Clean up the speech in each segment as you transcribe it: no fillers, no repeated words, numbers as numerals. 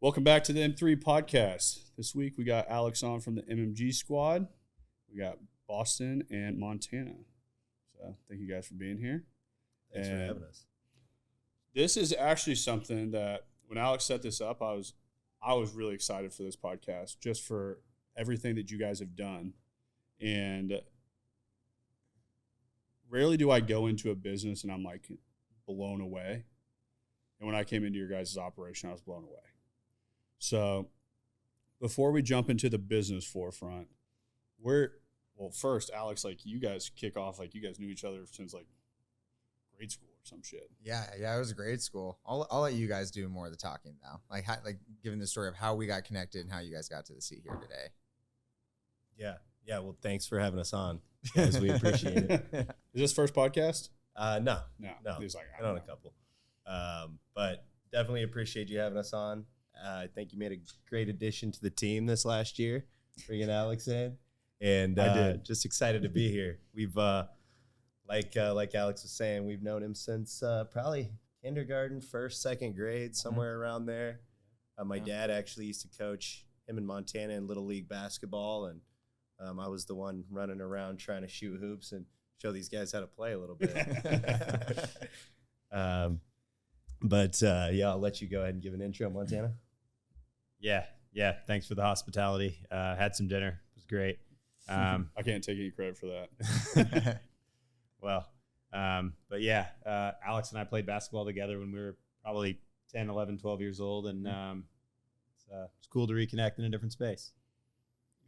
Welcome back to the M3 podcast. This week we got Alex on from the MMG squad. We got Boston and Montana. So thank you guys for being here. Thanks for having us. This is actually something that when Alex set this up, I was really excited for this podcast, just for everything that you guys have done. And rarely do I go into a business and I'm like blown away. And when I came into your guys' operation, I was blown away. So before we jump into the business forefront, first, Alex, like you guys kick off, like you guys knew each other since like grade school or some shit. Yeah, it was grade school. I'll let you guys do more of the talking now. Like giving the story of how we got connected and how you guys got to the seat here today. Yeah. Well, thanks for having us on, guys. We appreciate it. Is this first podcast? No. He's like, I don't know a couple. But definitely appreciate you having us on. I think you made a great addition to the team this last year, bringing Alex in, and I did. Just excited to be here. We've, like Alex was saying, we've known him since probably kindergarten, first, second grade, somewhere around there. My dad actually used to coach him in Montana in Little League basketball, and I was the one running around trying to shoot hoops and show these guys how to play a little bit. But I'll let you go ahead and give an intro, Montana. Yeah. Thanks for the hospitality. Had some dinner. It was great. I can't take any credit for that. But yeah, Alex and I played basketball together when we were probably 10, 11, 12 years old. And it's cool to reconnect in a different space.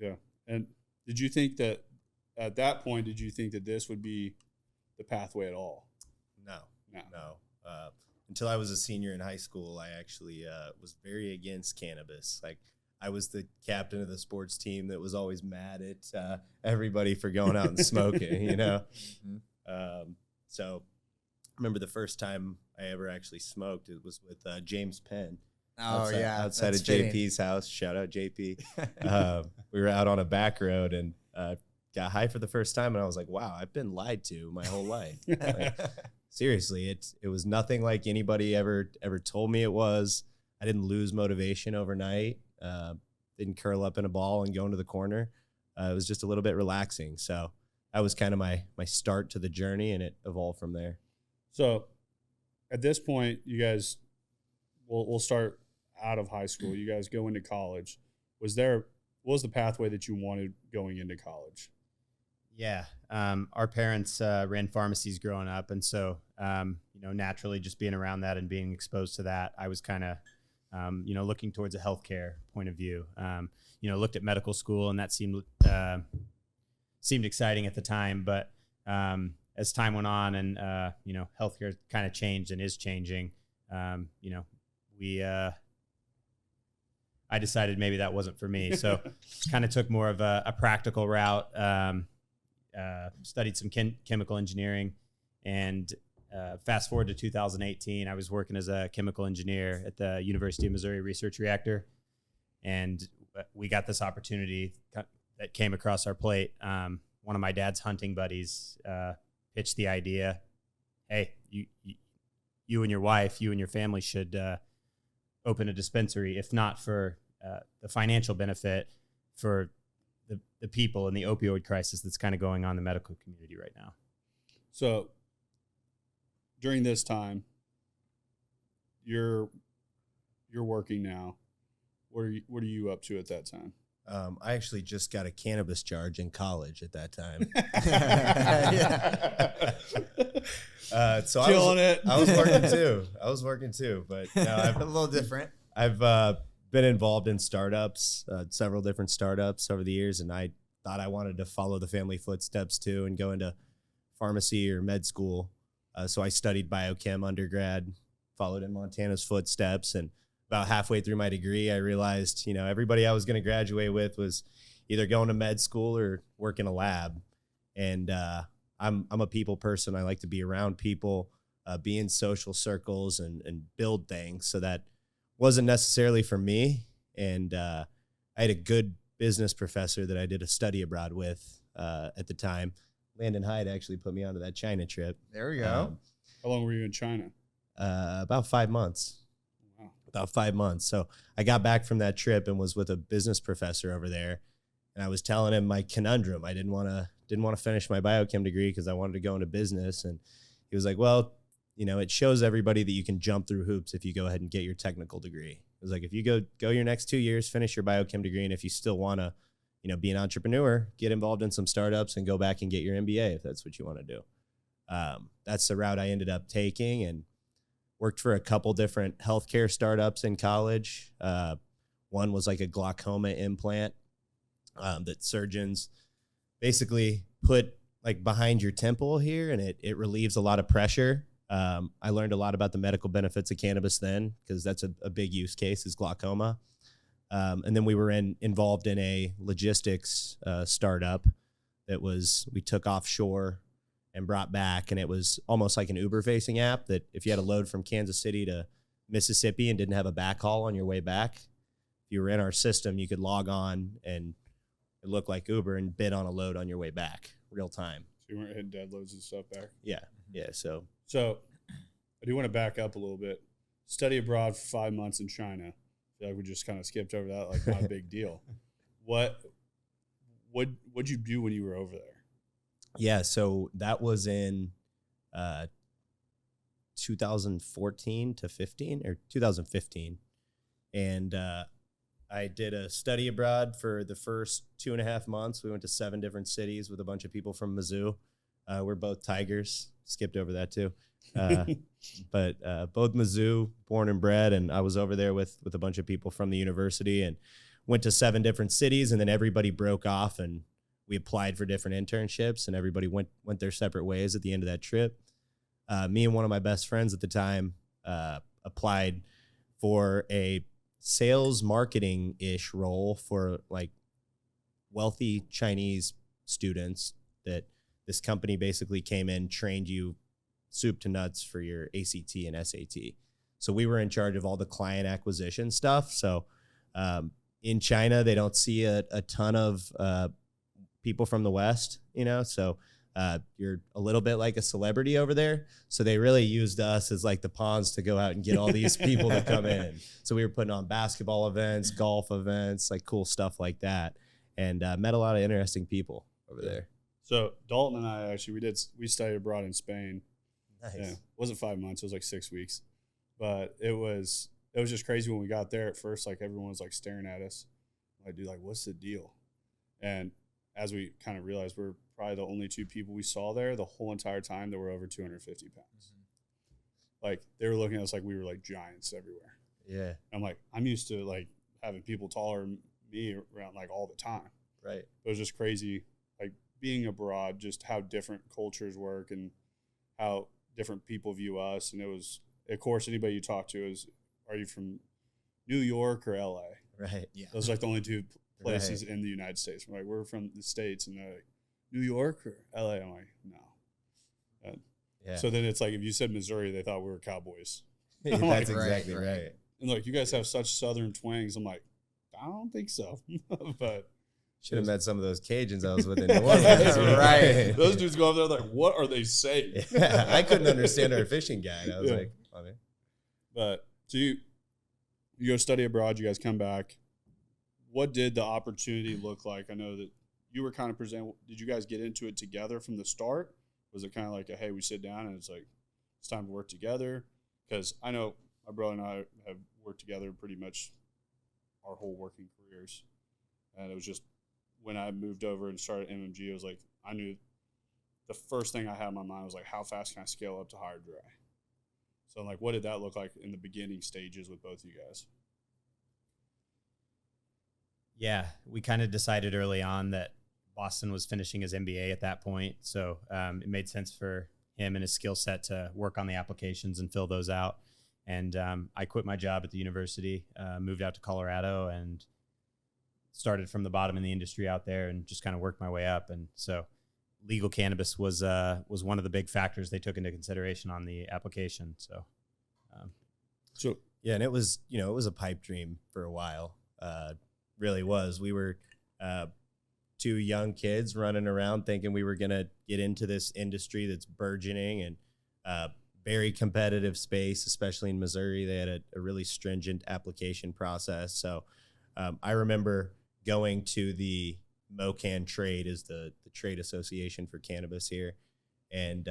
Yeah. And did you think that at that point, did you think that this would be the pathway at all? No. Until I was a senior in high school, I actually was very against cannabis. Like, I was the captain of the sports team that was always mad at everybody for going out and smoking, you know? So I remember the first time I ever actually smoked, it was with James Penn. Outside of JP's house. Shout out JP. We were out on a back road and got high for the first time, and I was like, wow, I've been lied to my whole life. Like, seriously, it was nothing like anybody ever told me it was. I didn't lose motivation overnight. Didn't curl up in a ball and go into the corner. It was just a little bit relaxing. So that was kind of my start to the journey, and it evolved from there. So at this point, you guys, we'll start out of high school. You guys go into college. What was the pathway that you wanted going into college? Yeah. Our parents ran pharmacies growing up. And so, naturally just being around that and being exposed to that, I was kind of, looking towards a healthcare point of view. Looked at medical school, and that seemed exciting at the time. But as time went on and, healthcare kind of changed and is changing, I decided maybe that wasn't for me. So kind of took more of a practical route, studied some chemical engineering, and fast forward to 2018, I was working as a chemical engineer at the University of Missouri Research Reactor. And we got this opportunity that came across our plate. One of my dad's hunting buddies pitched the idea, hey, you and your wife, you and your family should open a dispensary, if not for the financial benefit, for the people and the opioid crisis that's kind of going on in the medical community right now. So during this time, you're working now. What are you up to at that time? I actually just got a cannabis charge in college at that time. So I was working too, but a little different. I've been involved in startups, several different startups over the years, and I thought I wanted to follow the family footsteps too and go into pharmacy or med school. So I studied biochem undergrad, followed in Montana's footsteps, and about halfway through my degree, I realized, everybody I was going to graduate with was either going to med school or work in a lab. And I'm a people person. I like to be around people, be in social circles and build things. So that wasn't necessarily for me. And I had a good business professor that I did a study abroad with at the time. Landon Hyde actually put me onto that China trip. There we go. How long were you in China? About 5 months. Wow. about 5 months. So I got back from that trip and was with a business professor over there. And I was telling him my conundrum. I didn't want to finish my biochem degree because I wanted to go into business. And he was like, well, it shows everybody that you can jump through hoops if you go ahead and get your technical degree. It was like, if you go your next 2 years, finish your biochem degree. And if you still want to, be an entrepreneur, get involved in some startups and go back and get your MBA if that's what you want to do. That's the route I ended up taking, and worked for a couple different healthcare startups in college. One was like a glaucoma implant that surgeons basically put like behind your temple here, and it relieves a lot of pressure. I learned a lot about the medical benefits of cannabis then, because that's a big use case is glaucoma. And then we were involved in a logistics startup that we took offshore and brought back, and it was almost like an Uber-facing app that if you had a load from Kansas City to Mississippi and didn't have a backhaul on your way back, if you were in our system, you could log on and it looked like Uber and bid on a load on your way back, real time. So you weren't hitting dead loads and stuff back? Yeah, yeah. So I do want to back up a little bit. Study abroad for 5 months in China. I feel like we just kind of skipped over that, like not a big deal. What'd you do when you were over there? Yeah, so that was in 2014 to 15 or 2015. And I did a study abroad for the first 2.5 months. We went to 7 different cities with a bunch of people from Mizzou. We're both Tigers. Skipped over that too. But both Mizzou, born and bred. And I was over there with a bunch of people from the university and went to 7 different cities. And then everybody broke off and we applied for different internships, and everybody went their separate ways at the end of that trip. Me and one of my best friends at the time applied for a sales marketing-ish role for like wealthy Chinese students that this company basically came in, trained you soup to nuts for your ACT and SAT. So we were in charge of all the client acquisition stuff. So in China, they don't see a ton of people from the West, so you're a little bit like a celebrity over there. So they really used us as like the pawns to go out and get all these people to come in. So we were putting on basketball events, golf events, like cool stuff like that, and met a lot of interesting people over there. So Dalton and I we studied abroad in Spain. Nice. Yeah, it wasn't 5 months, it was like 6 weeks, but it was just crazy when we got there. At first, like everyone was like staring at us, like, dude, like what's the deal? And as we kind of realized, we're probably the only 2 people we saw there the whole entire time that were over 250 pounds. Mm-hmm. Like they were looking at us like we were like giants everywhere. Yeah. I'm like, I'm used to like having people taller than me around like all the time. Right. It was just crazy, like being abroad, just how different cultures work and how different people view us. And it was, of course, anybody you talk to are you from New York or LA? Right. Yeah. Those are like the only 2 places in the United States. We're from the States, and they're like, New York or LA? I'm like, no. Yeah. So then it's like, if you said Missouri, they thought we were cowboys. That's like, exactly right. right. And like, you guys have such Southern twangs. I'm like, I don't think so. But should have met some of those Cajuns I was with in New Orleans. Right. Those dudes go up there like, what are they saying? Yeah, I couldn't understand our fishing guide. I was like, oh, man. But so you go study abroad, you guys come back. What did the opportunity look like? I know that you were kind of presenting. Did you guys get into it together from the start? Was it kind of like hey, we sit down and it's like, it's time to work together? Because I know my brother and I have worked together pretty much our whole working careers. And it was just when I moved over and started MMG, it was like, I knew the first thing I had in my mind was like, how fast can I scale up to higher dry? So I'm like, what did that look like in the beginning stages with both of you guys? Yeah, we kind of decided early on that Boston was finishing his MBA at that point. So it made sense for him and his skill set to work on the applications and fill those out. And I quit my job at the university, moved out to Colorado, and started from the bottom in the industry out there and just kind of worked my way up. And so legal cannabis was one of the big factors they took into consideration on the application. So yeah, and it was a pipe dream for a while. Really was. We were 2 young kids running around thinking we were going to get into this industry that's burgeoning and very competitive space, especially in Missouri. They had a really stringent application process. So I remember going to the MoCan trade, is the trade association for cannabis here. And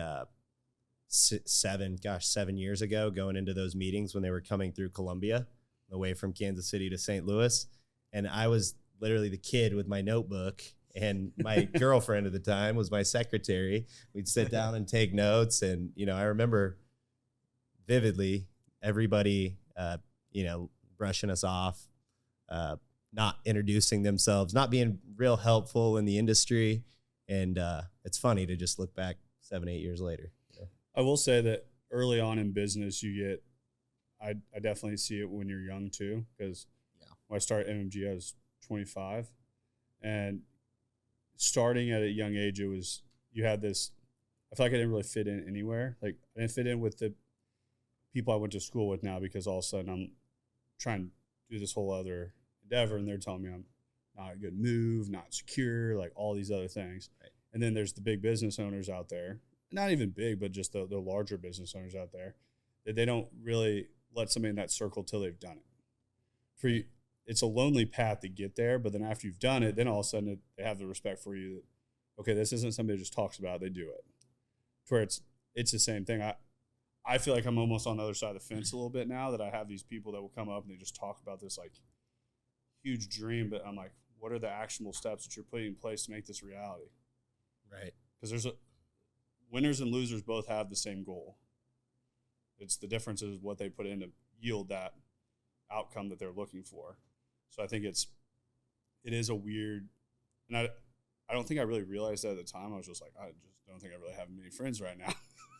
7 years ago, going into those meetings when they were coming through Columbia, away from Kansas City to St. Louis. And I was literally the kid with my notebook, and my girlfriend at the time was my secretary. We'd sit down and take notes. And, I remember vividly everybody, brushing us off, not introducing themselves, not being real helpful in the industry. And it's funny to just look back 7-8 years later. I will say that early on in business, I definitely see it when you're young too, because when I started MMG, I was 25, and starting at a young age, you had this, I feel like I didn't really fit in anywhere. Like, I didn't fit in with the people I went to school with now, because all of a sudden I'm trying to do this whole other endeavor, and they're telling me I'm not a good move, not secure, like all these other things. Right. And then there's the big business owners out there, not even big, but just the larger business owners out there, that they don't really let somebody in that circle till they've done it. For you, it's a lonely path to get there, but then after you've done it, then all of a sudden they have the respect for you that, okay, this isn't somebody who just talks about it, they do it. To where it's the same thing. I feel like I'm almost on the other side of the fence a little bit now, that I have these people that will come up and they just talk about this like huge dream, but I'm like, what are the actionable steps that you're putting in place to make this reality? Right. Because winners and losers both have the same goal. It's the difference is what they put in to yield that outcome that they're looking for. So I think it is a weird, and I don't think I really realized that at the time. I was just like, I just don't think I really have many friends right now.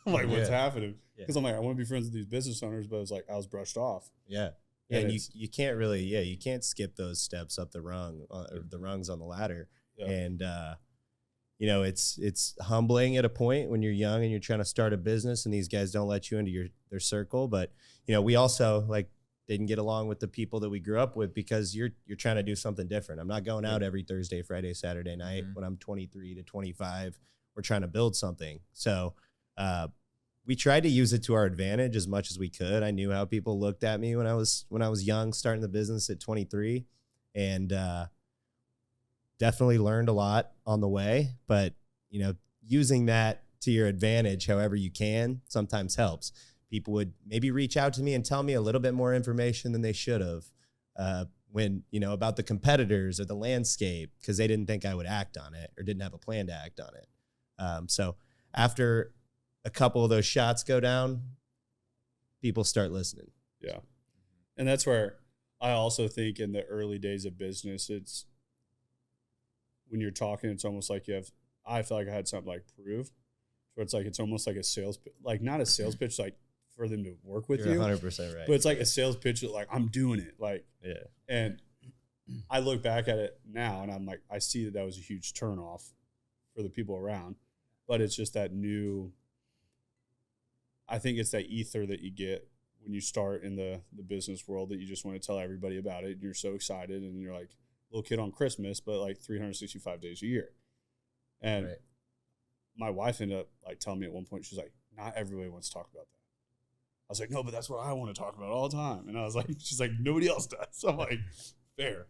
I'm like, what's happening? Because I'm like, I want to be friends with these business owners, but it's like I was brushed off. Yeah. And you can't really, you can't skip those steps up the rung, or the rungs on the ladder. Yeah. And, it's humbling at a point when you're young and you're trying to start a business and these guys don't let you into their circle. But, we also didn't get along with the people that we grew up with, because you're trying to do something different. I'm not going out every Thursday, Friday, Saturday night when I'm 23 to 25. We're trying to build something. So, we tried to use it to our advantage as much as we could. I knew how people looked at me when I was young, starting the business at 23, and definitely learned a lot on the way. But using that to your advantage, however you can, sometimes helps. People would maybe reach out to me and tell me a little bit more information than they should have, when about the competitors or the landscape, because they didn't think I would act on it or didn't have a plan to act on it. So after a couple of those shots go down, people start listening. Yeah. And that's where I also think in the early days of business, it's when you're talking, it's almost like I feel like I had something like prove. So it's almost like a sales, like not a sales pitch, like for them to work with You're you. 100% right. But it's like a sales pitch that like, I'm doing it. Like, yeah. And I look back at it now and I'm like, I see that was a huge turnoff for the people around, but it's just that I think it's that ether that you get when you start in the business world, that you just want to tell everybody about it. And you're so excited and you're like a little kid on Christmas, but like 365 days a year. And my wife ended up like telling me at one point, she's like, not everybody wants to talk about that. I was like, no, but that's what I want to talk about all the time. And I was like, she's like, nobody else does. So I'm like, fair.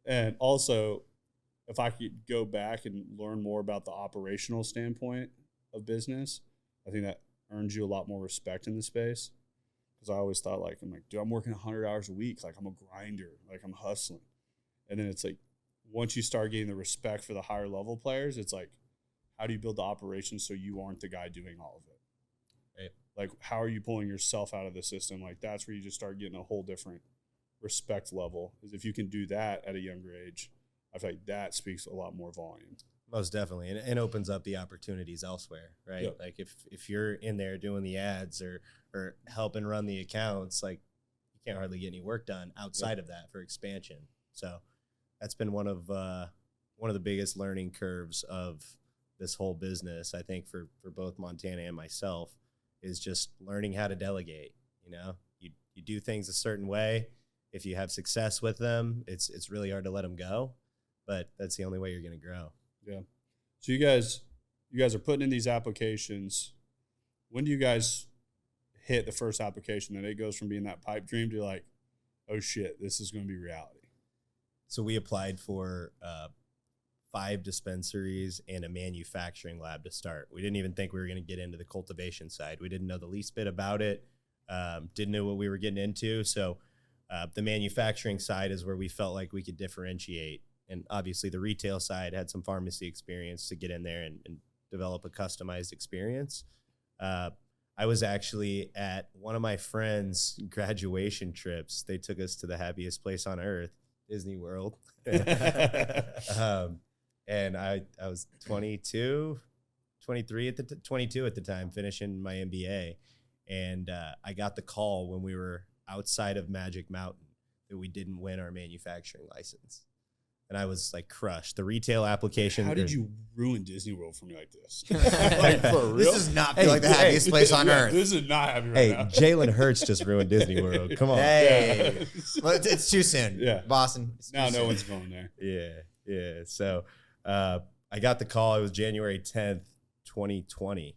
And also, if I could go back and learn more about the operational standpoint of business, I think that earns you a lot more respect in the space. Because I always thought I'm like, dude, I'm working 100 hours a week. Like, I'm a grinder. Like, I'm hustling. And then it's like, once you start getting the respect for the higher level players, it's like, how do you build the operation so you aren't the guy doing all of it? Right. Like, how are you pulling yourself out of the system? Like, that's where you just start getting a whole different respect level. Is if you can do that at a younger age, I feel like that speaks a lot more volume. Most definitely. And it opens up the opportunities elsewhere, right? Yep. Like if you're in there doing the ads or helping run the accounts, like you can't hardly get any work done outside of that for expansion. So that's been one of the biggest learning curves of this whole business, I think, for both Montana and myself, is just learning how to delegate. You do things a certain way. If you have success with them, it's really hard to let them go, but that's the only way you're going to grow. Yeah. So you guys are putting in these applications. When do you guys hit the first application, then it goes from being that pipe dream to like, oh shit, this is going to be reality? So we applied for 5 dispensaries and a manufacturing lab to start. We didn't even think we were going to get into the cultivation side. We didn't know the least bit about it. Didn't know what we were getting into. So the manufacturing side is where we felt like we could differentiate. And obviously the retail side had some pharmacy experience to get in there and develop a customized experience. I was actually at one of my friends' graduation trips. They took us to the happiest place on earth, Disney World. And I was 22 at the time, finishing my MBA. And I got the call when we were outside of Magic Mountain that we didn't win our manufacturing license. And I was like crushed. The retail application. How did you ruin Disney World for me like this? Like, for real? This does not feel like the happiest place on earth. This is not happy right now. Jalen Hurts just ruined Disney World. Come on. Hey. Well, it's too soon. Yeah. Boston. Now no one's going there. Yeah. So I got the call. It was January 10th, 2020.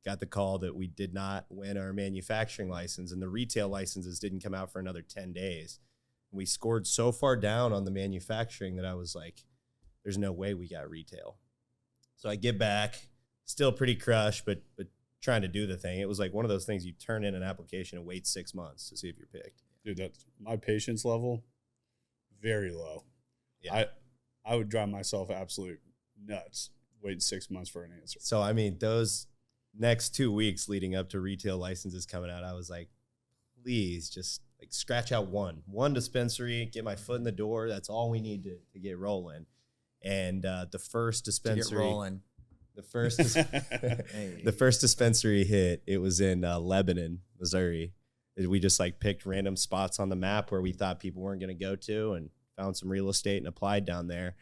Got the call that we did not win our manufacturing license, and the retail licenses didn't come out for another 10 days. We scored so far down on the manufacturing that I was like, there's no way we got retail. So I get back, still pretty crushed, but trying to do the thing. It was like one of those things you turn in an application and wait 6 months to see if you're picked. Dude, that's my patience level, very low. Yeah. I would drive myself absolute nuts waiting 6 months for an answer. So, I mean, those next 2 weeks leading up to retail licenses coming out, I was like, please just like scratch out one dispensary, get my foot in the door. That's all we need to get rolling. And the first dispensary, the first dispensary hit. It was in Lebanon, Missouri. We just like picked random spots on the map where we thought people weren't going to go to, and found some real estate and applied down there.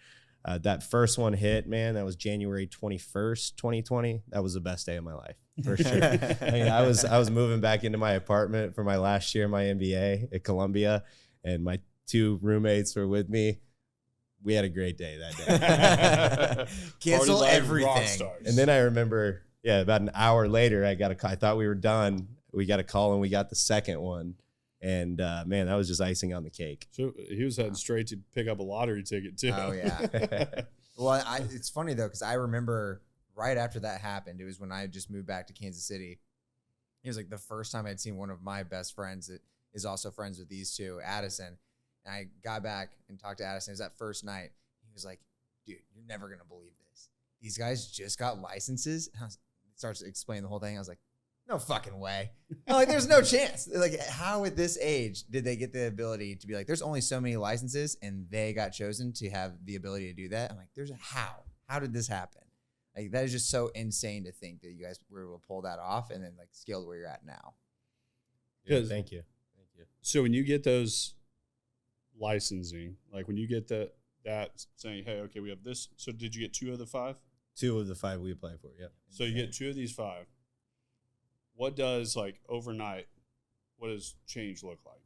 That first one hit, man. That was January 21st, 2020. That was the best day of my life, for sure. I mean, I was moving back into my apartment for my last year of my MBA at Columbia, and my 2 roommates were with me. We had a great day that day. Cancel everything. And then I remember, about an hour later, I thought we were done. We got a call and we got the second one. And man, that was just icing on the cake. So he was heading straight to pick up a lottery ticket too. Oh yeah. Well, it's funny though, because I remember right after that happened, it was when I just moved back to Kansas City. It was like the first time I'd seen one of my best friends that is also friends with these two, Addison. And I got back and talked to Addison. It was that first night. He was like, dude, you're never going to believe this. These guys just got licenses. And starts to explain the whole thing. I was like, no fucking way. I'm like, there's no chance. Like, how at this age did they get the ability to be like, there's only so many licenses and they got chosen to have the ability to do that? I'm like, there's a how. How did this happen? Like, that is just so insane to think that you guys were able to pull that off and then like scale to where you're at now. Yeah, thank you. So when you get those licensing, like when you get that saying, hey, okay, we have this. So did you get 2 of the 5? 2 of the 5 we applied for, yep. So you get 2 of these 5. What does like overnight, what does change look like?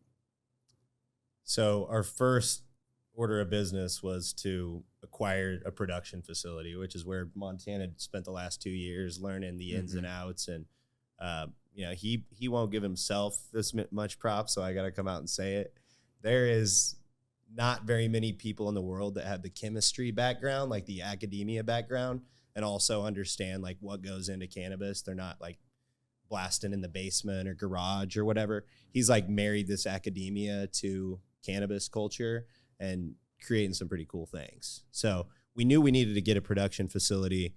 So our first order of business was to acquire a production facility, which is where Montana spent the last 2 years learning the ins and outs. And, he won't give himself this much props, so I got to come out and say it. There is not very many people in the world that have the chemistry background, like the academia background, and also understand like what goes into cannabis. They're not like blasting in the basement or garage or whatever. He's like married this academia to cannabis culture and creating some pretty cool things. So we knew we needed to get a production facility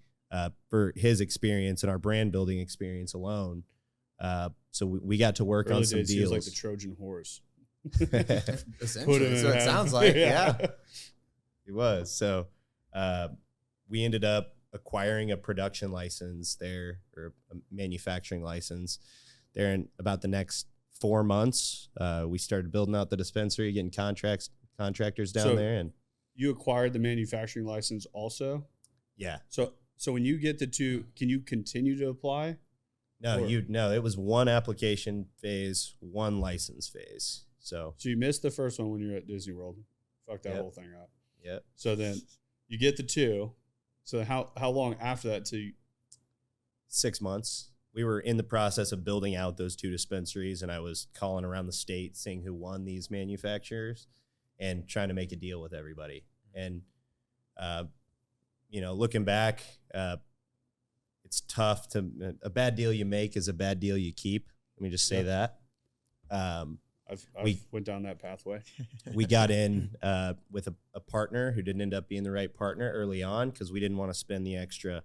for his experience and our brand building experience alone. So we got to work on some deals. He was like the Trojan horse. Essentially, so it sounds like, yeah. It was. So we ended up acquiring a production license there, or a manufacturing license there. In about the next 4 months, we started building out the dispensary, getting contractors down there. And you acquired the manufacturing license also? Yeah. So when you get the 2, can you continue to apply? No, it was 1 application phase, 1 license phase. So you missed the first one when you were at Disney World. Fuck that whole thing up. Yep. So then you get the 2. So how long after that to 6 months? we were in the process of building out those 2 dispensaries, and I was calling around the state, seeing who won these manufacturers and trying to make a deal with everybody. And, looking back, it's tough a bad deal you make is a bad deal you keep. Let me just say that. We went down that pathway. We got in with a partner who didn't end up being the right partner early on because we didn't want to spend the extra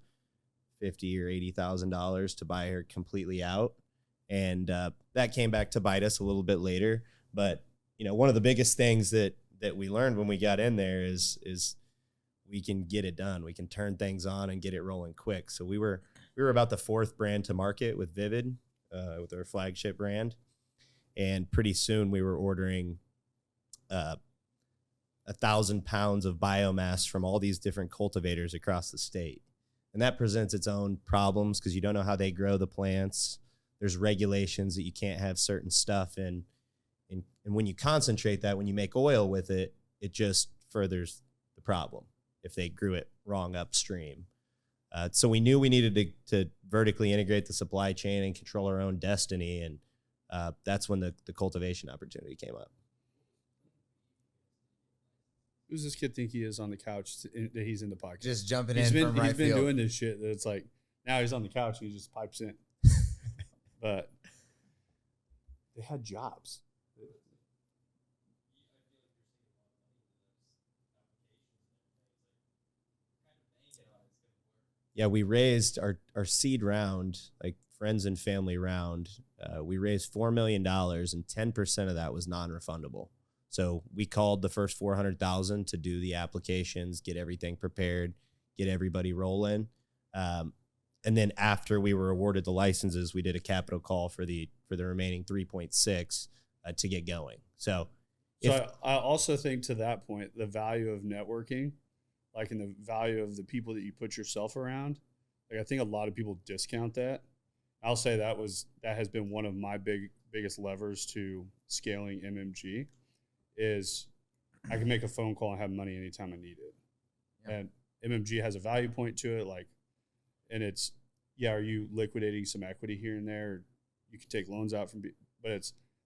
$50,000 or $80,000 to buy her completely out, and that came back to bite us a little bit later. But one of the biggest things that we learned when we got in there is we can get it done. We can turn things on and get it rolling quick. So we were about the 4th brand to market with Vivid, with our flagship brand. And pretty soon we were ordering 1,000 pounds of biomass from all these different cultivators across the state. And that presents its own problems because you don't know how they grow the plants. There's regulations that you can't have certain stuff in. And when you concentrate that, when you make oil with it, it just furthers the problem if they grew it wrong upstream. So we knew we needed to vertically integrate the supply chain and control our own destiny. And that's when the cultivation opportunity came up. Who does this kid think he is on the couch that he's in the podcast? Just jumping He's in from right He's been field. doing this shit that it's like, now he's on the couch and he just pipes in. But they had jobs. Yeah, we raised our seed round, like friends and family round. We raised $4 million, and 10% of that was non-refundable. So we called the first 400,000 to do the applications, get everything prepared, get everybody rolling. And then after we were awarded the licenses, we did a capital call for the remaining 3.6 to get going. So I also think to that point, the value of networking, like in the value of the people that you put yourself around, like I think a lot of people discount that. I'll say that has been one of my biggest levers to scaling MMG is I can make a phone call and have money anytime I need it. Yeah. And MMG has a value point to it. And it's, are you liquidating some equity here and there? You can take loans out but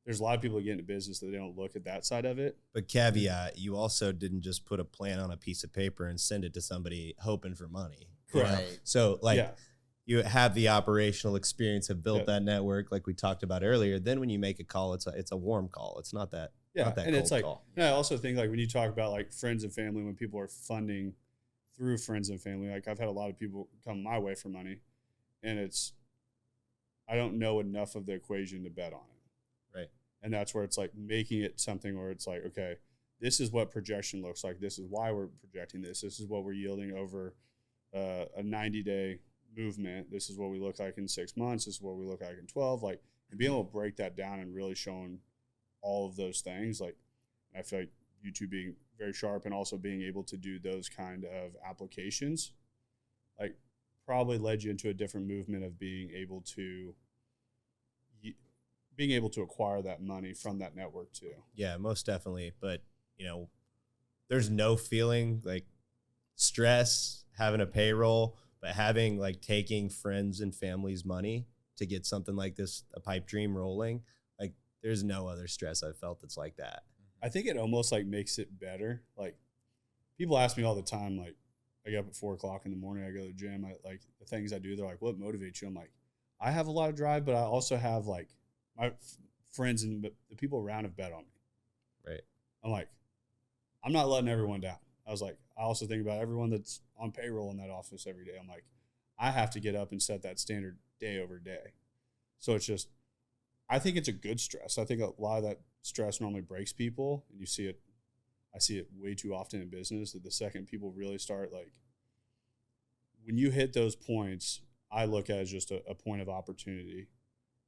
there's a lot of people that get into business that they don't look at that side of it. But caveat, you also didn't just put a plan on a piece of paper and send it to somebody hoping for money. Right. So you have the operational experience, have built that network like we talked about earlier. Then when you make a call, it's a warm call. It's not that. Yeah. Not that and cold it's like, call. I also think like when you talk about like friends and family, when people are funding through friends and family, like I've had a lot of people come my way for money and I don't know enough of the equation to bet on it. Right. And that's where it's like making it something where it's like, okay, this is what projection looks like. This is why we're projecting this. This is what we're yielding over a 90-day movement. This is what we look like in 6 months. This is what we look like in 12. Like, and being able to break that down and really showing all of those things. Like, I feel like you two being very sharp and also being able to do those kind of applications, like probably led you into a different movement of being able to acquire that money from that network too. Yeah, most definitely. But, there's no feeling like stress, having a payroll, but having like taking friends and family's money to get something like this, a pipe dream rolling, like there's no other stress I've felt that's like that. I think it almost like makes it better. Like people ask me all the time, like I get up at 4:00 in the morning, I go to the gym, like the things I do, they're like, what motivates you? I'm like, I have a lot of drive, but I also have like my friends and the people around have bet on me. Right. I'm like, I'm not letting everyone down. I was like, I also think about everyone that's on payroll in that office every day. I'm like, I have to get up and set that standard day over day. So it's just, I think it's a good stress. I think a lot of that stress normally breaks people, and you see it. I see it way too often in business that the second people really start, like, when you hit those points, I look at it as just a point of opportunity.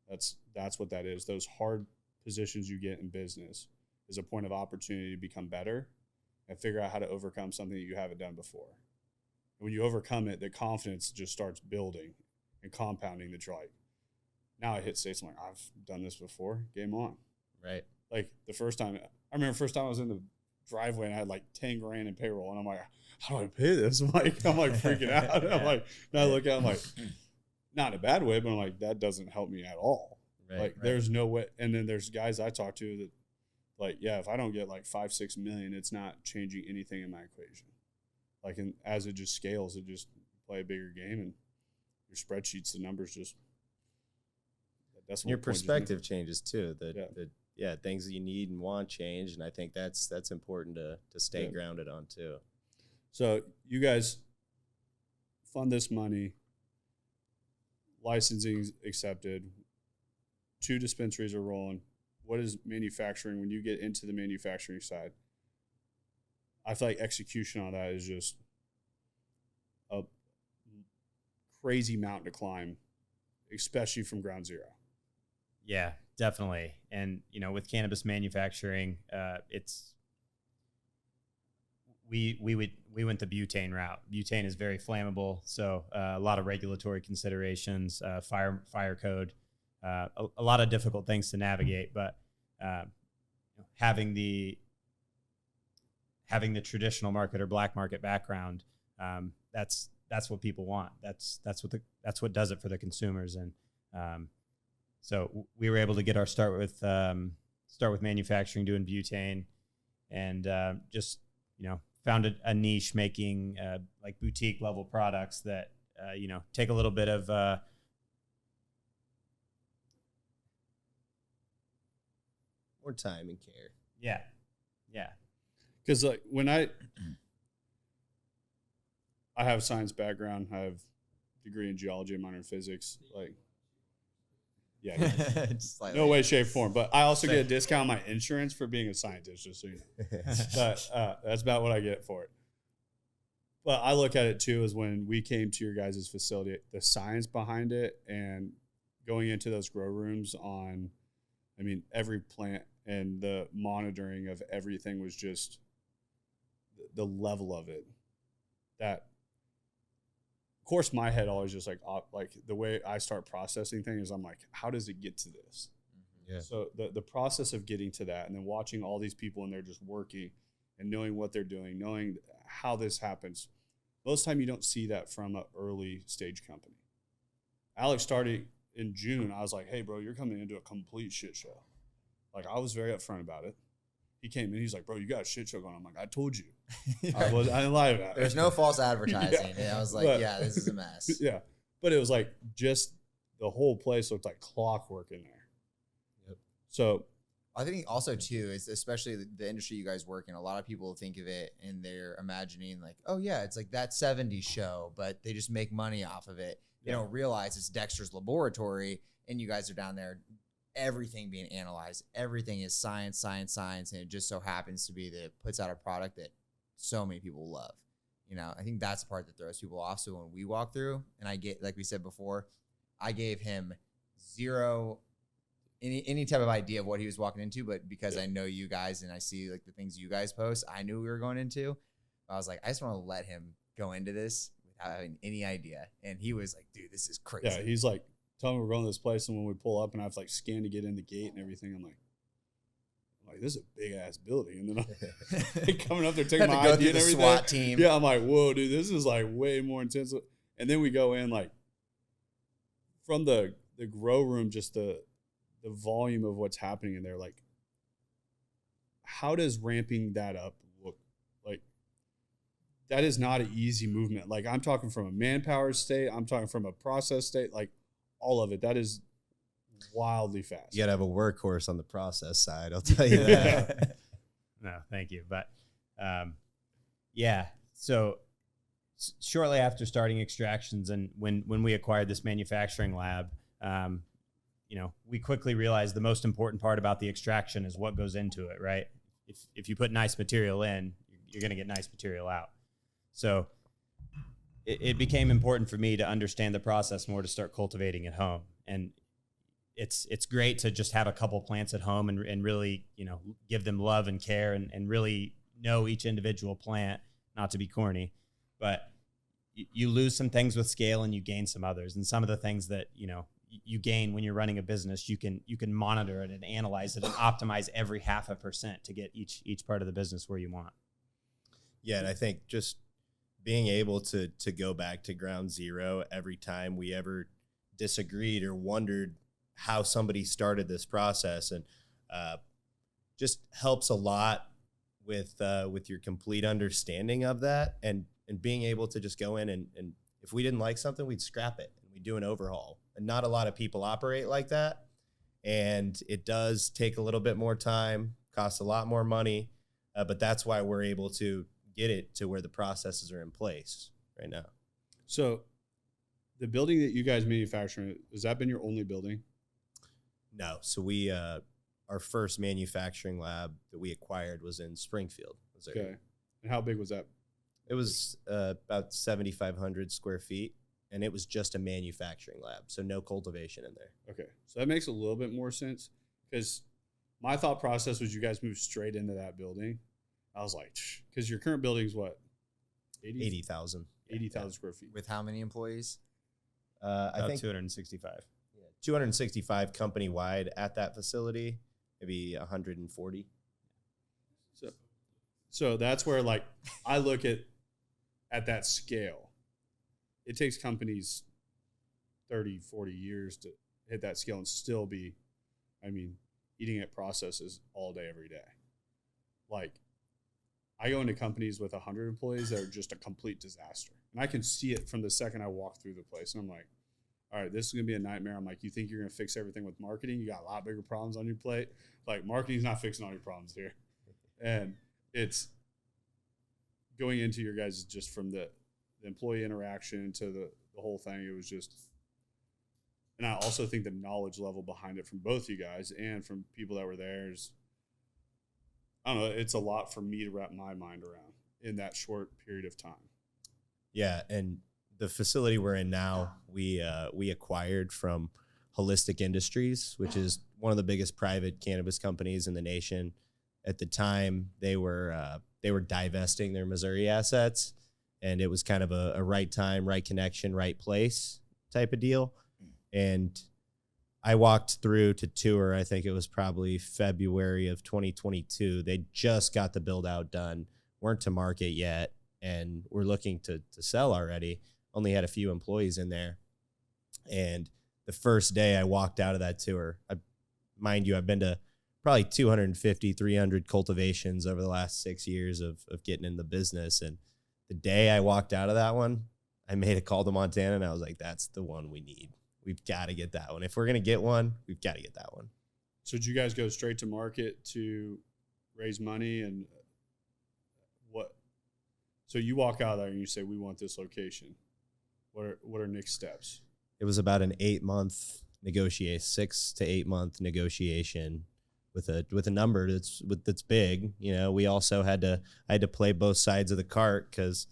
That's what that is. Those hard positions you get in business is a point of opportunity to become better and figure out how to overcome something that you haven't done before. And when you overcome it, the confidence just starts building and compounding that you're like, now I hit states, I'm like, I've done this before, game on. Right. Like the first time I was in the driveway and I had like 10 grand in payroll, and I'm like, how do I pay this? I'm like freaking out. I'm like, now I look at it, I'm like, not in a bad way, but I'm like, that doesn't help me at all. Right, there's no way. And then there's guys I talk to that, like, yeah, if I don't get like 5-6 million, it's not changing anything in my equation. Like, as it just scales, it just play a bigger game, and your spreadsheets, the numbers just. That's what your perspective changes too. Things that you need and want change, and I think that's important to stay grounded on too. So you guys fund this money, licensing accepted, 2 dispensaries are rolling. What is manufacturing when you get into the manufacturing side? I feel like execution on that is just a crazy mountain to climb, especially from ground zero. Yeah, definitely. And, with cannabis manufacturing, we went the butane route. Butane is very flammable, so a lot of regulatory considerations, fire code, a lot of difficult things to navigate. But having the traditional market or black market background, that's what people want. That's what does it for the consumers. And so we were able to get our start with manufacturing, doing butane, and just found a niche making like boutique level products that take a little bit of more time and care. Yeah. Because like when I have a science background, I have a degree in geology, a minor in physics, like. Yeah, no way, shape, form. But I also get a discount on my insurance for being a scientist, just so you know. But that's about what I get for it. But I look at it too as when we came to your guys' facility, the science behind it and going into those grow rooms on, every plant and the monitoring of everything was just the level of it. That. Of course, my head always just like the way I start processing things, I'm like, how does it get to this? Yeah. So the process of getting to that, and then watching all these people in there just working and knowing what they're doing, knowing how this happens. Most of the time, you don't see that from an early stage company. Alex started in June. I was like, hey, bro, you're coming into a complete shit show. Like, I was very upfront about it. He came in, he's like, bro, you got a shit show going on. I'm like, I told you. I didn't lie about it. There's no false advertising. Yeah. I was like, this is a mess. Yeah. But it was like just the whole place looked like clockwork in there. Yep. So I think also too, is especially the industry you guys work in, a lot of people think of it and they're imagining like, oh yeah, it's like that 70s show, but they just make money off of it. They don't realize it's Dexter's laboratory and you guys are down there, everything being analyzed. Everything is science. And it just so happens to be that it puts out a product that so many people love. I think that's the part that throws people off. So when we walk through and I get, like we said before, I gave him zero, any type of idea of what he was walking into, but because I know you guys and I see like the things you guys post, I knew we were going into. I was like, I just want to let him go into this without having any idea. And he was like, dude, this is crazy. Yeah, he's like, tell me we're going to this place, and when we pull up and I have to like scan to get in the gate and everything, I'm like, this is a big ass building, and then I'm coming up there taking my ID and everything. SWAT team. Yeah, I'm like, whoa, dude, this is like way more intense. And then we go in like from the grow room, just the volume of what's happening in there. Like, how does ramping that up look? Like, that is not an easy movement. Like, I'm talking from a manpower state. I'm talking from a process state. Like, all of it. That is wildly fast. You got to have a workhorse on the process side. I'll tell you that. No, thank you. But so shortly after starting extractions and when we acquired this manufacturing lab, we quickly realized the most important part about the extraction is what goes into it, right? If you put nice material in, you're going to get nice material out. So it became important for me to understand the process more, to start cultivating at home. And it's great to just have a couple plants at home and really, give them love and care and really know each individual plant, not to be corny, but you lose some things with scale and you gain some others. And some of the things that, you gain when you're running a business, you can monitor it and analyze it and optimize every 0.5% to get each part of the business where you want. Yeah. And I think just being able to go back to ground zero every time we ever disagreed or wondered how somebody started this process, and just helps a lot with your complete understanding of that, and being able to just go in and if we didn't like something, we'd scrap it and we'd do an overhaul. And not a lot of people operate like that. And it does take a little bit more time, costs a lot more money, but that's why we're able to get it to where the processes are in place right now. So the building that you guys manufacture, has that been your only building? No. So we, our first manufacturing lab that we acquired was in Springfield, Missouri. Okay. And how big was that? It was about 7,500 square feet, and it was just a manufacturing lab, so no cultivation in there. Okay. So that makes a little bit more sense, because my thought process was you guys moved straight into that building. I was like, because your current building is what? 80,000. 80,000 square feet. With how many employees? I think 265. 265 company-wide at that facility, maybe 140. So that's where, like, I look at that scale. It takes companies 30, 40 years to hit that scale and still be, eating at processes all day, every day. Like, I go into companies with 100 employees that are just a complete disaster. And I can see it from the second I walk through the place. And I'm like, all right, this is going to be a nightmare. I'm like, you think you're going to fix everything with marketing? You got a lot bigger problems on your plate. Like, marketing's not fixing all your problems here. And it's going into your guys just from the employee interaction to the whole thing. It was just, and I also think the knowledge level behind it from both you guys and from people that were there is, I don't know, it's a lot for me to wrap my mind around in that short period of time. Yeah, and the facility we're in now, we acquired from Holistic Industries, which is one of the biggest private cannabis companies in the nation. At the time, they were divesting their Missouri assets, and it was kind of a right time, right connection, right place type of deal. And I walked through to tour, I think it was probably February of 2022. They just got the build out done, weren't to market yet, and were looking to sell already. Only had a few employees in there. And the first day I walked out of that tour, mind you, I've been to probably 250, 300 cultivations over the last 6 years of getting in the business. And the day I walked out of that one, I made a call to Montana, and I was like, that's the one we need. We've got to get that one. If we're going to get one, we've got to get that one. So did you guys go straight to market to raise money, and what? So you walk out there and you say, we want this location. What are next steps? It was about an 8-month negotiation, 6 to 8 month negotiation with a number that's big. You know, we also I had to play both sides of the cart, because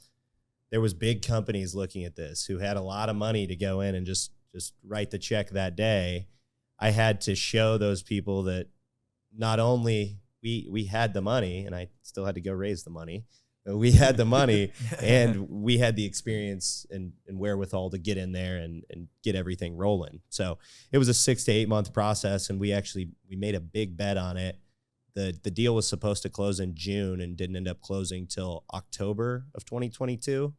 there was big companies looking at this who had a lot of money to go in and just write the check that day. I had to show those people that not only we had the money, and I still had to go raise the money, but we had the money and we had the experience and wherewithal to get in there and get everything rolling. So it was a 6 to 8 month process, and we made a big bet on it. The deal was supposed to close in June and didn't end up closing till October of 2022.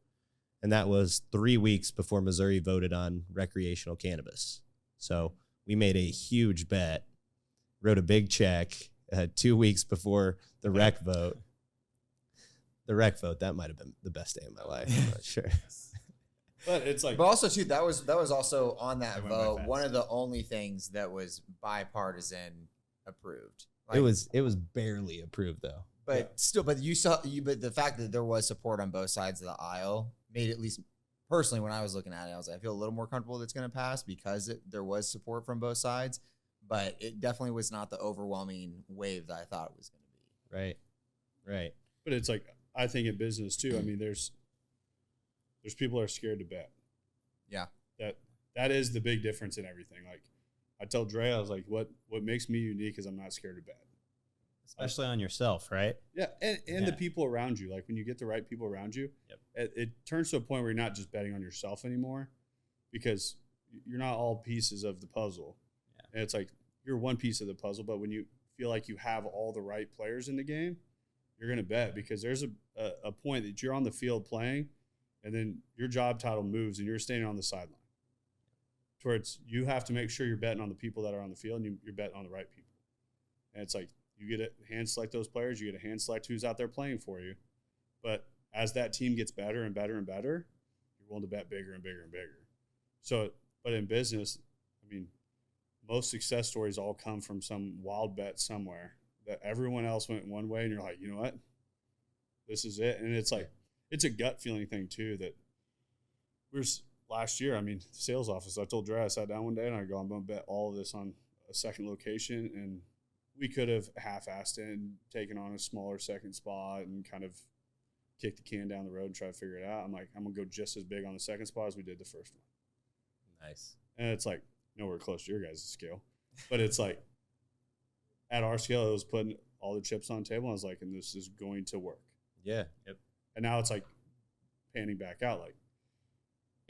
And that was 3 weeks before Missouri voted on recreational cannabis. So we made a huge bet, wrote a big check 2 weeks before the rec vote. The rec vote, that might have been the best day of my life. I'm not sure. But it's like, But also too, that was also on that It went by vote fast. one of the only things that was bipartisan approved. It was barely approved though. But still, but but the fact that there was support on both sides of the aisle made, at least personally, when I was looking at it, I was like, I feel a little more comfortable that it's going to pass because there was support from both sides. But it definitely was not the overwhelming wave that I thought it was going to be. Right. but it's like, I think in business too, I mean, there's people that are scared to bet. Yeah. That is the big difference in everything. Like, I tell Dre, I was like, what makes me unique is I'm not scared to bet. Especially on yourself, right? Yeah, and the people around you. Like, when you get the right people around you, it turns to a point where you're not just betting on yourself anymore, because you're not all pieces of the puzzle. Yeah. And it's like, you're one piece of the puzzle, but when you feel like you have all the right players in the game, you're going to bet, because there's a point that you're on the field playing, and then your job title moves and you're standing on the sideline. towards you have to make sure you're betting on the people that are on the field and you're betting on the right people. And it's like you get to hand select those players, you get to hand select who's out there playing for you. But as that team gets better and better and better, you're willing to bet bigger and bigger and bigger. So, but in business, I mean, most success stories all come from some wild bet somewhere that everyone else went one way and you're like, you know what? This is it. And it's like, it's a gut feeling thing too that last year, I mean, the sales office, I told Dre, I sat down one day and I go, I'm going to bet all of this on a second location. And we could have half-assed it and taken on a smaller second spot and kind of kicked the can down the road and try to figure it out. I'm like, I'm going to go just as big on the second spot as we did the first one. Nice. And it's like nowhere close to your guys' scale. But it's like at our scale, it was putting all the chips on the table. And I was like, and this is going to work. Yeah. Yep. And now it's like panning back out. Like,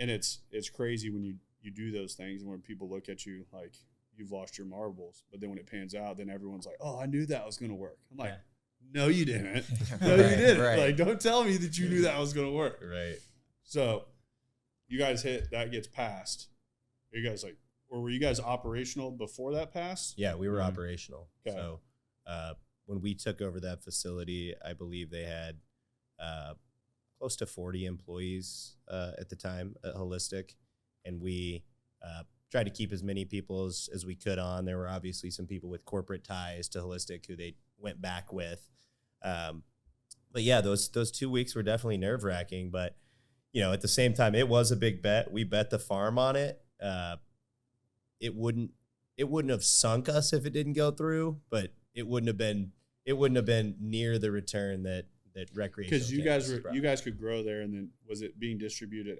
and it's crazy when you do those things and when people look at you like you've lost your marbles. But then when it pans out, then everyone's like, oh, I knew that was going to work. I'm like, no, you didn't. No, you didn't. Right. Like, don't tell me that you knew that was going to work. Right. So you guys hit, that gets passed. Are you guys like, or were you guys operational before that passed? Yeah, we were operational. Okay. So when we took over that facility, I believe they had close to 40 employees at the time at Holistic. And we tried to keep as many people as we could on. There were obviously some people with corporate ties to Holistic who they went back with. But yeah, those 2 weeks were definitely nerve-wracking. But, you know, at the same time, it was a big bet. We bet the farm on it. It wouldn't have sunk us if it didn't go through, but it wouldn't have been near the return that recreational. Because you guys could grow there, and then was it being distributed?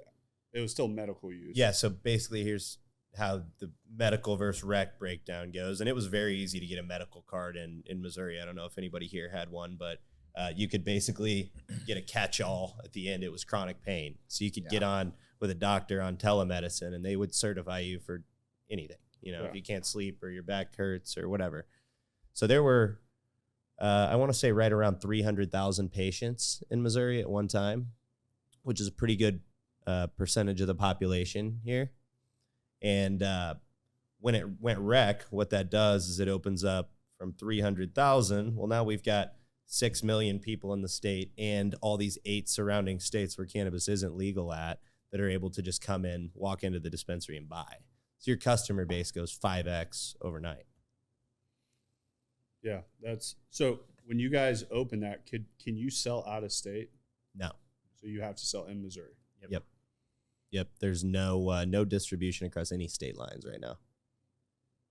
It was still medical use. Yeah. So basically, here's how the medical versus rec breakdown goes, and it was very easy to get a medical card in Missouri. I don't know if anybody here had one, but you could basically get a catch-all at the end. It was chronic pain, so you could get on with a doctor on telemedicine, and they would certify you for anything. You know, if you can't sleep or your back hurts or whatever. So there were, I want to say, right around 300,000 patients in Missouri at one time, which is a pretty good percentage of the population here. And when it went rec, what that does is it opens up from 300,000. Well, now we've got 6 million people in the state and all these 8 surrounding states where cannabis isn't legal at that are able to just come in, walk into the dispensary and buy. So your customer base goes 5X overnight. Yeah, that's so. When you guys open that, can you sell out of state? No. So you have to sell in Missouri. Yep. There's no distribution across any state lines right now.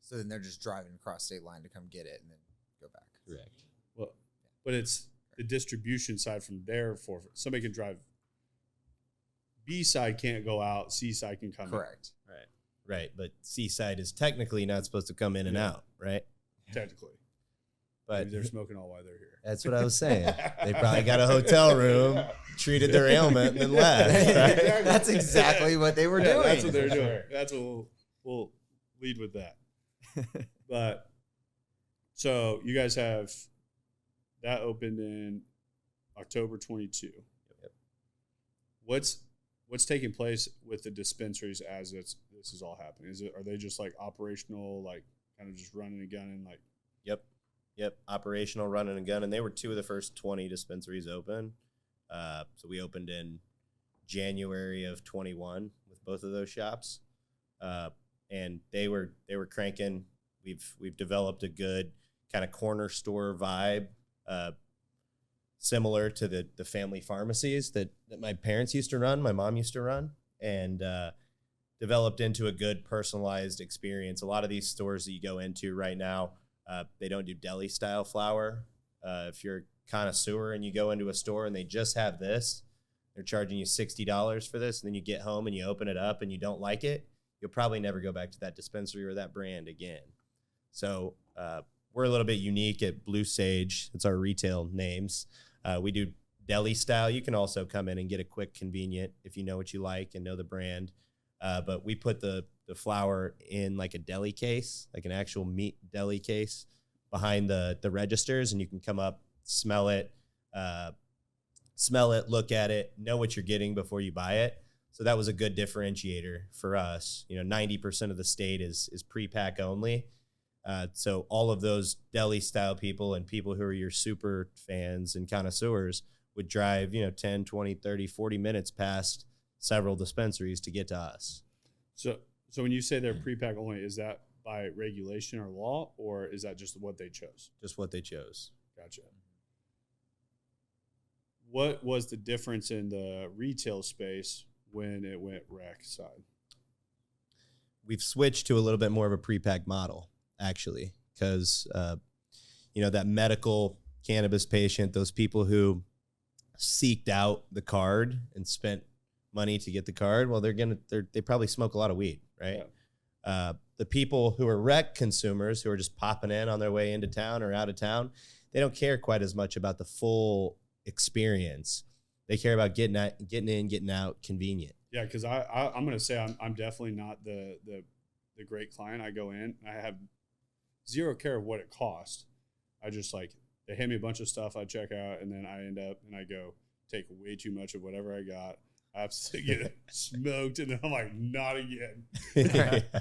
So then they're just driving across state line to come get it and then go back. Correct. Well, but it's the distribution side from there for somebody can drive. B side can't go out. C side can come. Correct. Right. But C side is technically not supposed to come in and out, right? Technically. But maybe they're smoking all while they're here. That's what I was saying. They probably got a hotel room, treated their ailment, and then left. Right? Exactly. That's exactly what they were doing. That's what they're doing. That's what we'll lead with that. But so you guys have that opened in October 22. Yep. What's taking place with the dispensaries as this is all happening? Are they just like operational, like kind of just running and gunning, like? Yep. Operational, running and gunning. They were 2 of the first 20 dispensaries open. So we opened in January of 21 with both of those shops, and they were cranking. We've developed a good kind of corner store vibe, similar to the family pharmacies that my parents used to run, my mom used to run, and developed into a good personalized experience. A lot of these stores that you go into right now, they don't do deli style flower. If you're a connoisseur and you go into a store and they just have this, they're charging you $60 for this, and then you get home and you open it up and you don't like it, you'll probably never go back to that dispensary or that brand again. So we're a little bit unique at Blue Sage. It's our retail names. We do deli style. You can also come in and get a quick convenient if you know what you like and know the brand. But we put the flower in like a deli case, like an actual meat deli case behind the registers, and you can come up, smell it, look at it, know what you're getting before you buy it. So that was a good differentiator for us. 90% of the state is pre-pack only. So all of those deli style people and people who are your super fans and connoisseurs would drive, 10, 20, 30, 40 minutes past several dispensaries to get to us. So when you say they're pre-pack only, is that by regulation or law, or is that just what they chose? Just what they chose. Gotcha. What was the difference in the retail space when it went rec side? We've switched to a little bit more of a pre-pack model, actually, because, that medical cannabis patient, those people who seeked out the card and spent money to get the card, well, they probably smoke a lot of weed, right? Yeah. The people who are rec consumers who are just popping in on their way into town or out of town, they don't care quite as much about the full experience. They care about getting in, getting out, convenient. Yeah, because I'm going to say I'm definitely not the great client. I go in, I have zero care of what it costs. I just they hand me a bunch of stuff, I check out, and then I end up and I go take way too much of whatever I got. I absolutely get smoked, and then I'm like, not again.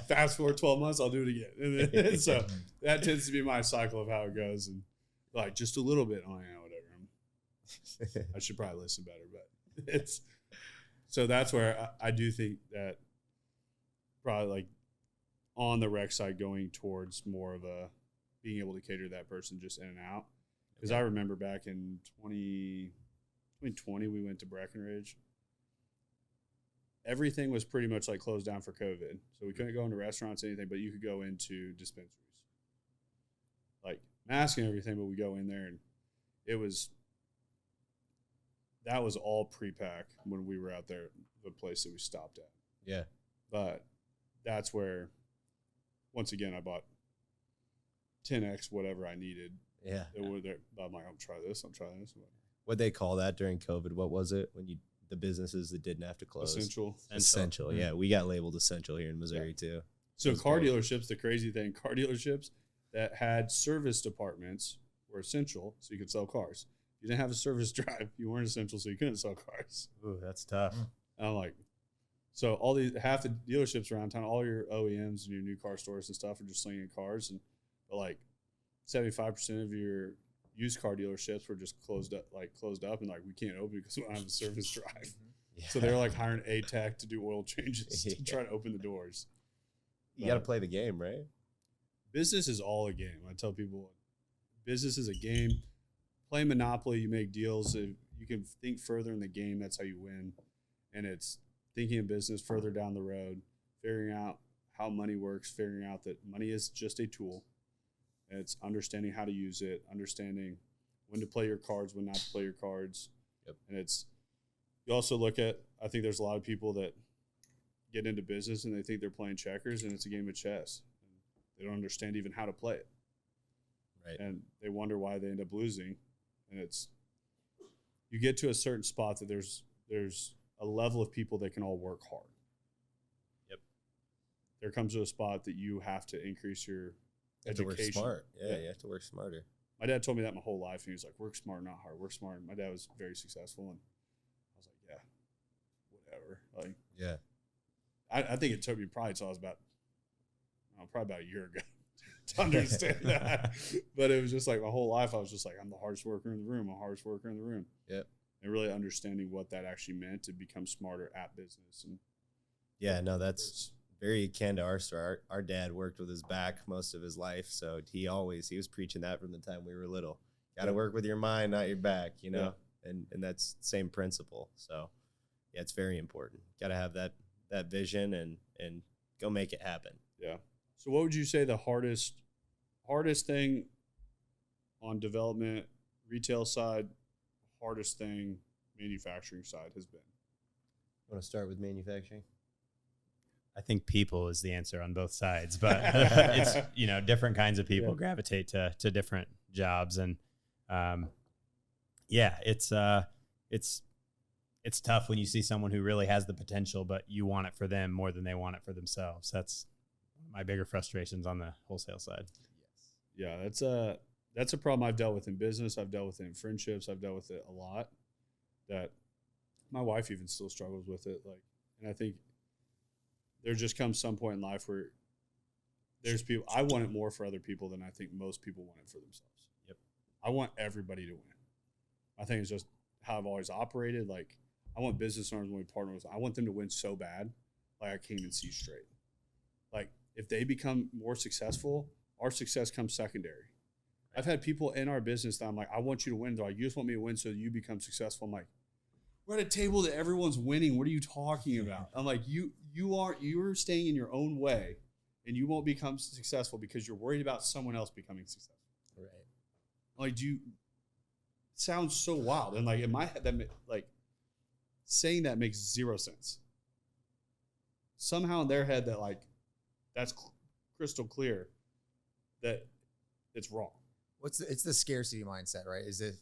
Fast forward 12 months, I'll do it again. And then, so that tends to be my cycle of how it goes. And just a little bit, whatever. I should probably listen better, but so that's where I do think that probably on the rec side going towards more of a being able to cater to that person just in and out. Because I remember back in 2020, we went to Breckenridge. Everything was pretty much closed down for COVID. So we couldn't go into restaurants, anything, but you could go into dispensaries. Mask and everything, but we go in there and that was all pre-pack when we were out there, the place that we stopped at. Yeah. But that's where, once again, I bought 10X whatever I needed. Yeah. I'm like, I'll try this. What'd they call that during COVID? What was it when the businesses that didn't have to close? Essential. Yeah, we got labeled essential here in Missouri too. So car dealerships, the crazy thing, car dealerships that had service departments were essential, so you could sell cars. If you didn't have a service drive, you weren't essential, so you couldn't sell cars. Ooh, that's tough. And I'm like, so half the dealerships around town, all your OEMs and your new car stores and stuff are just slinging cars, and 75% of your used car dealerships were just closed up, and we can't open because we don't have a service drive. Yeah. So they're hiring a tech to do oil changes to try to open the doors. You got to play the game, right? Business is all a game. I tell people, business is a game. Play Monopoly, you make deals. If you can think further in the game, that's how you win. And it's thinking of business further down the road, figuring out how money works, figuring out that money is just a tool. It's understanding how to use it, understanding when to play your cards, when not to play your cards. Yep. And you also look at, I think there's a lot of people that get into business and they think they're playing checkers and it's a game of chess. They don't understand even how to play it. Right. And they wonder why they end up losing. And you get to a certain spot that there's a level of people that can all work hard. Yep. There comes to a spot that you have to increase your education. To work smart. Yeah, you have to work smarter. My dad told me that my whole life, and he was like, work smart, not hard. Work smart. My dad was very successful, and I was like, yeah, whatever. Yeah. I think it took me probably until I was probably about a year ago to understand that. But it was just my whole life, I was just I'm the hardest worker in the room, Yep. And really understanding what that actually meant to become smarter at business. And yeah, no, that's very akin to our story. Our dad worked with his back most of his life, so he was preaching that from the time we were little. Got to work with your mind, not your back, and that's the same principle. So yeah, it's very important. Got to have that vision and go make it happen. Yeah. So what would you say the hardest thing on development, retail side, hardest thing manufacturing side has been? Want to start with manufacturing? I think people is the answer on both sides, but it's, different kinds of people gravitate to different jobs. And it's tough when you see someone who really has the potential, but you want it for them more than they want it for themselves. That's my bigger frustrations on the wholesale side. Yes. Yeah. That's a problem I've dealt with in business. I've dealt with it in friendships. I've dealt with it a lot. That my wife even still struggles with it. And I think there just comes some point in life where there's people, I want it more for other people than I think most people want it for themselves. Yep. I want everybody to win. I think it's just how I've always operated. Like, I want business owners when we partner with them, I want them to win so bad, like I can't even see straight. Like, if they become more successful, our success comes secondary. I've had people in our business that I'm like, I want you to win. They're like, you just want me to win so you become successful. I'm like, we're at a table that everyone's winning. What are you talking about? I'm like, you're staying in your own way, and you won't become successful because you're worried about someone else becoming successful. Right. Like, sounds so wild. And like in my head, that like saying that makes zero sense. Somehow in their head that like, that's crystal clear that it's wrong. It's the scarcity mindset, right? Is it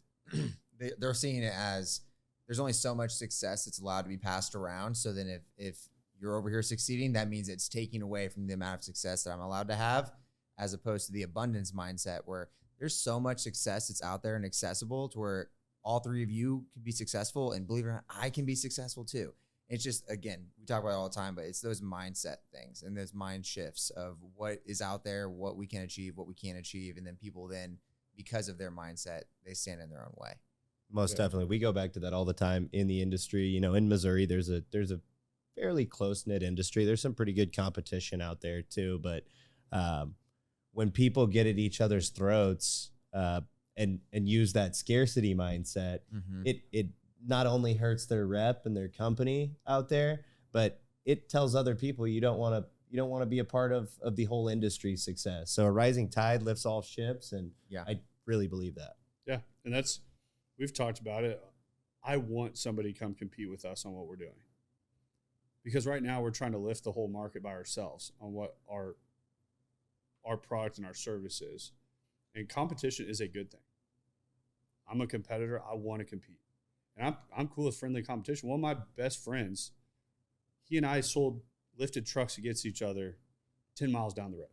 they're seeing it as there's only so much success that's allowed to be passed around. So then if you're over here succeeding, that means it's taking away from the amount of success that I'm allowed to have, as opposed to the abundance mindset where there's so much success that's out there and accessible to where all three of you can be successful, and believe it or not, I can be successful too. It's just, again, we talk about it all the time, but it's those mindset things and those mind shifts of what is out there, what we can achieve, what we can't achieve. And then people then, because of their mindset, they stand in their own way. Most definitely. We go back to that all the time in the industry. You know, in Missouri, there's a fairly close-knit industry. There's some pretty good competition out there too. But when people get at each other's throats and use that scarcity mindset, it not only hurts their rep and their company out there, but it tells other people you don't want to be a part of the whole industry's success. So a rising tide lifts all ships, and I really believe that. Yeah, and we've talked about it. I want somebody to come compete with us on what we're doing, because right now we're trying to lift the whole market by ourselves on what our product and our service is, and competition is a good thing. I'm a competitor. I want to compete. And I'm cool with friendly competition. One of my best friends, he and I lifted trucks against each other 10 miles down the road.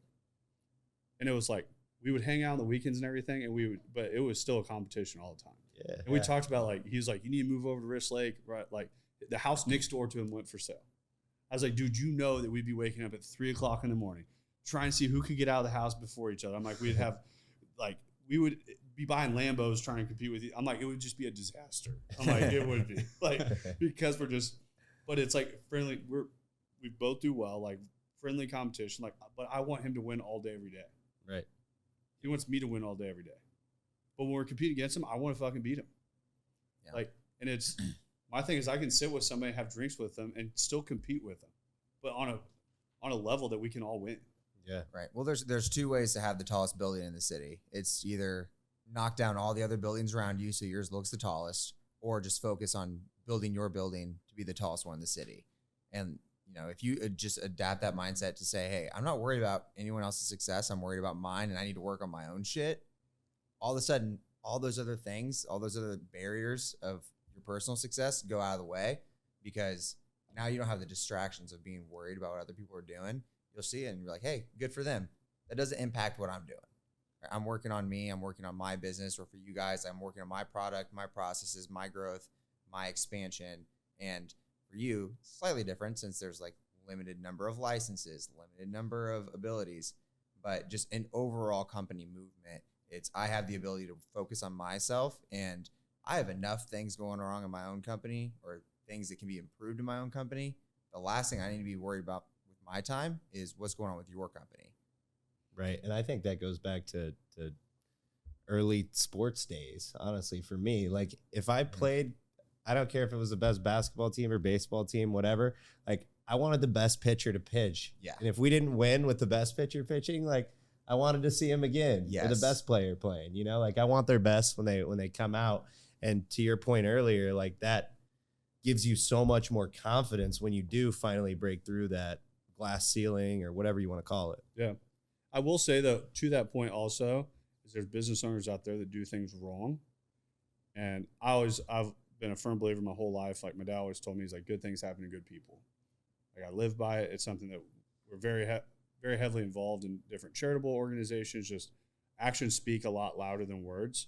And it was like, we would hang out on the weekends and everything, but it was still a competition all the time. Yeah. And we talked about, like, he was like, you need to move over to Wrist Lake, right? Like, the house next door to him went for sale. I was like, dude, you know that we'd be waking up at 3 o'clock in the morning trying to see who could get out of the house before each other. I'm like, we would be buying Lambos trying to compete with you. I'm like, it would just be a disaster. I'm like, it would be, like, because but it's like friendly. We both do well, like friendly competition. Like, but I want him to win all day, every day. Right. He wants me to win all day, every day. But when we're competing against him, I want to fucking beat him. Yeah. Like, and it's my thing is I can sit with somebody, have drinks with them, and still compete with them, but on a level that we can all win. Yeah. Right. Well, there's two ways to have the tallest building in the city. It's either knock down all the other buildings around you so yours looks the tallest, or just focus on building your building to be the tallest one in the city. And, you know, if you just adapt that mindset to say, hey, I'm not worried about anyone else's success. I'm worried about mine, and I need to work on my own shit. All of a sudden, all those other things, all those other barriers of your personal success go out of the way, because now you don't have the distractions of being worried about what other people are doing. You'll see it and you're like, hey, good for them. That doesn't impact what I'm doing. I'm working on me. I'm working on my business, or for you guys, I'm working on my product, my processes, my growth, my expansion. And for you, slightly different, since there's like limited number of licenses, limited number of abilities, but just an overall company movement. I have the ability to focus on myself, and I have enough things going wrong in my own company, or things that can be improved in my own company. The last thing I need to be worried about with my time is what's going on with your company. Right. And I think that goes back to early sports days, honestly, for me. Like, if I played, I don't care if it was the best basketball team or baseball team, whatever, like, I wanted the best pitcher to pitch. Yeah. And if we didn't win with the best pitcher pitching, like, I wanted to see him again. Yes. Or the best player playing, you know, like, I want their best when they come out. And to your point earlier, like, that gives you so much more confidence when you do finally break through that glass ceiling or whatever you want to call it. Yeah. I will say, though, to that point also, is there's business owners out there that do things wrong. And I've been a firm believer my whole life. Like, my dad always told me, he's like, good things happen to good people. Like, I live by it. It's something that we're very heavily involved in different charitable organizations. Just actions speak a lot louder than words.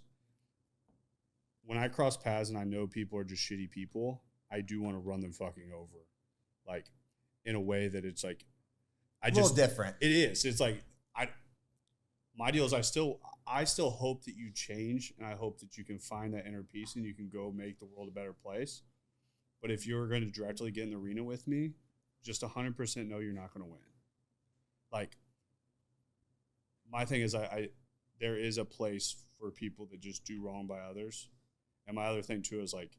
When I cross paths and I know people are just shitty people, I do want to run them fucking over like in a way that it's like, A little different. It is. It's like, my deal is I still hope that you change, and I hope that you can find that inner peace and you can go make the world a better place. But if you're going to directly get in the arena with me, just 100% know you're not going to win. Like, my thing is there is a place for people that just do wrong by others. And my other thing too is like,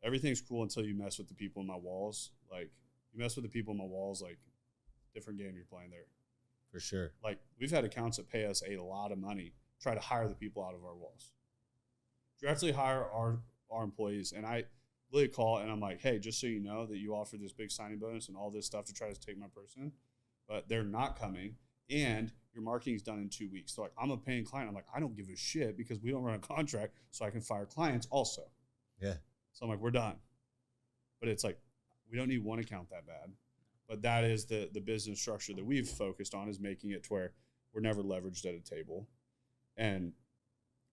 everything's cool until you mess with the people in my walls. Like, you mess with the people in my walls, like, different game you're playing there. For sure. Like, we've had accounts that pay us a lot of money, try to hire the people out of our walls. Directly hire our employees. And I literally call and I'm like, hey, just so you know that you offered this big signing bonus and all this stuff to try to take my person, but they're not coming. And your marketing's done in 2 weeks. So like, I'm a paying client. I'm like, I don't give a shit because we don't run a contract, so I can fire clients also. Yeah. So I'm like, we're done. But it's like, we don't need one account that bad. But that is the business structure that we've focused on, is making it to where we're never leveraged at a table. And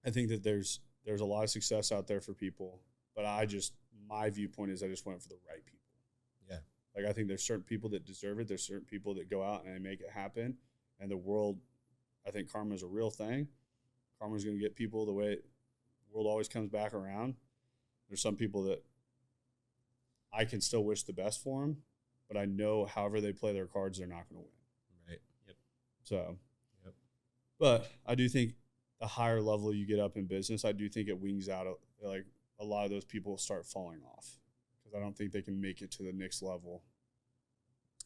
I think that there's a lot of success out there for people, but my viewpoint is I just went for the right people. Yeah. Like, I think there's certain people that deserve it. There's certain people that go out and they make it happen. And the world, I think karma is a real thing. Karma is going to get people the way the world always comes back around. There's some people that I can still wish the best for them, but I know however they play their cards, they're not going to win. Right. Yep. So, but I do think the higher level you get up in business, I do think it wings out. Like, a lot of those people start falling off because I don't think they can make it to the next level.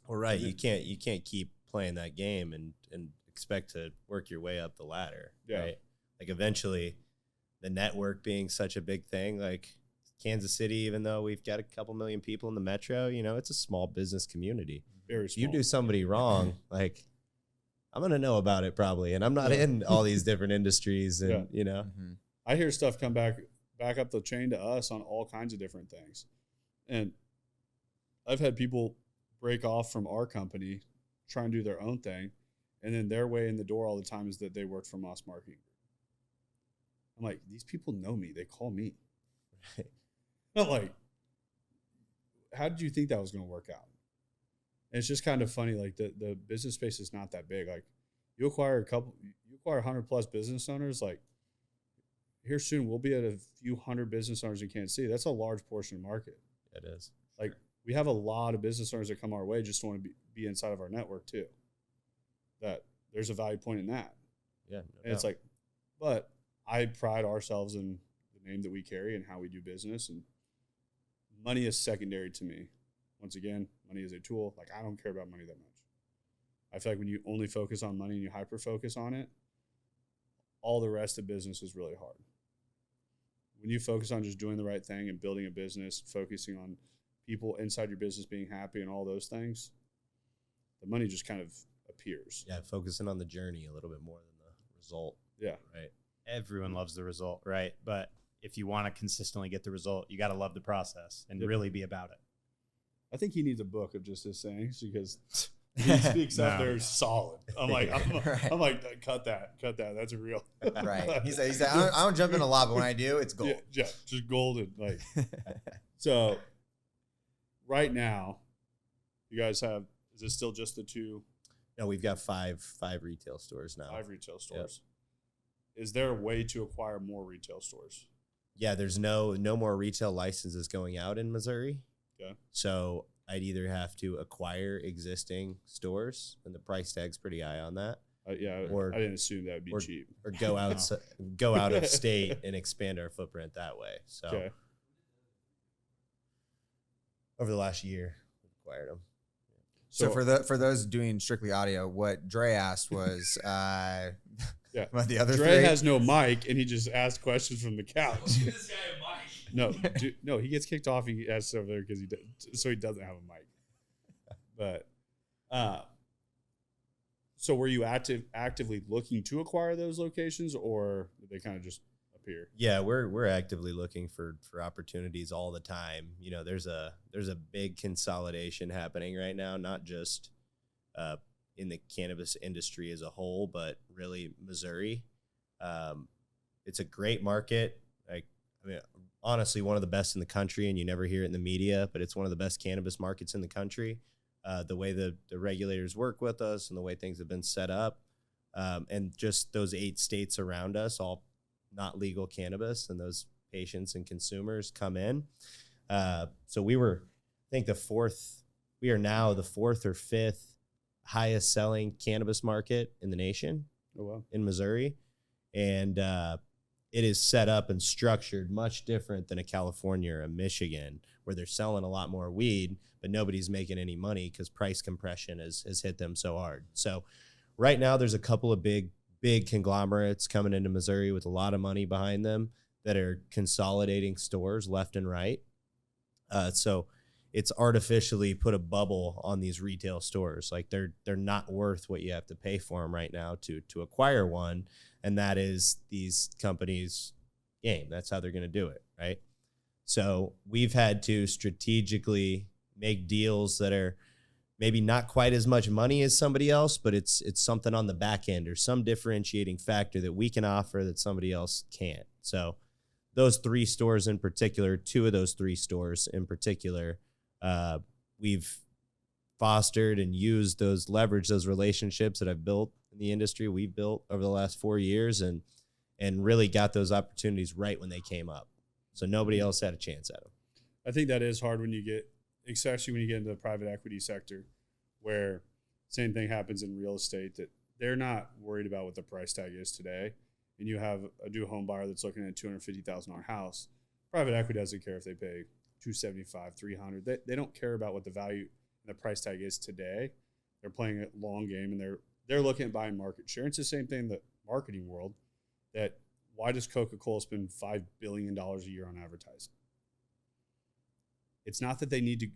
Well, right. You can't keep playing that game and expect to work your way up the ladder. Yeah. Right. Like, eventually the network being such a big thing, like Kansas City, even though we've got a couple million people in the metro, it's a small business community. Very small. You do somebody wrong, like, I'm going to know about it probably. And I'm not in all these different industries and, Mm-hmm. I hear stuff come back up the chain to us on all kinds of different things. And I've had people break off from our company, try and do their own thing, and then their way in the door all the time is that they work for Moss Marketing Group. I'm like, these people know me. They call me. Right. I'm like, how did you think that was going to work out? And it's just kind of funny. Like, the business space is not that big. Like, you acquire 100 plus business owners. Like, here soon, we'll be at a few hundred business owners in Kansas City. That's a large portion of the market. It is. Like, we have a lot of business owners that come our way just want to be inside of our network too. That there's a value point in that. Yeah. And it's like, but I pride ourselves in the name that we carry and how we do business, and money is secondary to me. Once again, money is a tool. Like, I don't care about money that much. I feel like when you only focus on money and you hyper focus on it, all the rest of business is really hard. When you focus on just doing the right thing and building a business, focusing on people inside your business being happy and all those things, the money just kind of appears. Yeah, focusing on the journey a little bit more than the result. Yeah. Right. Everyone loves the result, right? But if you want to consistently get the result, you got to love the process and really be about it. I think he needs a book of just his sayings because he speaks up there solid. I'm like, cut that. That's a real. Right. He said, I don't jump in a lot, but when I do, it's gold. Yeah, just golden. Like, so right now, you guys have, is it still just the two? No, we've got five retail stores now. 5 retail stores. Yep. Is there a way to acquire more retail stores? Yeah, there's no more retail licenses going out in Missouri. Okay. So I'd either have to acquire existing stores, and the price tag's pretty high on that. Or I didn't assume that would be cheap. Or go out of state and expand our footprint that way. So over the last year, we've acquired them. So for those doing strictly audio, what Dre asked was about the other Dre three. has no mic, and he just asked questions from the couch. This guy a mic. No, he gets kicked off. He asks over there because he doesn't have a mic. But so were you actively looking to acquire those locations, or did they kind of just appear? Yeah, we're actively looking for opportunities all the time. There's a big consolidation happening right now, not just in the cannabis industry as a whole, but really Missouri. It's a great market. honestly one of the best in the country, and you never hear it in the media, but it's one of the best cannabis markets in the country. The way the regulators work with us and the way things have been set up, and just those 8 states around us, all not legal cannabis, and those patients and consumers come in. So we were, I think we are now the 4th or 5th highest selling cannabis market in the nation. Oh, wow. In Missouri. And it is set up and structured much different than a California or a Michigan, where they're selling a lot more weed, but nobody's making any money because price compression has hit them so hard. So right now there's a couple of big conglomerates coming into Missouri with a lot of money behind them that are consolidating stores left and right. So it's artificially put a bubble on these retail stores. Like they're not worth what you have to pay for them right now to acquire one. And that is these companies' game. That's how they're going to do it, right? So we've had to strategically make deals that are maybe not quite as much money as somebody else, but it's something on the back end or some differentiating factor that we can offer that somebody else can't. So those 3 stores in particular, 2 of those 3 stores in particular, we've fostered and used leverage those relationships that I've built in the industry. We've built over the last 4 years and really got those opportunities right when they came up. So nobody else had a chance at them. I think that is hard especially when you get into the private equity sector, where same thing happens in real estate, that they're not worried about what the price tag is today. And you have a new home buyer that's looking at a $250,000 house. Private equity doesn't care if they pay $275,000, $300,000. They don't care about what the value and the price tag is today. They're playing a long game, and they're looking at buying market share. It's the same thing in the marketing world. That why does Coca-Cola spend $5 billion a year on advertising? It's not that they need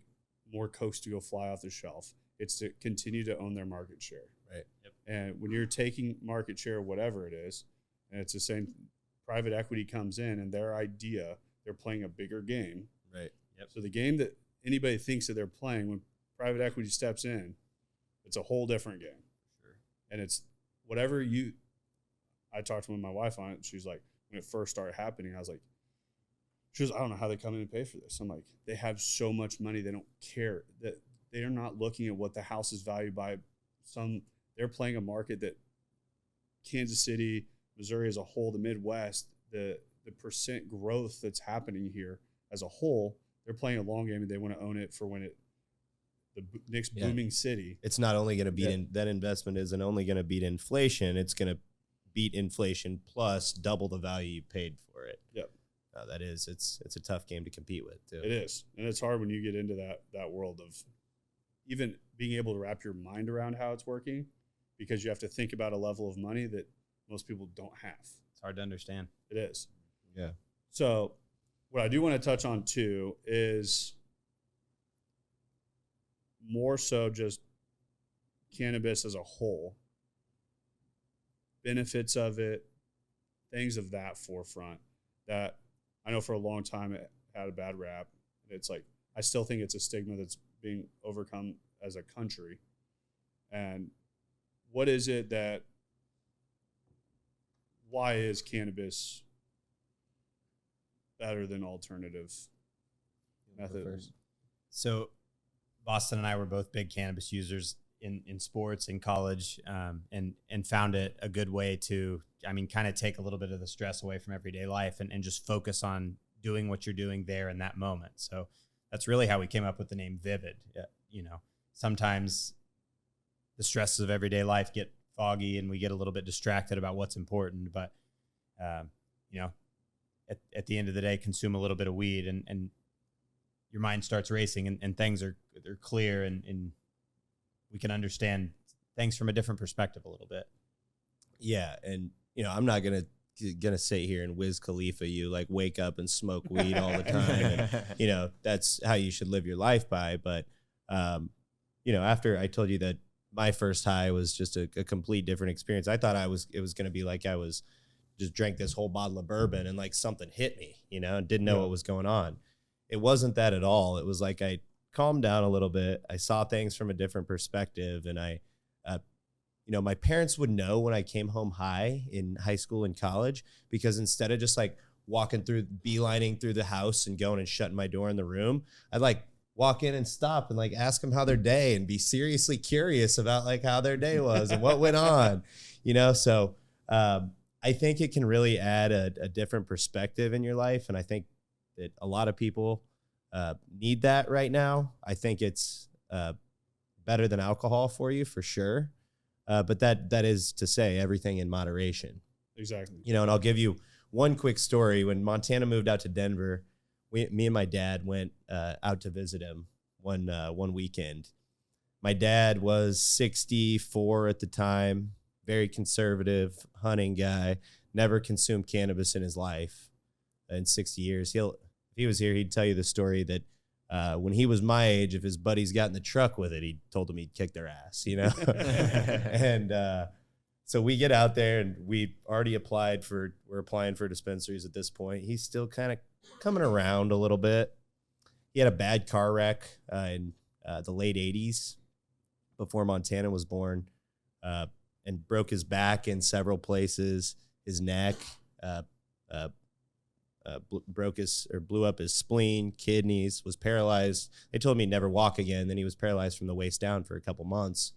more Cokes to go fly off the shelf. It's to continue to own their market share. Right. Yep. And when you're taking market share, whatever it is, and it's the same, private equity comes in and their idea, they're playing a bigger game. Right. Yep. So the game that anybody thinks that they're playing, when private equity steps in, it's a whole different game. Sure. And it's I talked with my wife on it. She's like, when it first started happening, I was like, I don't know how they come in and pay for this. I'm like, they have so much money, they don't care. That they are not looking at what the house is valued by. They're playing a market that Kansas City, Missouri as a whole, the Midwest, the percent growth that's happening here as a whole, they're playing a long game, and they want to own it for when the next booming city. It's not only going to beat that investment isn't only going to beat inflation, it's going to beat inflation plus double the value you paid for it. Yep. It's a tough game to compete with too. It is. And it's hard when you get into that world of even being able to wrap your mind around how it's working, because you have to think about a level of money that most people don't have. It's hard to understand. It is. Yeah. So what I do want to touch on too is more so just cannabis as a whole, benefits of it, things of that forefront that I know for a long time it had a bad rap. It's like, I still think it's a stigma that's being overcome as a country. And what is it why is cannabis better than alternative methods? So Boston and I were both big cannabis users in sports, in college, and found it a good way to, kind of take a little bit of the stress away from everyday life and just focus on doing what you're doing there in that moment. So that's really how we came up with the name Vivid. Sometimes the stresses of everyday life get foggy and we get a little bit distracted about what's important, but at the end of the day, consume a little bit of weed and your mind starts racing and things they're clear and we can understand things from a different perspective a little bit. Yeah. And, I'm not going to sit here and Wiz Khalifa you, like wake up and smoke weed all the time. And, that's how you should live your life by. But, after I told you that my first high was just a complete different experience, I thought it was going to be like I was just drank this whole bottle of bourbon and like something hit me, and didn't know what was going on. It wasn't that at all. It was like I calmed down a little bit. I saw things from a different perspective. And my parents would know when I came home high in high school and college, because instead of just like beelining through the house and going and shutting my door in the room, I'd like walk in and stop and like ask them how their day and be seriously curious about like how their day was and what went on, you know? So I think it can really add a different perspective in your life. And I think that a lot of people need that right now. I think it's better than alcohol for you for sure. But that is to say everything in moderation. Exactly. You know, and I'll give you one quick story. When Montana moved out to Denver, me and my dad went out to visit him one weekend. My dad was 64 at the time, very conservative hunting guy, never consumed cannabis in his life in 60 years. If he was here, he'd tell you the story that when he was my age, if his buddies got in the truck with it, he told them he'd kick their ass, you know? And so we get out there and we already we're applying for dispensaries at this point. He's still kind of coming around a little bit. He had a bad car wreck in the late 80s before Montana was born, and broke his back in several places, his neck, blew up his spleen, kidneys, was paralyzed. They told him he'd never walk again. Then he was paralyzed from the waist down for a couple months.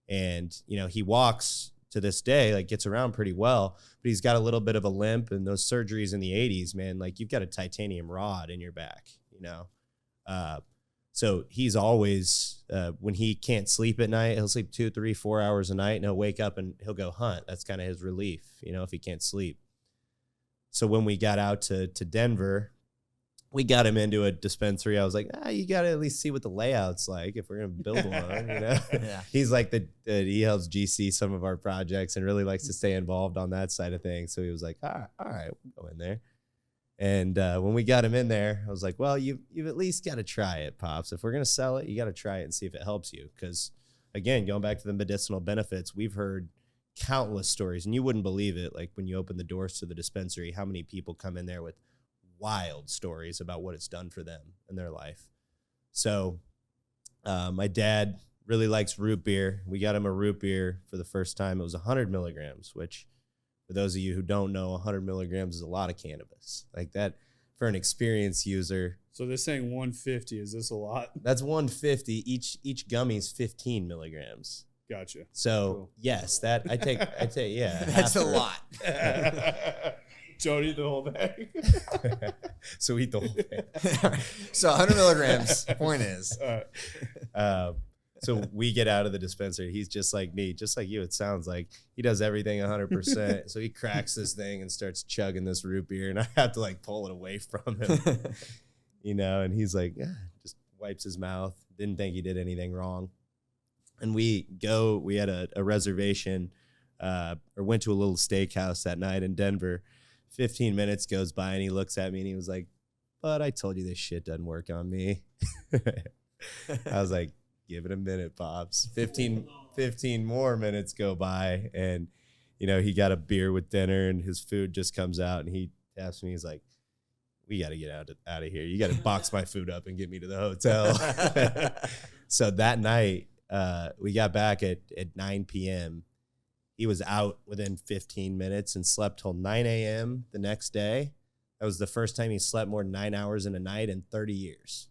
And, you know, he walks to this day, like gets around pretty well, but he's got a little bit of a limp, and those surgeries in the 80s, man, like you've got a titanium rod in your back, you know? So he's always, when he can't sleep at night, he'll sleep 2, 3, 4 hours a night, and he'll wake up and he'll go hunt. That's kind of his relief, you know, if he can't sleep. So when we got out to Denver, we got him into a dispensary. I was like, you got to at least see what the layout's like if we're going to build one, you know? Yeah. He's like he helps GC some of our projects and really likes to stay involved on that side of things. So he was like, all right, we'll go in there. And when we got him in there, I was like, well, you've at least got to try it, Pops. If we're going to sell it, you got to try it and see if it helps you. Because, again, going back to the medicinal benefits, we've heard countless stories, and you wouldn't believe it, like when you open the doors to the dispensary, how many people come in there with wild stories about what it's done for them in their life. So my dad really likes root beer. We got him a root beer for the first time. It was 100 milligrams, which for those of you who don't know, 100 milligrams is a lot of cannabis. Like that for an experienced user. So they're saying 150. Is this a lot? That's 150. Each gummy is 15 milligrams. Gotcha. So cool. Yes, that I take, yeah. That's a lot. Don't eat the whole bag. So eat the whole bag. So 100 milligrams. Point is. So we get out of the dispensary. He's just like me, just like you. It sounds like he does everything 100%. So he cracks this thing and starts chugging this root beer, and I have to like pull it away from him, you know. And he's like, just wipes his mouth. Didn't think he did anything wrong. And we had a reservation, or went to a little steakhouse that night in Denver. 15 minutes goes by and he looks at me and he was like, but I told you this shit doesn't work on me. I was like, give it a minute, Pops. 15 more minutes go by, and, you know, he got a beer with dinner and his food just comes out, and he taps me. He's like, we got to get out of here. You got to box my food up and get me to the hotel. So that night, we got back at 9 p.m. He was out within 15 minutes and slept till 9 a.m. the next day. That was the first time he slept more than 9 hours in a night in 30 years.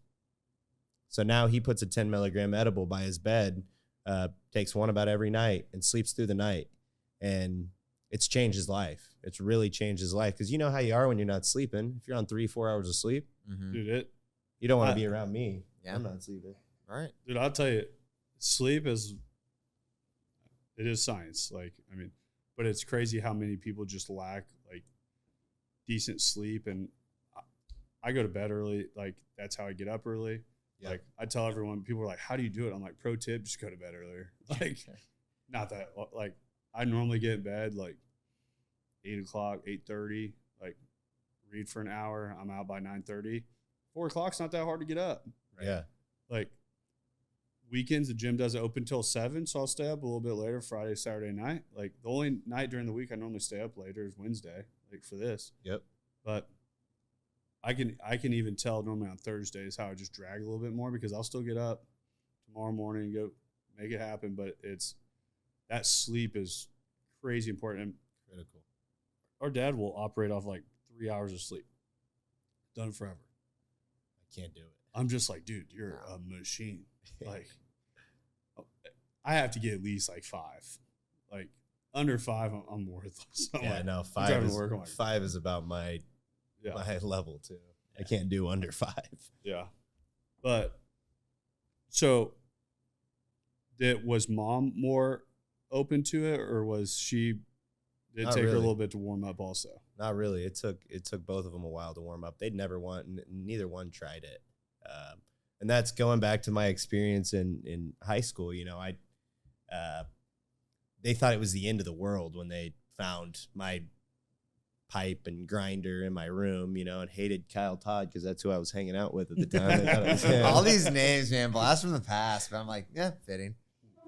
So now he puts a 10 milligram edible by his bed, takes one about every night, and sleeps through the night. And it's changed his life. It's really changed his life. Because you know how you are when you're not sleeping. If you're on 3-4 hours of sleep, Dude, you don't want to be around me. Yeah. I'm not sleeping. All right. Dude, I'll tell you, sleep is science. Like, I mean, but it's crazy how many people just lack like decent sleep. And I go to bed early. Like, that's how I get up early. Yeah. Like, I tell everyone, people are like, how do you do it? I'm like, pro tip, just go to bed earlier. Like, not that, like, I normally get in bed like 8 o'clock, 8:30, like read for an hour. I'm out by 9:30. 4 o'clock's not that hard to get up. Right? Yeah. Like, weekends, the gym doesn't open till 7, so I'll stay up a little bit later, Friday, Saturday night. Like, the only night during the week I normally stay up later is Wednesday, like for this. Yep. But I can even tell normally on Thursdays how I just drag a little bit more, because I'll still get up tomorrow morning and go make it happen. But that sleep is crazy important. And critical. Our dad will operate off like 3 hours of sleep. Done it forever. I can't do it. I'm just like, dude, you're a machine. Like, I have to get at least like 5. Like, under 5, I'm worthless. No, 5 is about my level too. I can't do under 5. Yeah. But so was mom more open to it, or was she, did it take her a little bit to warm up also? Not really. It took both of them a while to warm up. They'd never neither one tried it. And that's going back to my experience in high school. You know, they thought it was the end of the world when they found my pipe and grinder in my room, you know, and hated Kyle Todd because that's who I was hanging out with at the time. They thought it was him. All these names, man, blast from the past. But I'm like, yeah, fitting.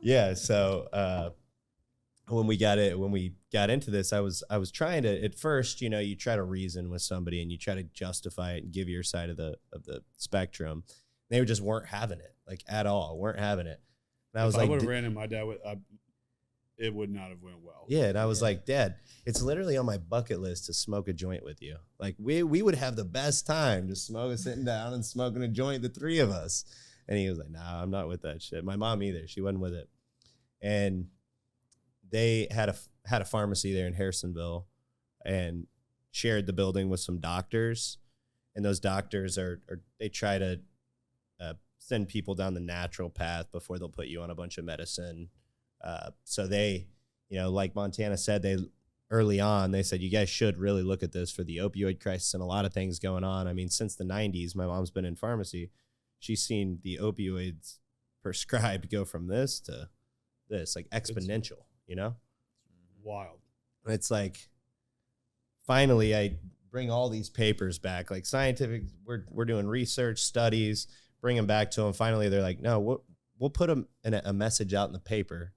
Yeah. So when we got into this, I was trying to, at first, you know, you try to reason with somebody and you try to justify it and give your side of the spectrum. They just weren't having it, like, at all. Weren't having it. And I was like, I would have ran in my dad, it would not have went well. Yeah, and I was like, Dad, it's literally on my bucket list to smoke a joint with you. Like, we would have the best time just sitting down and smoking a joint, the 3 of us. And he was like, nah, I'm not with that shit. My mom either. She wasn't with it. And they had a pharmacy there in Harrisonville and shared the building with some doctors. And those doctors they try to send people down the natural path before they'll put you on a bunch of medicine. So they, you know, like Montana said, early on, they said, you guys should really look at this for the opioid crisis and a lot of things going on. I mean, since the 90s, my mom's been in pharmacy. She's seen the opioids prescribed go from this to this, like exponential, you know? Wild. And it's like, finally, I bring all these papers back, like scientific, we're doing research studies, bring them back to them. Finally, they're like, no, we'll put a message out in the paper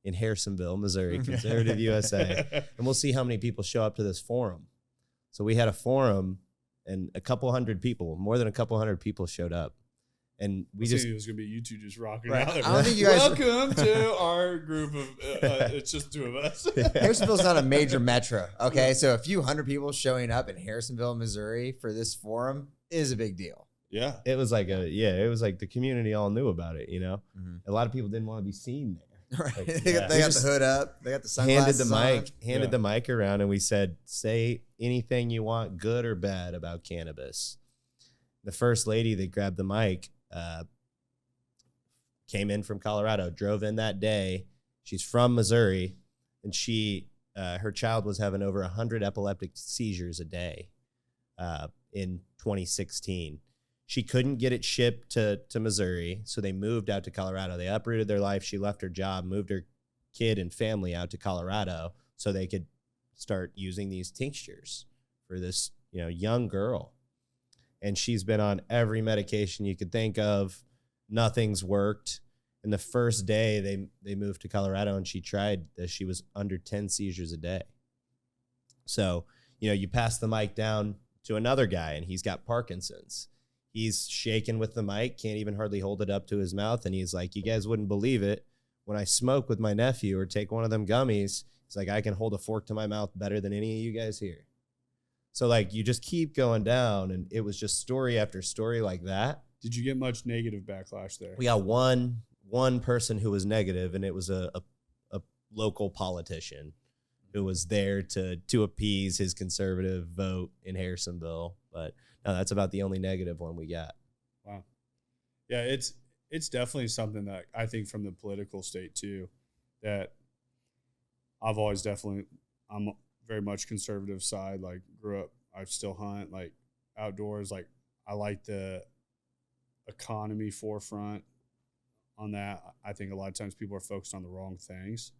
in Harrisonville, Missouri, Conservative USA, and we'll see how many people show up to this forum. So we had a forum, and more than a couple hundred people showed up. And it was going to be you two just rocking right. out there. I don't think you guys Welcome to our group of, it's just 2 of us. Harrisonville's not a major metro, okay? So a few hundred people showing up in Harrisonville, Missouri for this forum is a big deal. Yeah. It was like the community all knew about it, you know? Mm-hmm. A lot of people didn't want to be seen there. Right. Like, they got the hood up. They got the sunglasses handed the mic around, and we said, say anything you want, good or bad, about cannabis. The first lady that grabbed the mic came in from Colorado, drove in that day. She's from Missouri, and her child was having over 100 epileptic seizures a day in 2016. She couldn't get it shipped to Missouri, so they moved out to Colorado. They uprooted their life. She left her job, moved her kid and family out to Colorado so they could start using these tinctures for this, you know, young girl. And she's been on every medication you could think of. Nothing's worked. And the first day they moved to Colorado and she tried this, she was under 10 seizures a day. So, you know, you pass the mic down to another guy and he's got Parkinson's. He's shaking with the mic, can't even hardly hold it up to his mouth. And he's like, you guys wouldn't believe it. When I smoke with my nephew or take one of them gummies, it's like I can hold a fork to my mouth better than any of you guys here. So, like, you just keep going down, and it was just story after story like that. Did you get much negative backlash there? We got one person who was negative, and it was a local politician who was there to appease his conservative vote in Harrisonville. But no, that's about the only negative one we got. Wow. Yeah, it's definitely something that I think from the political state too, that I'm very much conservative side, like grew up, I still hunt, like outdoors, like I like the economy forefront on that. I think a lot of times people are focused on the wrong things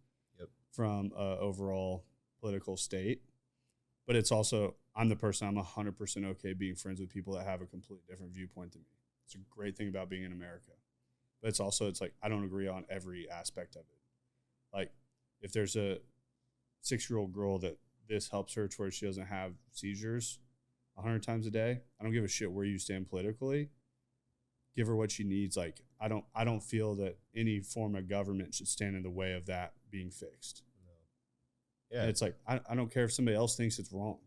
from overall political state. But it's also, I'm 100% okay being friends with people that have a completely different viewpoint than me. It's a great thing about being in America. But it's like, I don't agree on every aspect of it. Like, if there's a 6-year-old girl that this helps her to where she doesn't have seizures 100 times a day, I don't give a shit where you stand politically. Give her what she needs. Like, I don't feel that any form of government should stand in the way of that being fixed. No. Yeah. And it's like, I don't care if somebody else thinks it's wrong.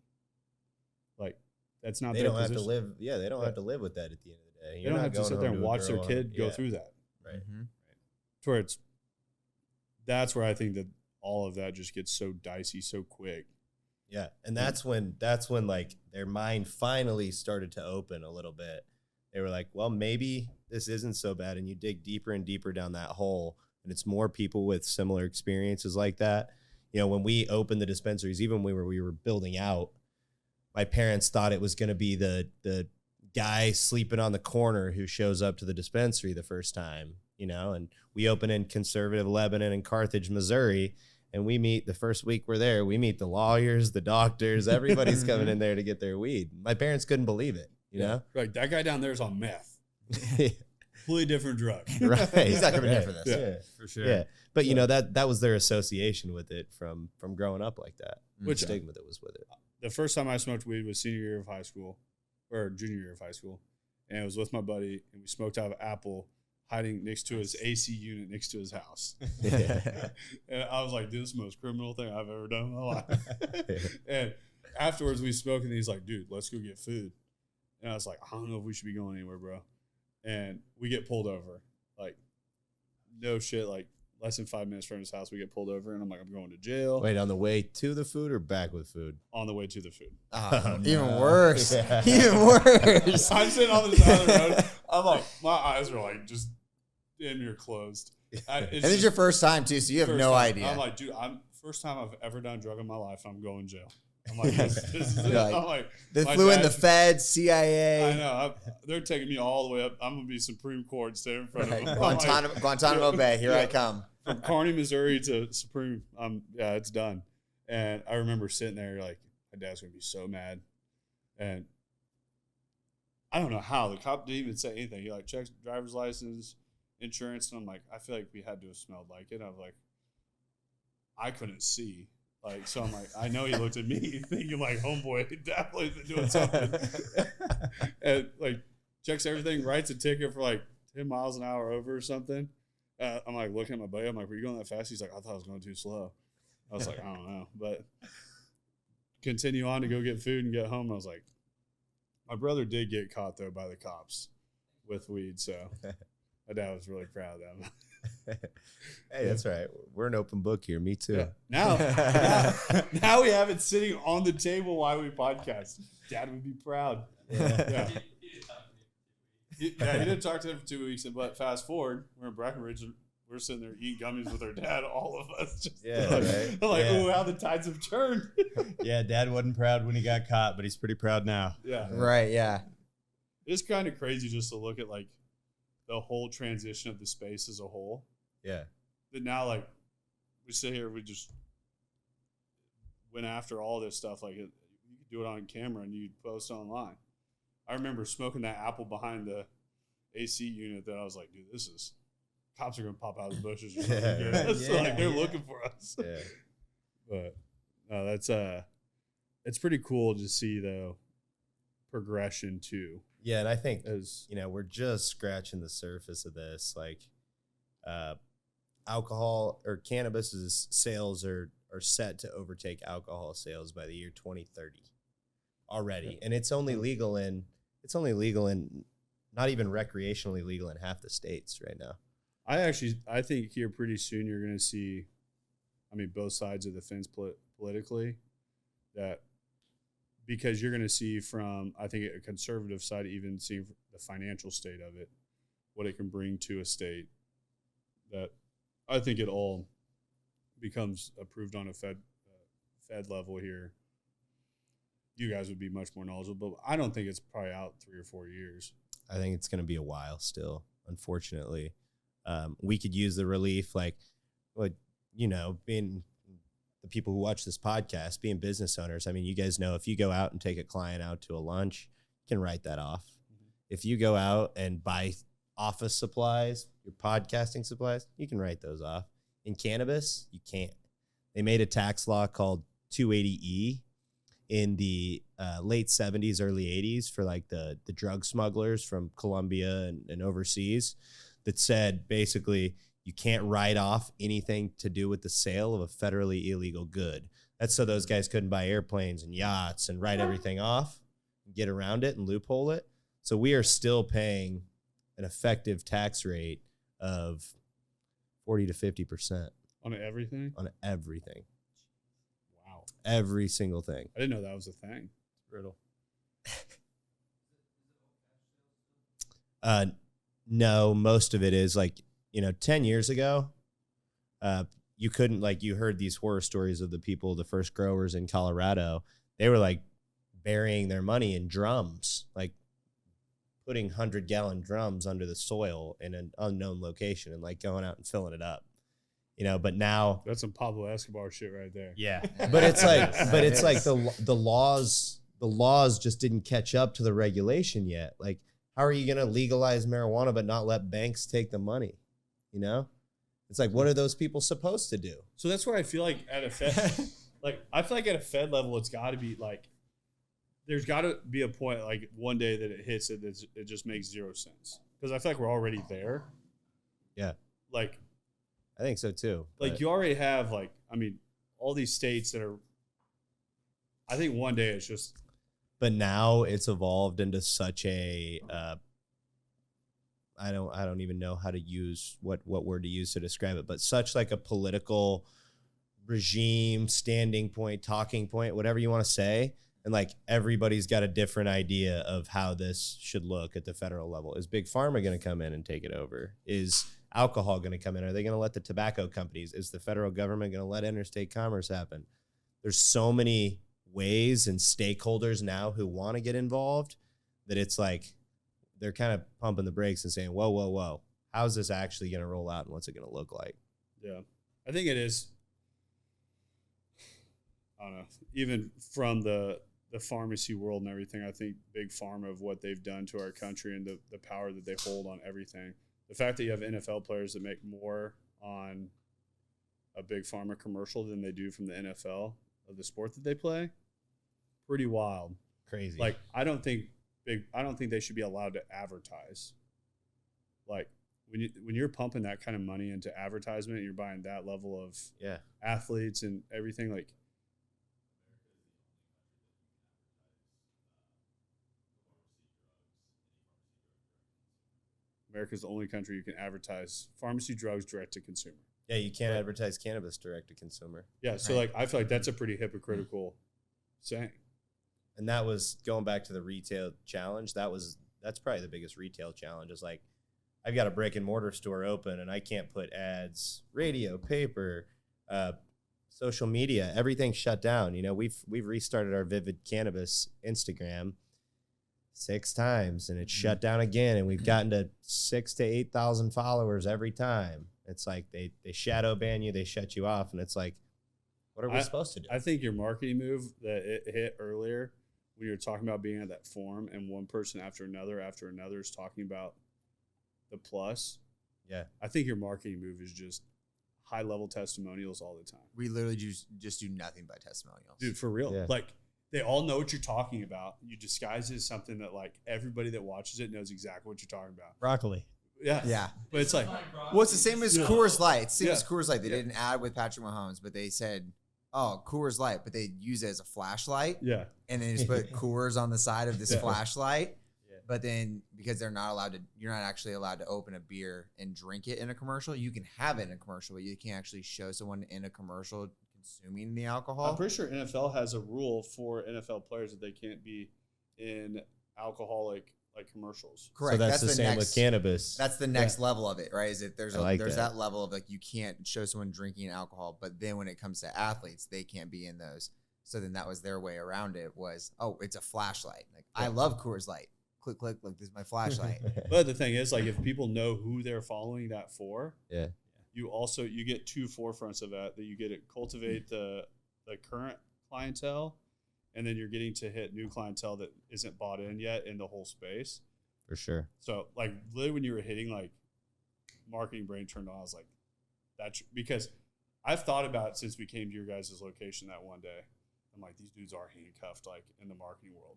Like, that's not They their don't have to position. live. Yeah, they don't have to live with that at the end of the day. They You're don't not have to going sit home there and to a watch their girl kid go yeah, through that. Right. Mhm. To where that's where I think that all of that just gets so dicey so quick. Yeah, and that's when like their mind finally started to open a little bit. They were like, well, maybe this isn't so bad, and you dig deeper and deeper down that hole, and it's more people with similar experiences like that. When we opened the dispensaries, even when we were building out, my parents thought it was going to be the guy sleeping on the corner who shows up to the dispensary the first time, and we open in conservative Lebanon and Carthage, Missouri. And we meet the first week we're there. We meet the lawyers, the doctors, everybody's coming in there to get their weed. My parents couldn't believe it, you know? Like, that guy down there is on meth. Completely different drug. Right. He's not coming here for this. Yeah. For sure. Yeah. But, that was their association with it from growing up like that. Which- The stigma that was with it. The first time I smoked weed was senior year of high school, or junior year of high school. And it was with my buddy, and we smoked out of apple, hiding next to his AC unit next to his house. And I was like, dude, this is the most criminal thing I've ever done in my life. And afterwards we spoke, and he's like, dude, let's go get food. And I was like, I don't know if we should be going anywhere, bro. And we get pulled over. Like, no shit, like less than 5 minutes from his house, we get pulled over, and I'm like, I'm going to jail. Wait, on the way to the food or back with food? On the way to the food. Oh, no. even worse. Yeah. Even worse. I'm sitting on the side of the road. I'm like, my eyes are like just damn near closed. And this is your first time too, so you have no idea. I'm like, dude, first time I've ever done a drug in my life. I'm going to jail. I'm like, this is it. Like, I'm like, they my flew in dad- the Feds, CIA. I know. They're taking me all the way up. I'm gonna be Supreme Court standing in front Right. of them. I'm like, Guantanamo Bay, here I come. from Kearney, Missouri to Supreme. Yeah, it's done. And I remember sitting there like, my dad's gonna be so mad. And I don't know how the cop didn't even say anything. He like checks driver's license, insurance, and I'm like, I feel like we had to have smelled like it. I was like, I couldn't see. Like, so I'm like, I know he looked at me thinking like, homeboy, definitely been doing something. And like checks everything, writes a ticket for like 10 miles an hour over or something. I'm like looking at my buddy. I'm like, were you going that fast? He's like, I thought I was going too slow. I was like, I don't know. But continue on to go get food and get home. I was like, my brother did get caught though by the cops with weed. So my dad was really proud of them. Hey, that's right. We're an open book here. Me too. Yeah. Now we have it sitting on the table while we podcast. Dad would be proud. Yeah. He didn't talk to him for 2 weeks, but fast forward, we're in Breckenridge. We're sitting there eating gummies with our dad, all of us. Just Right. like, Yeah. oh, how the tides have turned. Yeah, Dad wasn't proud when he got caught, but he's pretty proud now. Yeah. Right, yeah. It's kind of crazy just to look at like the whole transition of the space as a whole. Yeah. That now, like, we sit here, we just went after all this stuff. Like, you could do it on camera and you'd post online. I remember smoking that apple behind the AC unit that I was like, dude, cops are going to pop out of the bushes or something. Yeah. So, like, they're looking for us. Yeah. But no, it's pretty cool to see the progression too. Yeah, and I think As we're just scratching the surface of this. Like, alcohol or cannabis's sales are set to overtake alcohol sales by the year 2030 already, and it's only legal in not even recreationally legal in half the states right now. I think here pretty soon you're going to see, both sides of the fence politically, that because you're going to see from, I think, a conservative side, even seeing the financial state of it, what it can bring to a state, that I think it all becomes approved on a Fed level here. You guys would be much more knowledgeable, but I don't think it's probably out 3 or 4 years. I think it's going to be a while still, unfortunately. We could use the relief, being the people who watch this podcast, being business owners. You guys know if you go out and take a client out to a lunch, you can write that off. Mm-hmm. If you go out and buy office supplies, your podcasting supplies, you can write those off. In cannabis, you can't. They made a tax law called 280E in the late 70s, early 80s for like the drug smugglers from Colombia and overseas, that said basically you can't write off anything to do with the sale of a federally illegal good. That's so those guys couldn't buy airplanes and yachts and write everything off. get around it and loophole it. So we are still paying an effective tax rate of 40 to 50% On everything? on everything, Wow. every single thing. I didn't know that was a thing. It's brutal. No, most of it is 10 years ago, you couldn't, you heard these horror stories of the first growers in Colorado. They were burying their money in drums, putting 100-gallon drums under the soil in an unknown location and going out and filling it up, but now That's some Pablo Escobar shit right there. Yeah. but it's the laws just didn't catch up to the regulation yet. How are you going to legalize marijuana but not let banks take the money? It's what are those people supposed to do? So that's where I feel like at a Fed, I feel like at a Fed level, it's got to be there's got to be a point one day that it hits it, it just makes zero sense. Because I feel like we're already there. Yeah. I think so too. You already have all these states that are, I think one day it's just. But now it's evolved into such a, I don't even know how to use what word to use to describe it, but such a political regime, standing point, talking point, whatever you want to say. And everybody's got a different idea of how this should look at the federal level. Is Big Pharma going to come in and take it over? Is alcohol going to come in? Are they going to let the tobacco companies? Is the federal government going to let interstate commerce happen? There's so many ways and stakeholders now who want to get involved that it's they're kind of pumping the brakes and saying, whoa, how's this actually going to roll out and what's it going to look like? Yeah, I think it is. I don't know. Even from the pharmacy world and everything, I think Big Pharma of what they've done to our country and the power that they hold on everything. The fact that you have NFL players that make more on a Big Pharma commercial than they do from the NFL of the sport that they play, pretty wild. Crazy. I don't think they should be allowed to advertise. When you're pumping that kind of money into advertisement and you're buying that level of athletes and everything, America's the only country you can advertise pharmacy drugs direct to consumer. Yeah, you can't advertise cannabis direct to consumer. Yeah, so I feel like that's a pretty hypocritical saying. And that was going back to the retail challenge. That's probably the biggest retail challenge is I've got a brick and mortar store open and I can't put ads, radio, paper, social media, everything's shut down. We've restarted our Vivid Cannabis Instagram 6 times and it's shut down again. And we've gotten to 6,000 to 8,000 followers every time. It's they shadow ban you, they shut you off. And it's what are we supposed to do? I think your marketing move that it hit earlier when you were talking about being at that forum and one person after another is talking about the plus. Yeah. I think your marketing move is just high level testimonials all the time. We literally just do nothing but testimonials. Dude, for real. Yeah. They all know what you're talking about. You disguise it as something that everybody that watches it knows exactly what you're talking about. Broccoli. Yeah. Yeah. But it's well, it's the same as Coors Light. Same as Yeah. Coors Light. They did an ad with Patrick Mahomes, but they said, oh, Coors Light, but they use it as a flashlight. Yeah. And then just put Coors on the side of this Yeah. flashlight. Yeah. But then because you're not actually allowed to open a beer and drink it in a commercial. You can have it in a commercial, but you can't actually show someone in a commercial consuming the alcohol. I'm pretty sure NFL has a rule for NFL players that they can't be in alcoholic commercials. Correct. So that's the same with cannabis. That's the next level of it, right? Is that there's that. that level of you can't show someone drinking alcohol, but then when it comes to athletes, they can't be in those. So then that was their way around it was, oh, it's a flashlight. I love Coors Light. Click, click, look, this is my flashlight. But the thing is, if people know who they're following that for, Yeah. you get 2 forefronts of that you get to cultivate the current clientele, and then you're getting to hit new clientele that isn't bought in yet in the whole space. For sure. So literally when you were hitting marketing brain turned on, I was that's because I've thought about it since we came to your guys' location that one day. I'm these dudes are handcuffed in the marketing world.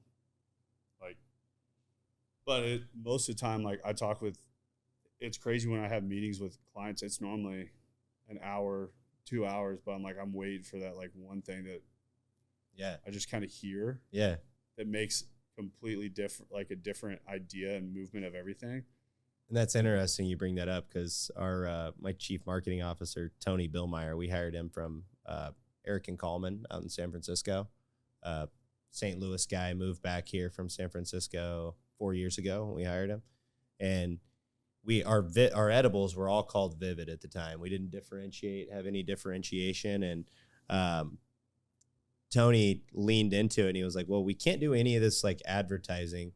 But most of the time, I talk with, it's crazy when I have meetings with clients, it's normally an hour, 2 hours, but I'm waiting for that one thing that Yeah. I just kind of hear. Yeah. That makes completely different, like a different idea and movement of everything. And that's interesting you bring that up because our my chief marketing officer, Tony Billmeyer, we hired him from Eric and Coleman out in San Francisco. St. Louis guy, moved back here from San Francisco 4 years ago when we hired him. And our edibles were all called Vivid at the time. We didn't have any differentiation. And Tony leaned into it and he was like, well, we can't do any of this like advertising.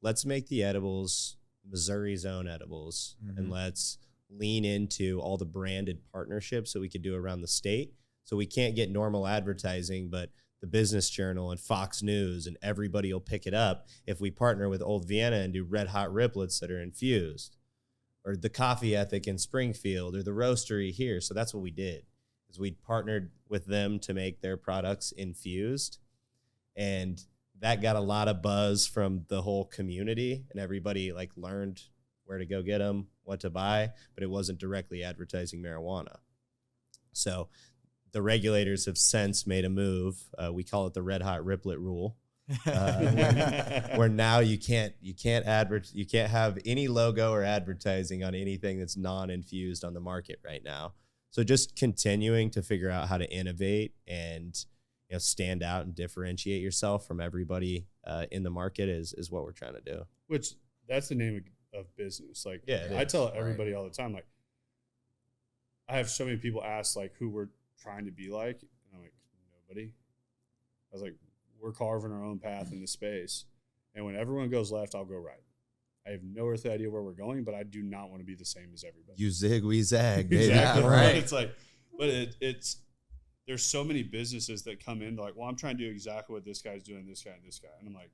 Let's make the edibles Missouri's own edibles, and let's lean into all the branded partnerships that we could do around the state. So we can't get normal advertising, but the Business Journal and Fox News and everybody will pick it up if we partner with Old Vienna and do red hot riblets that are infused, or the Coffee Ethic in Springfield, or the Roastery here. So that's what we did, is we partnered with them to make their products infused, and that got a lot of buzz from the whole community, and everybody like learned where to go get them, what to buy, but it wasn't directly advertising marijuana. So the regulators have since made a move. We call it the red hot riplet rule, where now you can't have any logo or advertising on anything that's non-infused on the market right now. So just continuing to figure out how to innovate and stand out and differentiate yourself from everybody in the market is what we're trying to do. Which that's the name of business. Like, yeah, I tell everybody all the time, like, I have so many people ask like who we're trying to be like, and I'm like, nobody. I was like, we're carving our own path in the space, and when everyone goes left, I'll go right. I have no earthly idea where we're going, but I do not want to be the same as everybody. You zig, we zag. Baby. Exactly. Yeah, right. It's like, but it's there's so many businesses that come in like, well, I'm trying to do exactly what this guy's doing, this guy and this guy. And I'm like,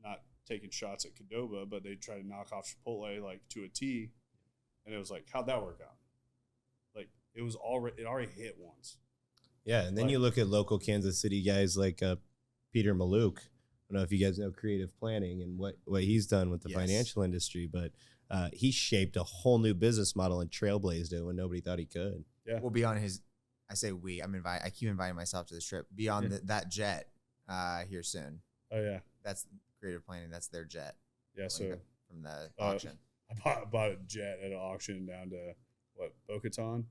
not taking shots at Qdoba, but they try to knock off Chipotle like to a T. And it was like, how'd that work out? Like it already hit once. Yeah. And then you look at local Kansas City guys like Peter Maluk. I don't know if you guys know creative planning and what he's done with the financial industry, but he shaped a whole new business model and trailblazed it when nobody thought he could. Yeah. We'll be on his. I say we. I keep inviting myself to this trip. Be on that jet here soon. Oh yeah. That's creative planning. That's their jet. Yeah. So from the auction, I bought a jet at an auction down to what, Boca Raton.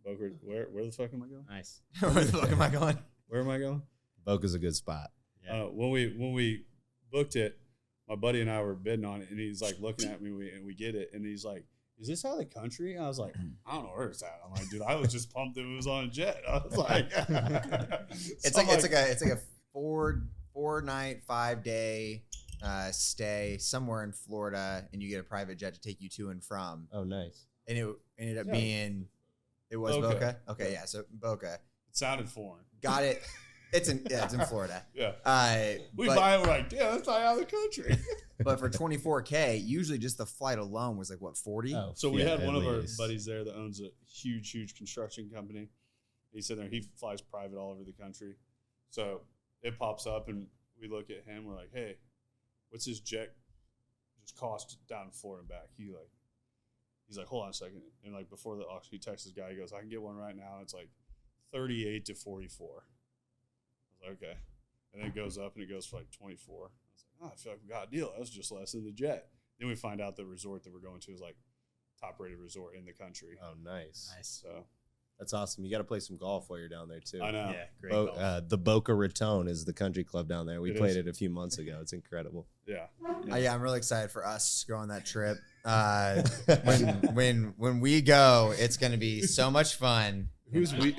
Where the fuck am I going? Nice. Where the fuck am I going? Where am I going? Boca's a good spot. Yeah. When we booked it, my buddy and I were bidding on it, and he's like looking at me, and we get it, and he's like, "Is this out of the country?" And I was like, "I don't know where it's at." I'm like, "Dude, I was just pumped that it was on a jet." I was like, "It's like a 4-night, 5-day stay somewhere in Florida, and you get a private jet to take you to and from." Oh, nice. And it ended up being, it was Boca. Okay, yeah, so Boca. It sounded foreign. Got it. It's in Florida. Yeah. We buy it, we're like, yeah, that's not out of the country. But for $24K, usually just the flight alone was like, what, 40? Oh, so we had one of our buddies there that owns a huge construction company. He said there he flies private all over the country. So it pops up and we look at him. We're like, hey, what's his jet just cost down to Florida and back? He's like, hold on a second. And like before the auction, he texts this guy. He goes, I can get one right now. It's like 38 to 44. I was like, okay. And then it goes up and it goes for like 24. I was like, I feel like we got a deal. That was just less than the jet. Then we find out the resort that we're going to is like top rated resort in the country. Oh, nice. So that's awesome. You got to play some golf while you're down there too. I know. Yeah, great golf. The Boca Raton is the country club down there. We played it a few months ago. It's incredible. Yeah. Yeah, I'm really excited for us to go on that trip. When we go, it's going to be so much fun. Who's we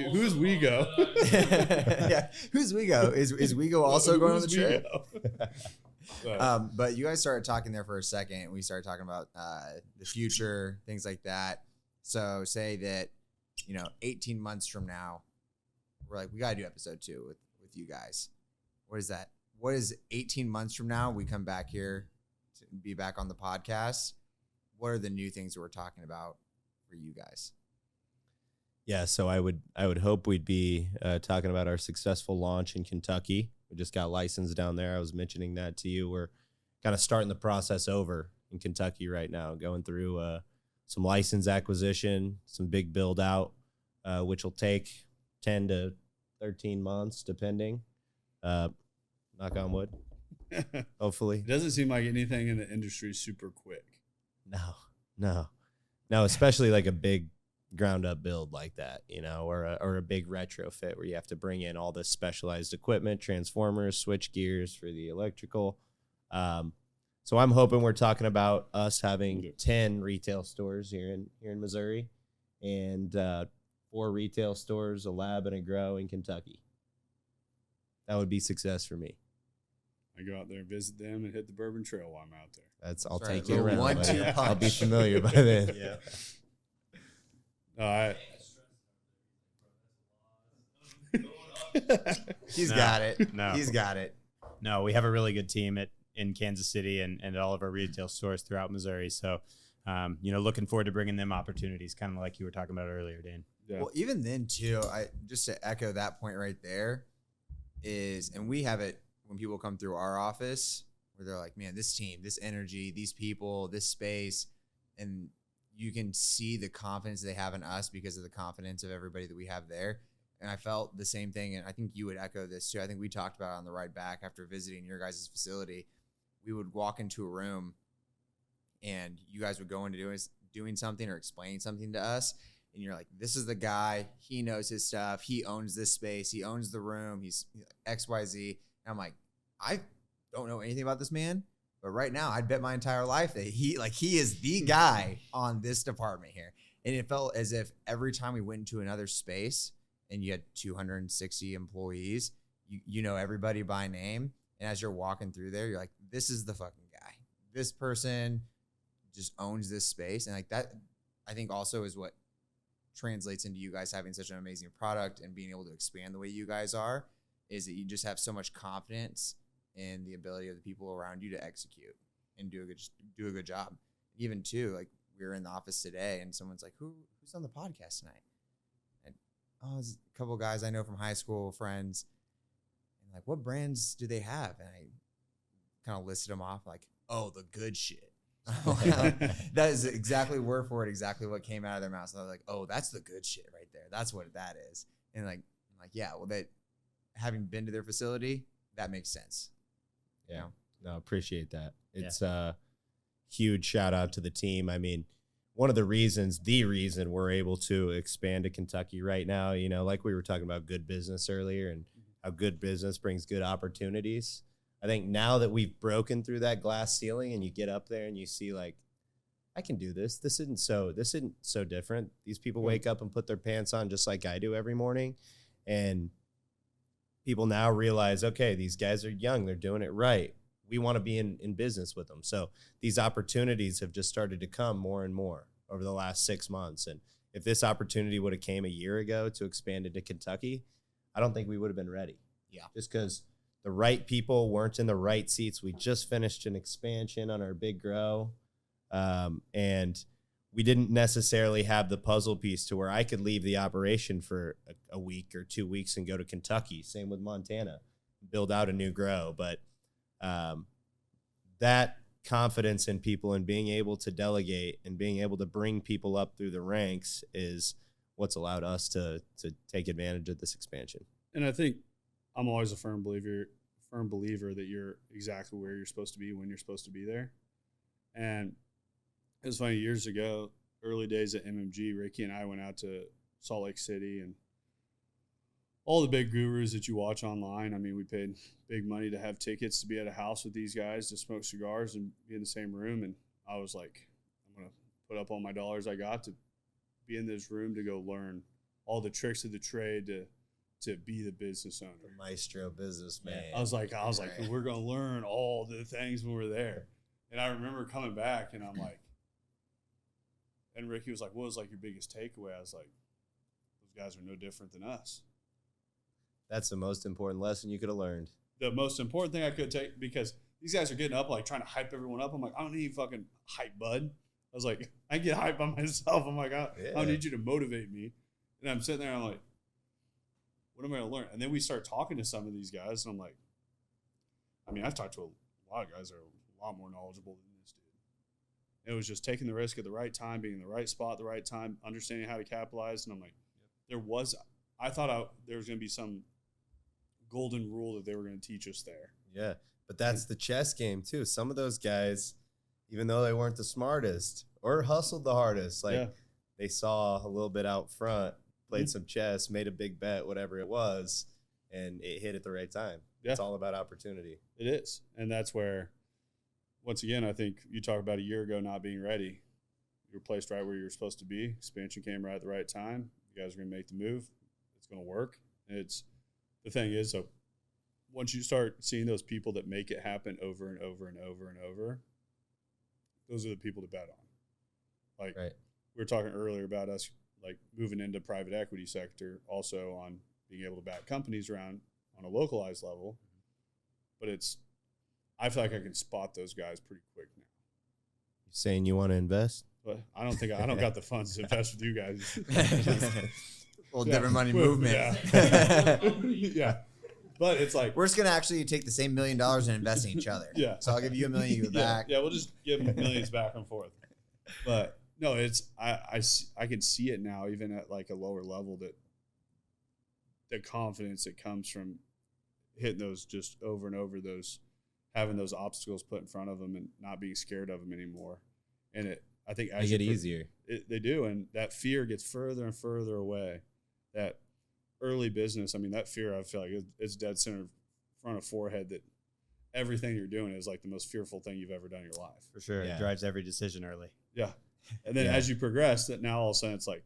go? Yeah, who's we go? Is we go also going on the trip? But you guys started talking there for a second. We started talking about the future, things like that. So say that 18 months from now, we're like, we gotta do episode 2 with you guys. What is that? What is 18 months from now? We come back here to be back on the podcast. What are the new things that we're talking about for you guys? Yeah, so I would hope we'd be talking about our successful launch in Kentucky. We just got licensed down there. I was mentioning that to you. We're kind of starting the process over in Kentucky right now, going through some license acquisition, some big build out, which will take 10 to 13 months, depending. Knock on wood. Hopefully. It doesn't seem like anything in the industry is super quick. No, especially like a big ground up build like that, or a big retrofit where you have to bring in all this specialized equipment, transformers, switch gears for the electrical. So I'm hoping we're talking about us having 10 retail stores here in Missouri, and 4 retail stores, a lab, and a grow in Kentucky. That would be success for me. I go out there and visit them and hit the Bourbon Trail while I'm out there. I'll right, take you around. 1-2 punch. I'll be familiar by then. Yeah. All right. He's got it. No. He's got it. No, we have a really good team in Kansas City and at all of our retail stores throughout Missouri. So, looking forward to bringing them opportunities, kind of like you were talking about earlier, Dan. Yeah. Well, even then too, just to echo that point right there and we have it when people come through our office where they're like, man, this team, this energy, these people, this space, and you can see the confidence they have in us because of the confidence of everybody that we have there. And I felt the same thing, and I think you would echo this too. I think we talked about it on the ride back after visiting your guys' facility. We would walk into a room, and you guys would go into doing something or explaining something to us, and you're like, this is the guy. He knows his stuff. He owns this space. He owns the room. He's XYZ. And I'm like, I don't know anything about this man, but right now I'd bet my entire life that he is the guy on this department here. And it felt as if every time we went into another space and you had 260 employees, you know everybody by name. And as you're walking through there, you're like, this is the fucking guy. This person just owns this space. And like that, I think also is what translates into you guys having such an amazing product and being able to expand the way you guys are, is that you just have so much confidence in the ability of the people around you to execute and do a good job. Even too, like we were in the office today and someone's like, who's on the podcast tonight? And it's a couple of guys I know from high school, friends. And like, what brands do they have? And I kind of listed them off like, oh, the good shit. That is exactly word for word, exactly what came out of their mouth. So I was like, oh, that's the good shit right there. That's what that is. And like, I'm like, yeah, well, that having been to their facility, that makes sense. Yeah. You know? No, appreciate that. It's a huge shout out to the team. I mean, the reason we're able to expand to Kentucky right now, like we were talking about good business earlier and how good business brings good opportunities. I think now that we've broken through that glass ceiling and you get up there and you see like, I can do this. This isn't so different. These people wake up and put their pants on just like I do every morning. And people now realize, okay, these guys are young. They're doing it right. We want to be in business with them. So these opportunities have just started to come more and more over the last 6 months. And if this opportunity would have came a year ago to expand into Kentucky, I don't think we would have been ready. Yeah. Just because the right people weren't in the right seats. We just finished an expansion on our big grow. And we didn't necessarily have the puzzle piece to where I could leave the operation for a week or 2 weeks and go to Kentucky. Same with Montana, build out a new grow. But that confidence in people and being able to delegate and being able to bring people up through the ranks is what's allowed us to take advantage of this expansion. And I think I'm always a firm believer that you're exactly where you're supposed to be when you're supposed to be there. And it was funny, years ago, early days at MMG, Ricky and I went out to Salt Lake City, and all the big gurus that you watch online. I mean, we paid big money to have tickets to be at a house with these guys to smoke cigars and be in the same room. And I was like, I'm going to put up all my dollars I got to be in this room to go learn all the tricks of the trade to be the business owner. The maestro businessman. I was like, we're going to learn all the things when we're there. And I remember coming back and I'm like, and Ricky was like, what was like your biggest takeaway? I was like, those guys are no different than us. That's the most important lesson you could have learned. The most important thing I could take, because these guys are getting up, like trying to hype everyone up. I'm like, I don't need fucking hype, bud. I was like, I get hype by myself. I'm like, I don't need you to motivate me. And I'm sitting there, I'm like, what am I going to learn? And then we start talking to some of these guys, and I'm like, I mean, I've talked to a lot of guys that are a lot more knowledgeable than this dude. It was just taking the risk at the right time, being in the right spot at the right time, understanding how to capitalize. And I'm like, I thought there was going to be some golden rule that they were going to teach us there. Yeah, but that's the chess game too. Some of those guys, even though they weren't the smartest or hustled the hardest, like they saw a little bit out front, played some chess, made a big bet, whatever it was, and it hit at the right time. Yeah. It's all about opportunity. It is. And that's where, once again, I think you talk about a year ago not being ready. You were placed right where you were supposed to be. Expansion came right at the right time. You guys are going to make the move. It's going to work. It's the thing is, so once you start seeing those people that make it happen over and over and over and over, those are the people to bet on. Like we were talking earlier about us like moving into private equity sector, also on being able to back companies around on a localized level. But I feel like I can spot those guys pretty quick now. You saying you want to invest? But I don't got the funds to invest with you guys. Well, different money movement. Yeah. But it's like we're just gonna actually take the same $1 million and invest in each other. Yeah. So I'll give you $1 million, you back. Yeah, we'll just give millions back and forth. But no, it's I can see it now, even at like a lower level, that the confidence that comes from hitting those just over and over, those having those obstacles put in front of them and not being scared of them anymore. And I think as they get easier. They do, and that fear gets further and further away. That early business, I mean, that fear, I feel like it's dead center front of forehead, that everything you're doing is like the most fearful thing you've ever done in your life. For sure. Yeah. It drives every decision early. Yeah. And then as you progress, that now all of a sudden it's like,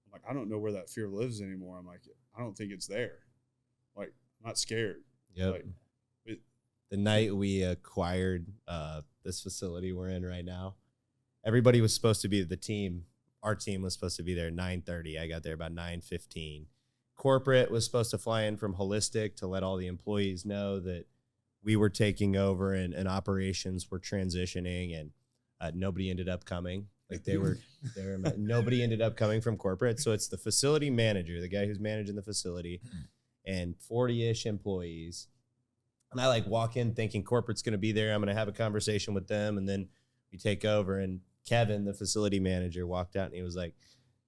I'm like, I don't know where that fear lives anymore. I'm like, I don't think it's there. Like, I'm not scared. Yep. Like, the night we acquired this facility we're in right now, everybody was supposed to be the team. Our team was supposed to be there at 9:30. I got there about 9:15. Corporate was supposed to fly in from Holistic to let all the employees know that we were taking over and operations were transitioning, and nobody ended up coming. Like nobody ended up coming from corporate. So it's the facility manager, the guy who's managing the facility, and 40-ish employees. And I like walk in thinking corporate's going to be there. I'm going to have a conversation with them. And then we take over, and Kevin, the facility manager, walked out and he was like,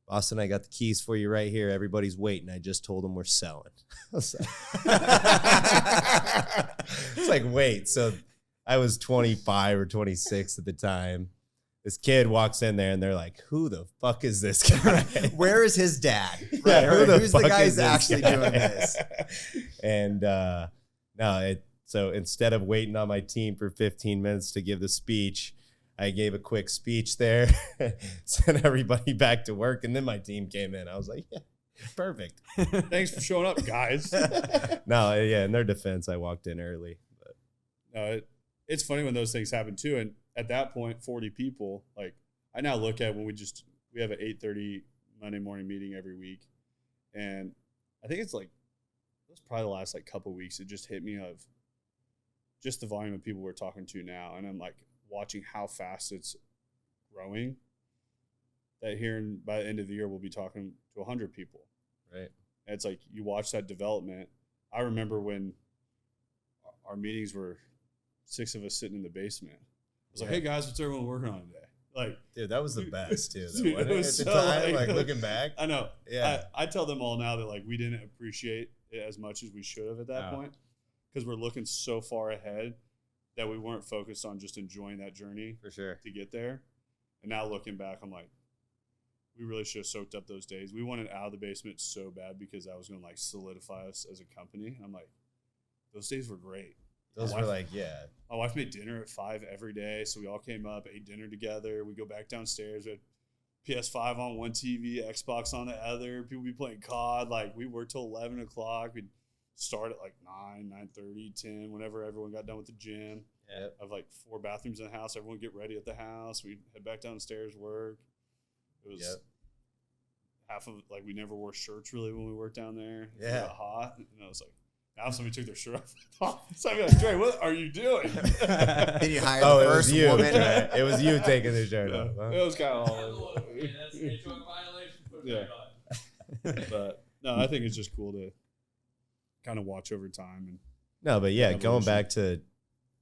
Boston, I got the keys for you right here. Everybody's waiting. I just told them we're selling. It's like, wait. So I was 25 or 26 at the time. This kid walks in there and they're like, who the fuck is this guy? Where is his dad? Right, who's the guy who's actually doing this? And so instead of waiting on my team for 15 minutes to give the speech, I gave a quick speech there, sent everybody back to work, and then my team came in. I was like, yeah, perfect. Thanks for showing up, guys. No, yeah, in their defense, I walked in early. But. No, it's funny when those things happen too. And at that point, 40 people, like I now look at when we have an 8:30 Monday morning meeting every week. And I think it's probably the last like couple of weeks. It just hit me of just the volume of people we're talking to now. And I'm like, watching how fast it's growing, that by the end of the year, we'll be talking to 100 people. Right. And it's like, you watch that development. I remember when our meetings were 6 of us sitting in the basement. I was like, hey guys, what's everyone working on today? Like, dude, that was the best too. Dude, it was at the time, like looking back. I know. Yeah. I tell them all now that like we didn't appreciate it as much as we should have at that point, because we're looking so far ahead that we weren't focused on just enjoying that journey for sure to get there. And now looking back, I'm like, we really should have soaked up those days. We wanted out of the basement so bad because that was going to like solidify us as a company. And I'm like, those days were great. Those were like, yeah. My wife made dinner at 5 every day. So we all came up, ate dinner together. We go back downstairs. We had PS5 on one TV, Xbox on the other. People be playing COD. Like we worked till 11 o'clock. We'd start at like 9, 9:30, 10, whenever everyone got done with the gym. Yeah. I have like 4 bathrooms in the house. Everyone get ready at the house. We'd head back downstairs, work. It was half of like we never wore shirts really when we worked down there. Yeah. It got hot. And I was like, now somebody took their shirt off. So I'd be like, Dre, what are you doing? Then you hired the first woman. Right? It was you taking the shirt off. Huh? It was kind of all that's a drug violation. Yeah. But no, I think it's just cool to kind of watch over time. And no, but yeah, going back to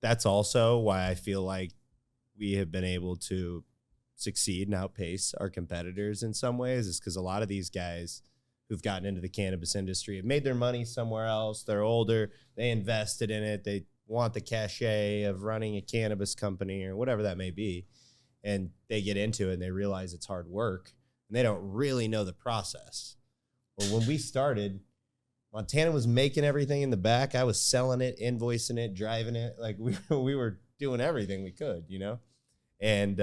that's also why I feel like we have been able to succeed and outpace our competitors in some ways, is because a lot of these guys who've gotten into the cannabis industry have made their money somewhere else. They're older. They invested in it. They want the cachet of running a cannabis company or whatever that may be. And they get into it and they realize it's hard work and they don't really know the process. Well, when we started, Montana was making everything in the back. I was selling it, invoicing it, driving it. Like we were doing everything we could, you know? And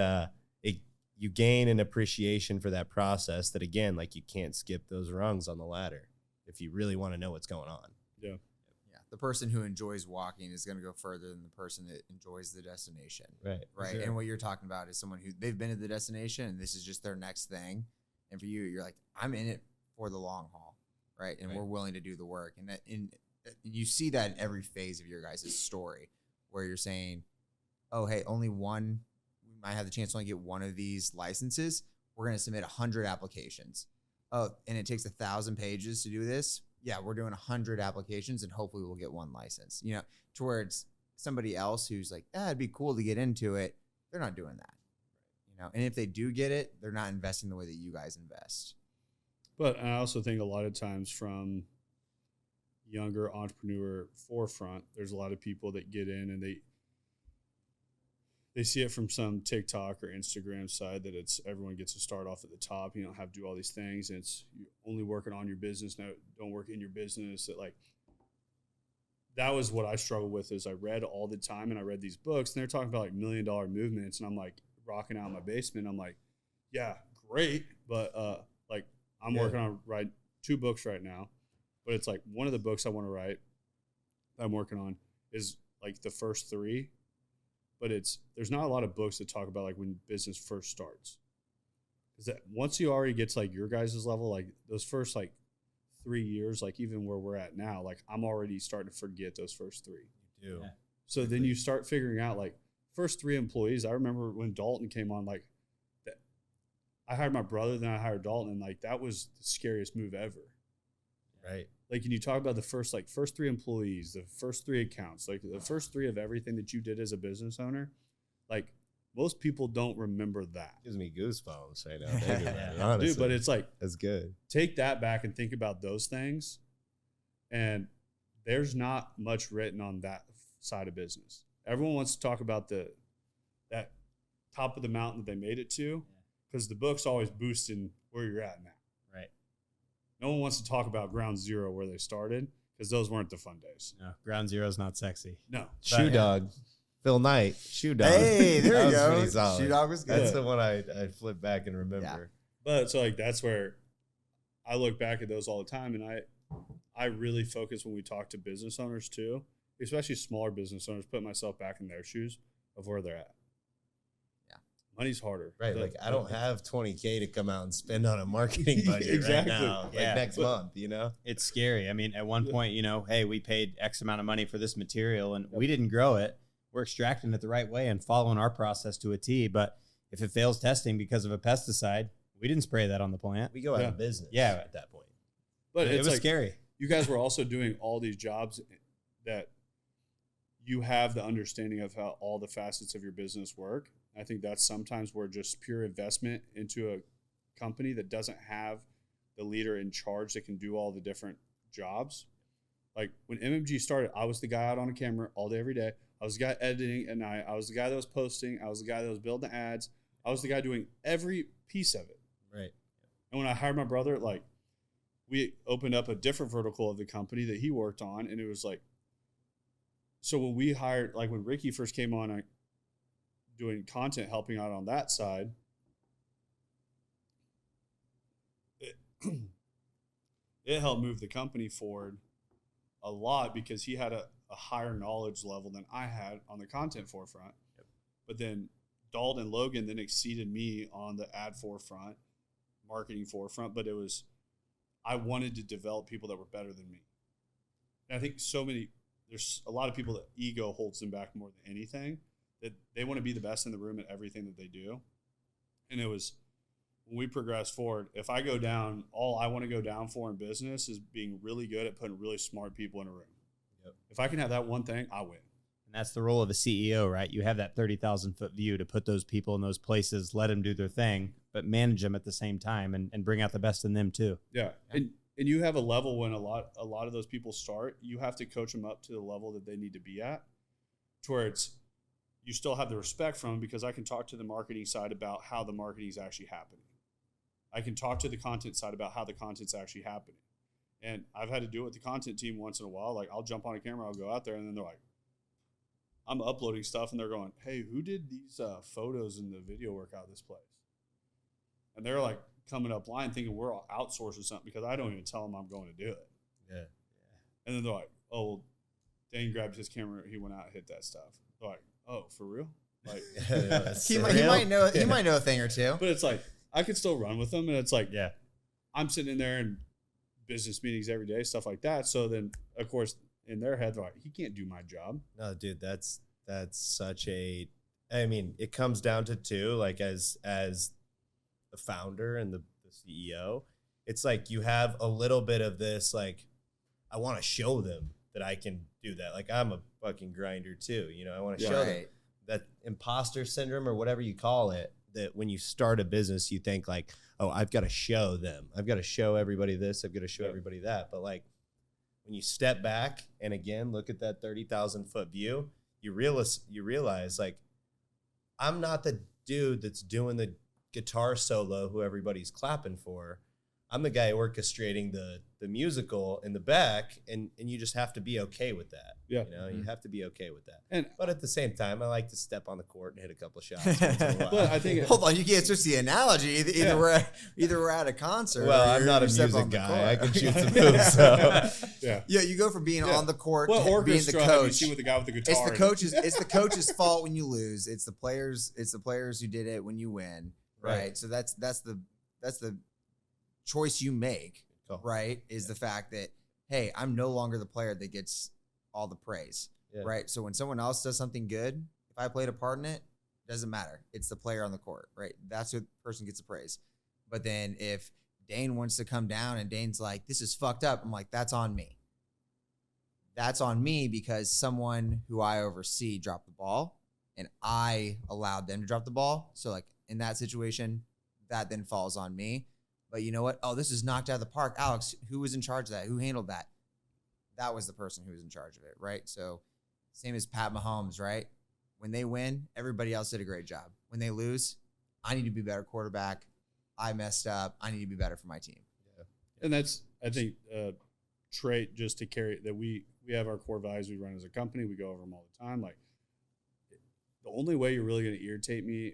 you gain an appreciation for that process that, again, like you can't skip those rungs on the ladder if you really want to know what's going on. Yeah. Yeah. The person who enjoys walking is going to go further than the person that enjoys the destination. Right. Right. Sure. And what you're talking about is someone who they've been to the destination and this is just their next thing. And for you, you're like, I'm in it for the long haul. Right. And we're willing to do the work. And you see that in every phase of your guys' story where you're saying, oh, hey, only one. I have the chance to only get one of these licenses. We're going to submit 100 applications. Oh, and it takes 1,000 pages to do this. Yeah, we're doing 100 applications and hopefully we'll get one license. You know, towards somebody else who's like, it'd be cool to get into it. They're not doing that. You know, and if they do get it, they're not investing the way that you guys invest. But I also think a lot of times from younger entrepreneur forefront, there's a lot of people that get in and they see it from some TikTok or Instagram side that it's everyone gets to start off at the top. You don't have to do all these things. And it's you're only working on your business. No, don't work in your business. That was what I struggled with is I read all the time and I read these books and they're talking about like $1 million movements. And I'm like rocking out in my basement. I'm like, yeah, great. But I'm working on write 2 books right now. But it's like one of the books I want to write that I'm working on is like the first 3. But there's not a lot of books that talk about like when business first starts. Because that once you already get to like your guys' level, like those first like 3 years, like even where we're at now, like I'm already starting to forget those first 3. You do. Yeah. So then you start figuring out like first 3 employees. I remember when Dalton came on, like that, I hired my brother, then I hired Dalton, and like that was the scariest move ever. Right. Like, can you talk about the first 3 employees, the first 3 accounts, like the first 3 of everything that you did as a business owner? Like, most people don't remember that. Gives me goosebumps right now. Thinking about it, honestly. Dude, but it's like, that's good. take that back and think about those things. And there's not much written on that side of business. Everyone wants to talk about that top of the mountain that they made it to, because the book's always boosting where you're at now. Right. No one wants to talk about ground zero where they started, because those weren't the fun days. No, ground zero is not sexy. No. Shoe Dog. Phil Knight. Shoe Dog. Hey, there That you was go. pretty solid. Shoe Dog was good. That's the one I flip back and remember. Yeah. But so like that's where I look back at those all the time, and I really focus when we talk to business owners too, especially smaller business owners, put myself back in their shoes of where they're at. Yeah. Money's harder. Right. Like I don't have $20K to come out and spend on a marketing budget Exactly. right now. Yeah. Like next month, you know? It's scary. I mean, at one point, hey, we paid X amount of money for this material and we didn't grow it. We're extracting it the right way and following our process to a T. But if it fails testing because of a pesticide, we didn't spray that on the plant. We go out of business at that point. But It it's was like, scary. you guys were also doing all these jobs that you have the understanding of how all the facets of your business work. I think that's sometimes where just pure investment into a company that doesn't have the leader in charge that can do all the different jobs. Like when MMG started, I was the guy out on a camera all day, every day. I was the guy editing at night. I was the guy that was posting. I was the guy that was building the ads. I was the guy doing every piece of it. Right. And when I hired my brother, like we opened up a different vertical of the company that he worked on. And it was like, so when we hired, like when Ricky first came on, doing content, helping out on that side, it helped move the company forward a lot because he had a higher knowledge level than I had on the content forefront. Yep. But then Dalton and Logan then exceeded me on the ad forefront, marketing forefront. But I wanted to develop people that were better than me. And I think there's a lot of people that ego holds them back more than anything, that they want to be the best in the room at everything that they do. And it was, when we progress forward, if I go down, all I want to go down for in business is being really good at putting really smart people in a room. Yep. If I can have that one thing, I win. And that's the role of a CEO, right? You have that 30,000-foot view to put those people in those places, let them do their thing, but manage them at the same time and bring out the best in them too. Yeah. And and you have a level when a lot of those people start, you have to coach them up to the level that they need to be at, to where you still have the respect from them, because I can talk to the marketing side about how the marketing is actually happening. I can talk to the content side about how the content's actually happening. And I've had to do it with the content team once in a while. Like, I'll jump on a camera, I'll go out there, and then they're like, I'm uploading stuff, and they're going, hey, who did these photos and the video work out of this place? And they're like coming up line thinking we're all outsourcing something, because I don't even tell them I'm going to do it. Yeah. And then they're like, oh, well, Dane grabbed his camera, he went out and hit that stuff. They're like, oh, for real? Like, he might know a thing or two. But it's like, I could still run with them, and it's like, Yeah. I'm sitting in there in business meetings every day, stuff like that. So then, of course, in their head, they're like, he can't do my job. No, dude, that's such a, I mean, it comes down to two, like as the founder and the CEO, it's like you have a little bit of this, like, I want to show them that I can do that. Like, I'm a fucking grinder too. You know, I want to show them that imposter syndrome or whatever you call it, that when you start a business, you think like, oh, I've got to show them. I've got to show everybody this. I've got to show everybody that. But like, when you step back and again, look at that 30,000 foot view, you realize like, I'm not the dude that's doing the guitar solo who everybody's clapping for. I'm the guy orchestrating the musical in the back, and you just have to be okay with that. Yeah. You know, you have to be okay with that. And but at the same time, I like to step on the court and hit a couple shots. but I think Hold on, you can't switch the analogy. Either we're at a concert. Well, or I'm not a step music on the guy. court. I can shoot some moves. So. Yeah, you go from being on the court what to being orchestra the have you coach. seen with the guy with the guitar? It's the coach's fault when you lose. It's the players who did it when you win. Right. So that's the choice you make. Cool. Right. Is the fact that, hey, I'm no longer the player that gets all the praise. Yeah. Right. So when someone else does something good, if I played a part in it, doesn't matter. It's the player on the court. Right. That's who the person gets the praise. But then if Dane wants to come down and Dane's like, this is fucked up, I'm like, that's on me. That's on me because someone who I oversee dropped the ball and I allowed them to drop the ball. So like in that situation, that then falls on me. But you know what? Oh, this is knocked out of the park. Alex, who was in charge of that? Who handled that? That was the person who was in charge of it, right? So same as Pat Mahomes, right? When they win, everybody else did a great job. When they lose, I need to be a better quarterback. I messed up. I need to be better for my team. Yeah. And that's, I think, trait just to carry that we have our core values we run as a company. We go over them all the time. Like, the only way you're really going to irritate me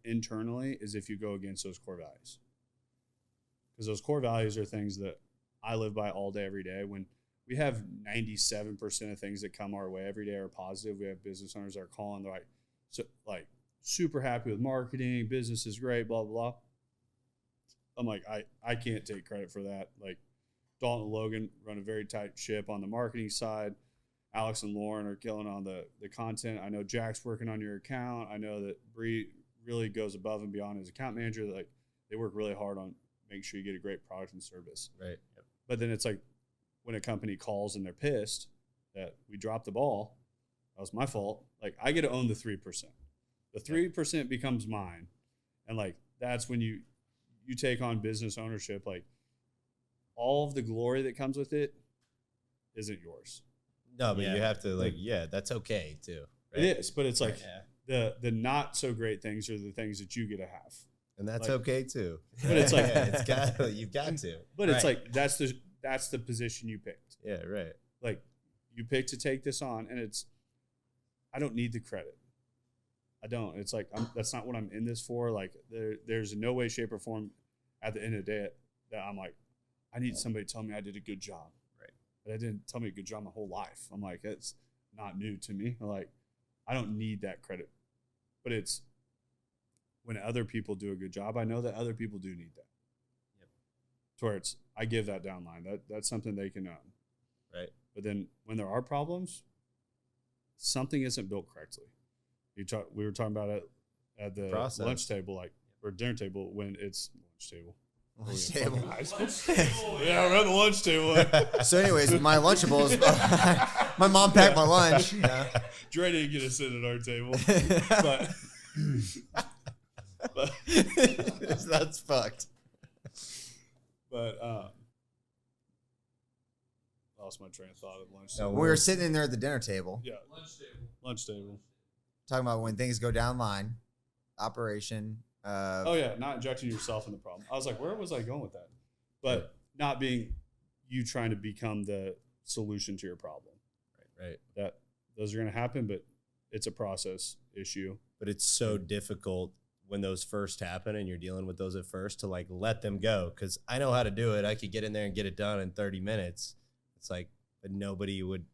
internally is if you go against those core values, because those core values are things that I live by all day, every day. When we have 97% of things that come our way every day are positive. We have business owners that are calling, they're like, super happy with marketing, business is great, blah, blah, blah. I'm like, I can't take credit for that. Like, Dalton and Logan run a very tight ship on the marketing side. Alex and Lauren are killing on the content. I know Jack's working on your account. I know that Bree really goes above and beyond as account manager. Like, they work really hard on making sure you get a great product and service. Right. Yep. But then it's like when a company calls and they're pissed that we dropped the ball, that was my fault. Like, I get to own the 3%. The 3% becomes mine. And like, that's when you take on business ownership. Like, all of the glory that comes with it isn't yours. No, but you have to like, that's okay too. Right? It is, but it's like the not so great things are the things that you get to have. And that's like, okay too. But it's like you've got to. But it's like that's the position you picked. Yeah, right. Like, you picked to take this on, and I don't need the credit. I don't. It's like that's not what I'm in this for. Like, there's no way, shape, or form at the end of the day that I'm like, I need somebody to tell me I did a good job. Right. But I didn't tell me a good job my whole life. I'm like, it's not new to me. Like, I don't need that credit. But it's when other people do a good job, I know that other people do need that. Yep. To where I give that down line. That's something they can own. Right. But then when there are problems, something isn't built correctly. We were talking about it at the lunch table, like, or dinner table, when it's lunch table. Lunch table. Yeah, we're at the lunch table. So anyways, my Lunchables, my mom packed my lunch. Yeah. Dre didn't get to sit at our table. but That's fucked. But lost my train of thought at lunch. No, When we were sitting in there at the dinner table, Yeah, lunch table. talking about when things go down line, operation. Oh yeah, not injecting yourself in the problem. I was like, where was I going with that? But not being you trying to become the solution to your problem. Right. That those are going to happen, but it's a process issue. But it's so difficult when those first happen and you're dealing with those at first to like let them go. Cause I know how to do it. I could get in there and get it done in 30 minutes. It's like, but nobody would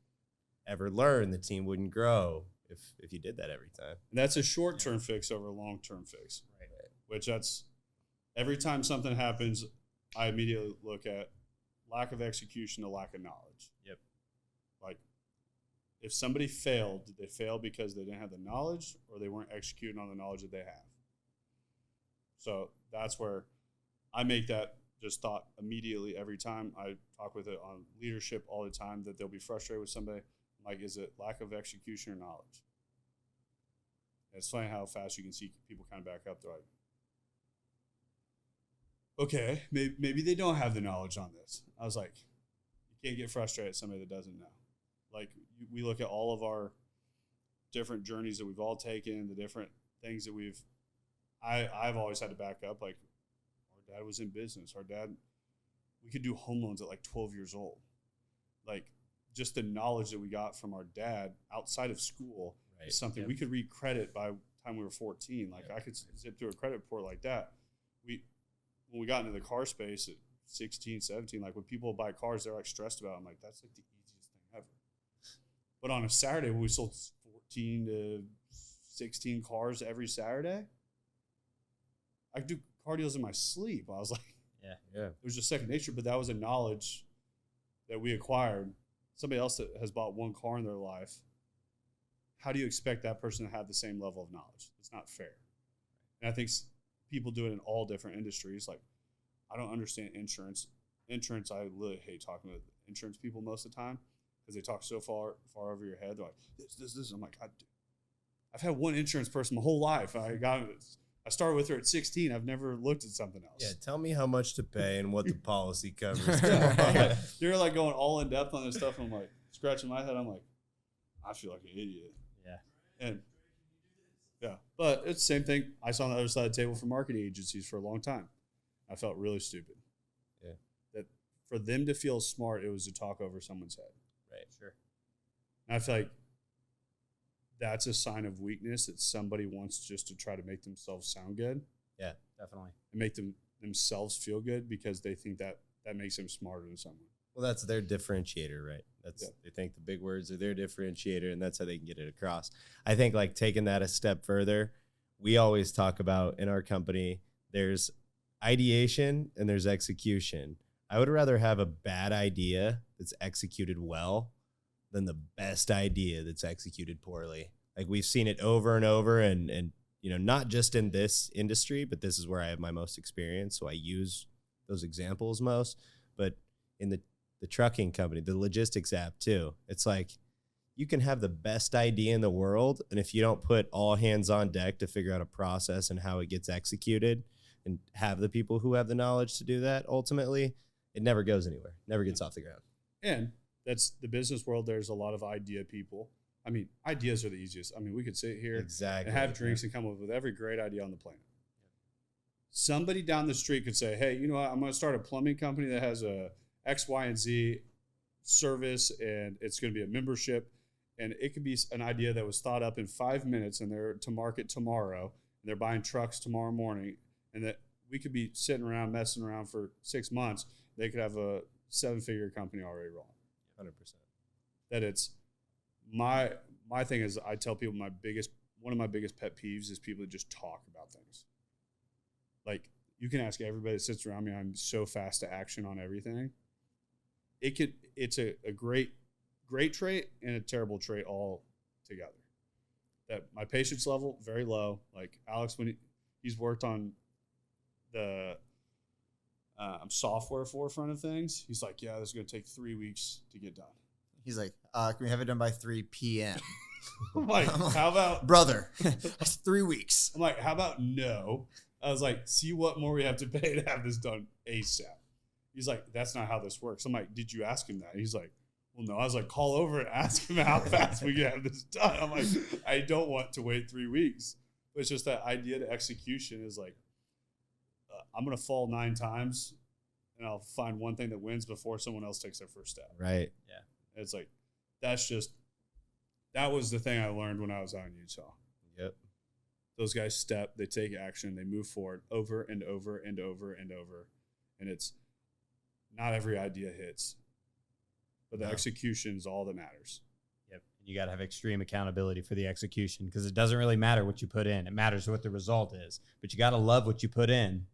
ever learn. The team wouldn't grow if you did that every time. And that's a short-term fix over a long-term fix. Right. Which that's every time something happens, I immediately look at lack of execution to lack of knowledge. Yep. Like if somebody failed, did they fail because they didn't have the knowledge or they weren't executing on the knowledge that they have? So that's where I make that just thought immediately every time I talk with it on leadership all the time that they'll be frustrated with somebody. I'm like, is it lack of execution or knowledge? And it's funny how fast you can see people kind of back up. They're like, okay, maybe they don't have the knowledge on this. I was like, you can't get frustrated at somebody that doesn't know. Like we look at all of our different journeys that we've all taken, the different things that I've always had to back up. Like our dad was in business. We could do home loans at like 12 years old. Like just the knowledge that we got from our dad outside of school is something we could read credit by the time we were 14. Like I could zip through a credit report like that. When we got into the car space at 16, 17, like when people buy cars, they're like stressed about it. I'm like, that's like the easiest thing ever. But on a Saturday when we sold 14 to 16 cars every Saturday, I could do car deals in my sleep. I was like, Yeah. it was just second nature, but that was a knowledge that we acquired. Somebody else that has bought one car in their life, how do you expect that person to have the same level of knowledge? It's not fair. And I think people do it in all different industries. Like, I don't understand insurance. Insurance, I really hate talking with insurance people most of the time because they talk so far over your head. They're like, this. I'm like, I've had one insurance person my whole life. I started with her at 16. I've never looked at something else. Yeah. Tell me how much to pay and what the policy covers. They're like going all in depth on this stuff. And I'm like scratching my head. I'm like, I feel like an idiot. Yeah. And yeah, but it's the same thing. I saw on the other side of the table for marketing agencies for a long time. I felt really stupid. Yeah. That for them to feel smart, it was to talk over someone's head. Right. Sure. And I feel like that's a sign of weakness that somebody wants just to try to make themselves sound good. Yeah, Definitely. And make themselves feel good because they think that makes them smarter than someone. Well, that's their differentiator, right? They think the big words are their differentiator, and that's how they can get it across. I think like taking that a step further, we always talk about in our company, there's ideation and there's execution. I would rather have a bad idea that's executed well than the best idea that's executed poorly. Like we've seen it over and over, and you know, not just in this industry, but this is where I have my most experience, so I use those examples most. But in the trucking company, the logistics app too, it's like you can have the best idea in the world, and if you don't put all hands on deck to figure out a process and how it gets executed and have the people who have the knowledge to do that, ultimately, it never goes anywhere, never gets off the ground. And that's the business world. There's a lot of idea people. I mean, ideas are the easiest. I mean, we could sit here Exactly. and have drinks and come up with every great idea on the planet. Somebody down the street could say, hey, you know what? I'm going to start a plumbing company that has a X, Y, and Z service, and it's going to be a membership. And it could be an idea that was thought up in 5 minutes, and they're to market tomorrow, and they're buying trucks tomorrow morning, and that we could be sitting around messing around for 6 months. They could have a 7-figure company already rolling. 100%. That it's my thing is I tell people one of my biggest pet peeves is people that just talk about things. Like you can ask everybody that sits around me, I'm so fast to action on everything. It's a great trait and a terrible trait all together. That my patience level, very low. Like Alex, when he's worked on the software forefront of things, he's like, yeah, this is going to take 3 weeks to get done. He's like, can we have it done by 3 p.m.? I'm like, how about brother? That's 3 weeks. I'm like, how about no? I was like, see what more we have to pay to have this done ASAP. He's like, that's not how this works. I'm like, did you ask him that? He's like, well, no. I was like, call over and ask him how fast we can have this done. I'm like, I don't want to wait 3 weeks. But it's just that idea to execution is like, I'm going to fall 9 times and I'll find one thing that wins before someone else takes their first step. Right. Yeah. It's like, that was the thing I learned when I was out in Utah. Yep. Those guys step, they take action, they move forward over and over and over and over. And it's not every idea hits, but the execution is all that matters. Yep. You got to have extreme accountability for the execution because it doesn't really matter what you put in. It matters what the result is, but you got to love what you put in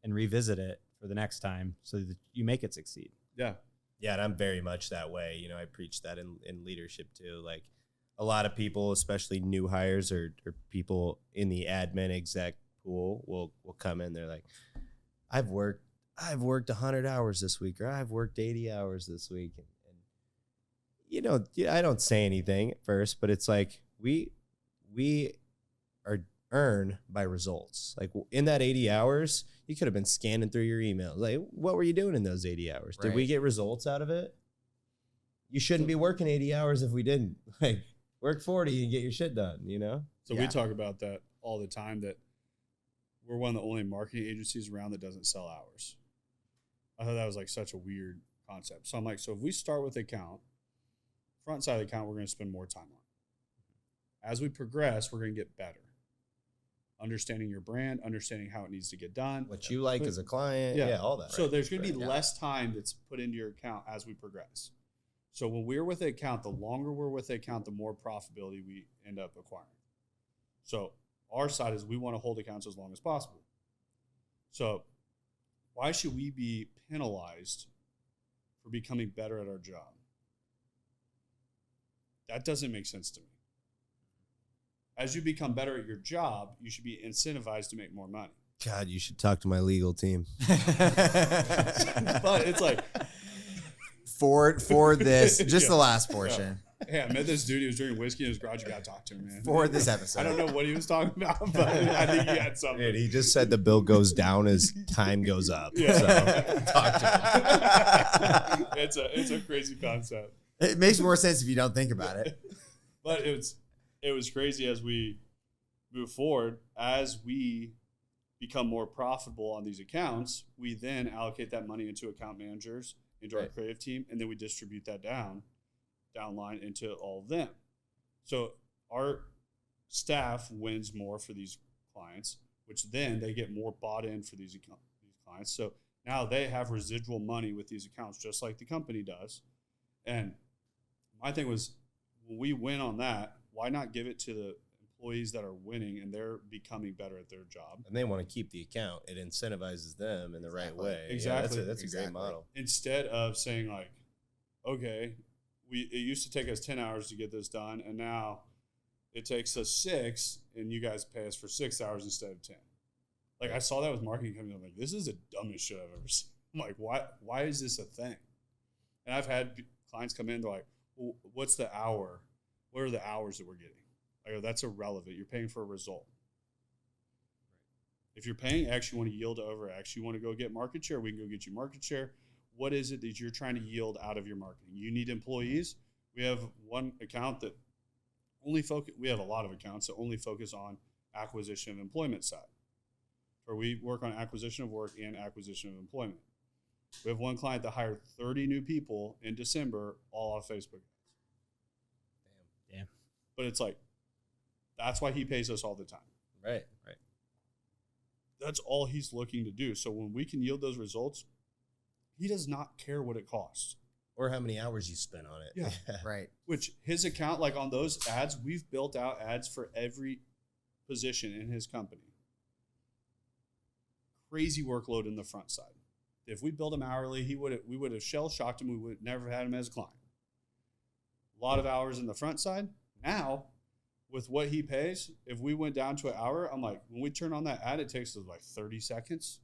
and revisit it for the next time so that you make it succeed. Yeah. Yeah, and I'm very much that way. You know, I preach that in leadership too. Like a lot of people, especially new hires or people in the admin exec pool will come in. They're like, I've worked 100 hours this week, or I've worked 80 hours this week. And you know, I don't say anything at first, but it's like we are earn by results. Like in that 80 hours, you could have been scanning through your emails. Like, what were you doing in those 80 hours? Did we get results out of it? You shouldn't be working 80 hours if we didn't. Like, work 40 and get your shit done, you know? So we talk about that all the time, that we're one of the only marketing agencies around that doesn't sell hours. I thought that was like such a weird concept. So I'm like, so if we start with the account, front side of the account, we're going to spend more time on. As we progress, we're going to get better. Understanding your brand, understanding how it needs to get done. What you like as a client. Yeah, all that. So there's going to be less time that's put into your account as we progress. So when we're with the account, the longer we're with the account, the more profitability we end up acquiring. So our side is we want to hold accounts as long as possible. So why should we be penalized for becoming better at our job? That doesn't make sense to me. As you become better at your job, you should be incentivized to make more money. God, you should talk to my legal team. But it's like, forward this, just the last portion. Hey, I met this dude. He was drinking whiskey in his garage. You got to talk to him, man. Forward this episode. I don't know what he was talking about, but I think he had something. Dude, he just said the bill goes down as time goes up. Yeah. So talk to him. It's a crazy concept. It makes more sense if you don't think about it. But it was crazy as we move forward. As we become more profitable on these accounts, we then allocate that money into account managers, into our creative team, and then we distribute that downline into all of them. So our staff wins more for these clients, which then they get more bought in for these clients. So now they have residual money with these accounts, just like the company does. And my thing was, when we win on that, why not give it to the employees that are winning and they're becoming better at their job? And they want to keep the account. It incentivizes them in the right way. Exactly. Yeah, that's a great model. Instead of saying like, okay, it used to take us 10 hours to get this done, and now it takes us 6, and you guys pay us for 6 hours instead of 10. Like, I saw that with marketing companies. I'm like, this is the dumbest shit I've ever seen. I'm like, why is this a thing? And I've had clients come in, they're like, well, what's the hour? What are the hours that we're getting? I go, that's irrelevant. You're paying for a result. If you're paying X, you want to yield over X. You want to go get market share, we can go get you market share. What is it that you're trying to yield out of your marketing? You need employees. We have one account that only focus. We have a lot of accounts that only focus on acquisition of employment side, or we work on acquisition of work and acquisition of employment. We have one client that hired 30 new people in December, all off Facebook. Damn. But it's like, that's why he pays us all the time. Right. That's all he's looking to do. So when we can yield those results, he does not care what it costs. Or how many hours you spent on it. Yeah. Right. Which his account, like on those ads, we've built out ads for every position in his company. Crazy workload in the front side. If we built him hourly, we would have shell shocked him. We would never have had him as a client. A lot of hours in the front side. Now, with what he pays, if we went down to an hour, I'm like, when we turn on that ad, it takes us like 30 seconds.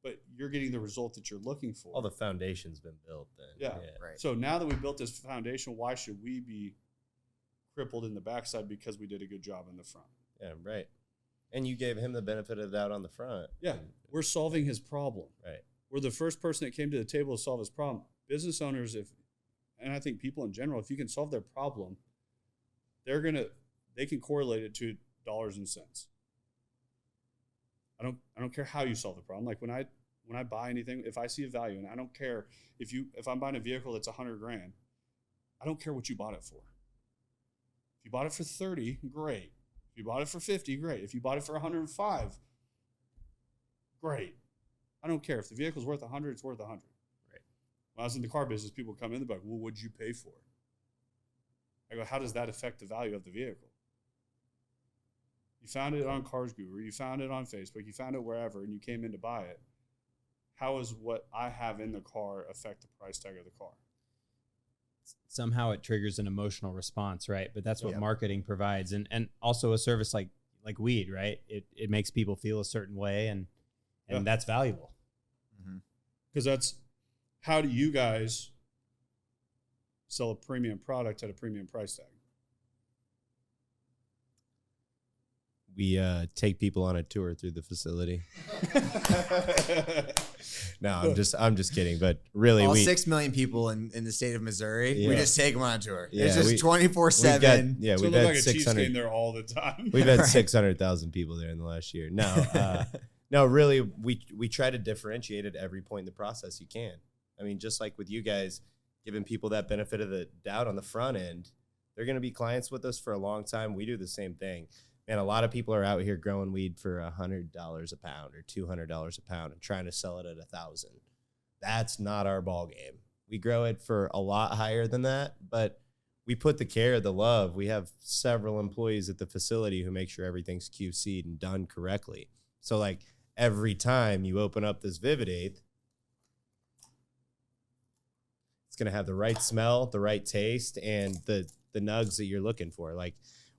But you're getting the result that you're looking for. All the foundation's been built then. Yeah. Right. So now that we built this foundation, why should we be crippled in the backside because we did a good job in the front? Yeah, right. And you gave him the benefit of the doubt on the front. Yeah. We're solving his problem. Right. we're the first person that came to the table to solve this problem. Business owners, and I think people in general, if you can solve their problem, they can correlate it to dollars and cents. I don't care how you solve the problem. Like when I buy anything, if I see a value, and I don't care if I'm buying a vehicle that's $100,000, I don't care what you bought it for. If you bought it for 30, great. If you bought it for 50, great. If you bought it for 105, great. I don't care. If the vehicle's worth 100, it's worth 100. Right. When I was in the car business, people come in, they're like, well, what'd you pay for it? I go, how does that affect the value of the vehicle? You found it on Cars Guru, you found it on Facebook, you found it wherever, and you came in to buy it. How does what I have in the car affect the price tag of the car? Somehow it triggers an emotional response, right? But that's what Yep. marketing provides. And also a service like weed, right? It makes people feel a certain way, and Yeah. that's valuable. Because that's, how do you guys sell a premium product at a premium price tag? We take people on a tour through the facility. No, I'm just kidding. But really, All 6 million people in the state of Missouri, we Yeah. just take them on a tour. Yeah, It's just we've 24/7. So we've it looked had like a Chiefs game 600. there all the time. We've had Right. 600,000 people there in the last year. No, no, really, we try to differentiate at every point in the process you can. I mean, just like with you guys, giving people that benefit of the doubt on the front end, they're going to be clients with us for a long time. We do the same thing. Man, a lot of people are out here growing weed for $100 a pound or $200 a pound and trying to sell it at $1,000. That's not our ball game. We grow it for a lot higher than that, but we put the care, the love. We have several employees at the facility who make sure everything's QC'd and done correctly. So like every time you open up this Vivid Eighth, it's going to have the right smell, the right taste, and the nugs that you're looking for. Like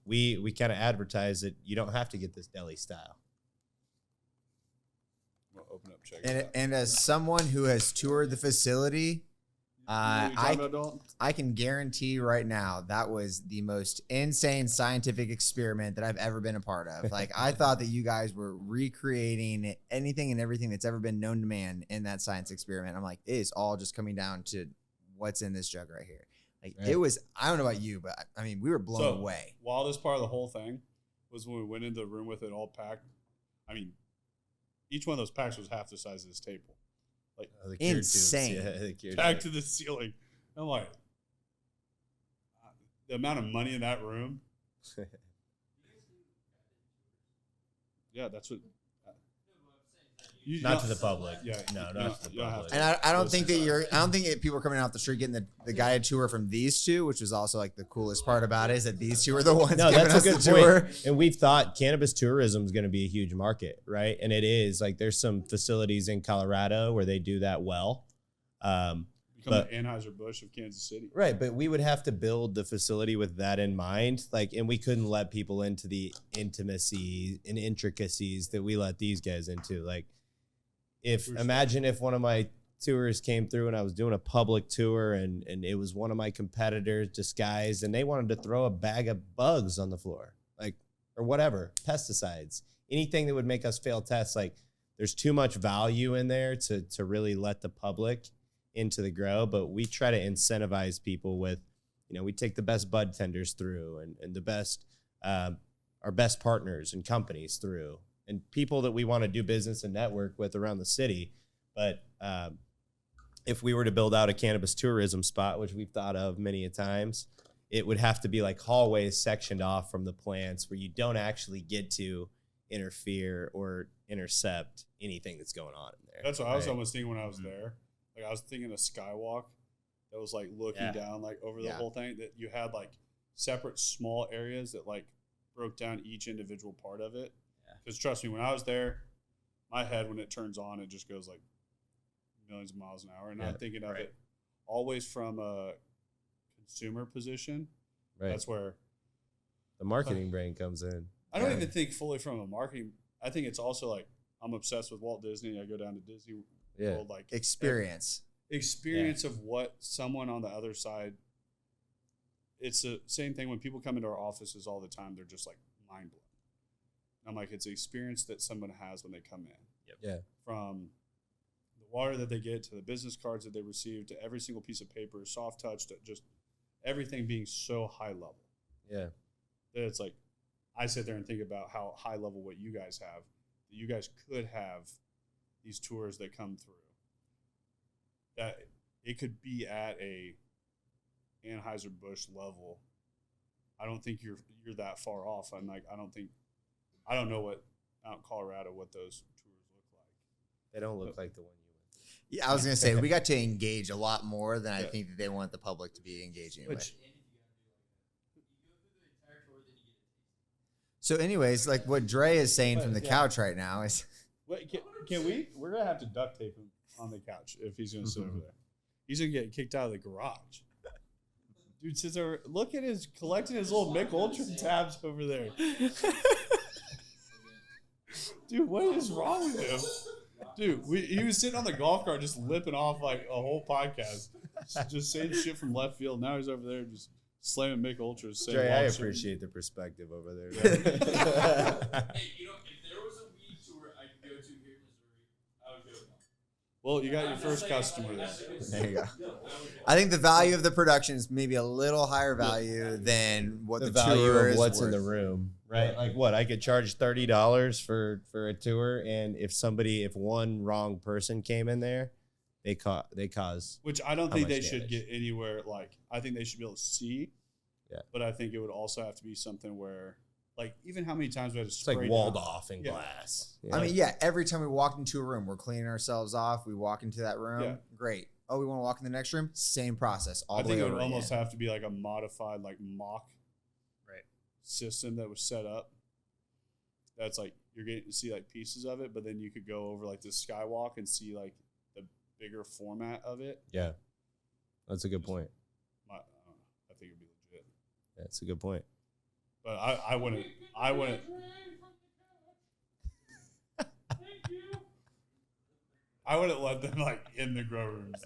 we kind of advertise that you don't have to get this deli style. We'll open up, check it out. And as someone who has toured the facility, You know what you're talking about, Dalton? I can guarantee right now that was the most insane scientific experiment that I've ever been a part of. Like, I thought that you guys were recreating anything and everything that's ever been known to man in that science experiment. I'm like, it is all just coming down to what's in this jug right here. Like, Right. it was, I don't know about you, but I mean, we were blown away. Wildest part of the whole thing was when we went into the room with it all packed. I mean, each one of those packs was half the size of this table. Like, The cured Insane. tubes. Yeah, the cured packed tubes. to the ceiling. I'm like, the amount of money in that room. Yeah, that's what. Not to the public. Yeah, No, you not don't- to the you don't have public. to. And I don't This think is that I don't think that people are coming off the street getting the guided tour from these two, which was also like the coolest part about it, is that these two are the ones No, giving that's us a good the tour. point. And we've thought cannabis tourism is going to be a huge market, right? And it is. Like, there's some facilities in Colorado where they do that well. Become but- the Anheuser-Busch of Kansas City. Right, but we would have to build the facility with that in mind. Like, and we couldn't let people into the intimacies and intricacies that we let these guys into. Like, imagine if one of my tours came through and I was doing a public tour and it was one of my competitors disguised and they wanted to throw a bag of bugs on the floor, like, or whatever, pesticides, anything that would make us fail tests. Like, there's too much value in there to really let the public into the grow. But we try to incentivize people with, we take the best bud tenders through and the best, our best partners and companies through, and people that we want to do business and network with around the city. But if we were to build out a cannabis tourism spot, which we've thought of many a times, it would have to be like hallways sectioned off from the plants where you don't actually get to interfere or intercept anything that's going on in there. That's what I was right? almost thinking when I was there. Like, I was thinking a skywalk that was like looking Yeah. down like over the Yeah. whole thing, that you had like separate small areas that like broke down each individual part of it. Yeah. Because trust me, when I was there, my head, when it turns on, it just goes like millions of miles an hour. And I'm Yeah, thinking of right. it always from a consumer position. Right. That's where The marketing brain comes in. I don't Yeah. even think fully from a marketing. I think it's also like, I'm obsessed with Walt Disney. I go down to Disney Yeah. World, like Experience. experience of what someone on the other side. It's the same thing when people come into our offices all the time. They're just like mind blown. I'm like, it's the experience that someone has when they come in. Yeah. From the water that they get, to the business cards that they receive, to every single piece of paper, soft touch, to just everything being so high level. Yeah. That it's like, I sit there and think about how high level what you guys have, that you guys could have these tours that come through. That it could be at a Anheuser-Busch level. I don't think you're that far off. I don't know what out in Colorado what those tours look like. They don't look like the one you went to. Yeah, I was gonna say we got to engage a lot more than I think that they want the public to be engaging with. So, anyways, like what Dre is saying from the couch right now is, Wait, can we? We're gonna have to duct tape him on the couch if he's gonna sit over there. He's gonna get kicked out of the garage. Dude sits over. Look at his collecting his little Mick Ultra tabs over there. Dude, what is wrong with him? Dude, he was sitting on the golf cart just lipping off like a whole podcast, just saying shit from left field. Now he's over there just slamming Mick Ultras. Dre, I appreciate the perspective over there. Hey, if there was a weed tour I could go to here in Missouri, I would go. Well, you got your first customer there. there you go. I think the value of the production is maybe a little higher value than what the value tour of is what's in worth. the room, right? Like what? I could charge $30 for a tour, and if one wrong person came in there, they cause. Which I don't How think they much should damage? get anywhere. Like, I think they should be able to see. Yeah. But I think it would also have to be something where, like, even how many times we had to It's spray like walled down. off in Yeah. glass. I mean, yeah, every time we walk into a room, we're cleaning ourselves off. We walk into that room. Yeah. Great. Oh, we want to walk in the next room? Same process. All I the think way it would over almost again. have to be like a modified, like, mock system that was set up. That's like, you're getting to see, like, pieces of it, but then you could go over, like, the skywalk and see, like, the bigger format of it. yeah, that's a good point. I don't know. I think it'd be legit. That's a good point. But I wouldn't. I wouldn't let them like in the grow rooms.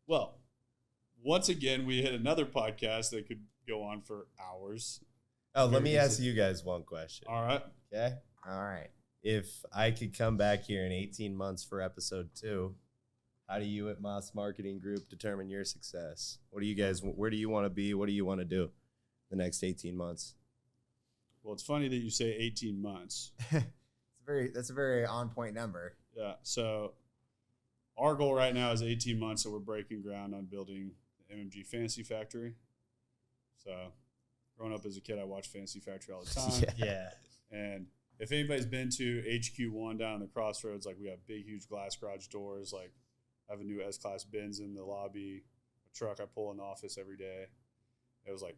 Well, once again, we hit another podcast that could go on for hours. Oh, let me ask you guys one question. All right. Okay. All right. If I could come back here in 18 months for episode 2, how do you at Moss Marketing Group determine your success? What do you guys? Where do you want to be? What do you want to do the next 18 months? Well, it's funny that you say 18 months. That's a very on point number. Yeah. So our goal right now is 18 months, so we're breaking ground on building the MMG Fantasy Factory. So growing up as a kid, I watched Fantasy Factory all the time. Yeah. And if anybody's been to HQ1 down in the Crossroads, like we have big, huge glass garage doors. Like I have a new S-Class Benz in the lobby, a truck I pull in the office every day. It was like,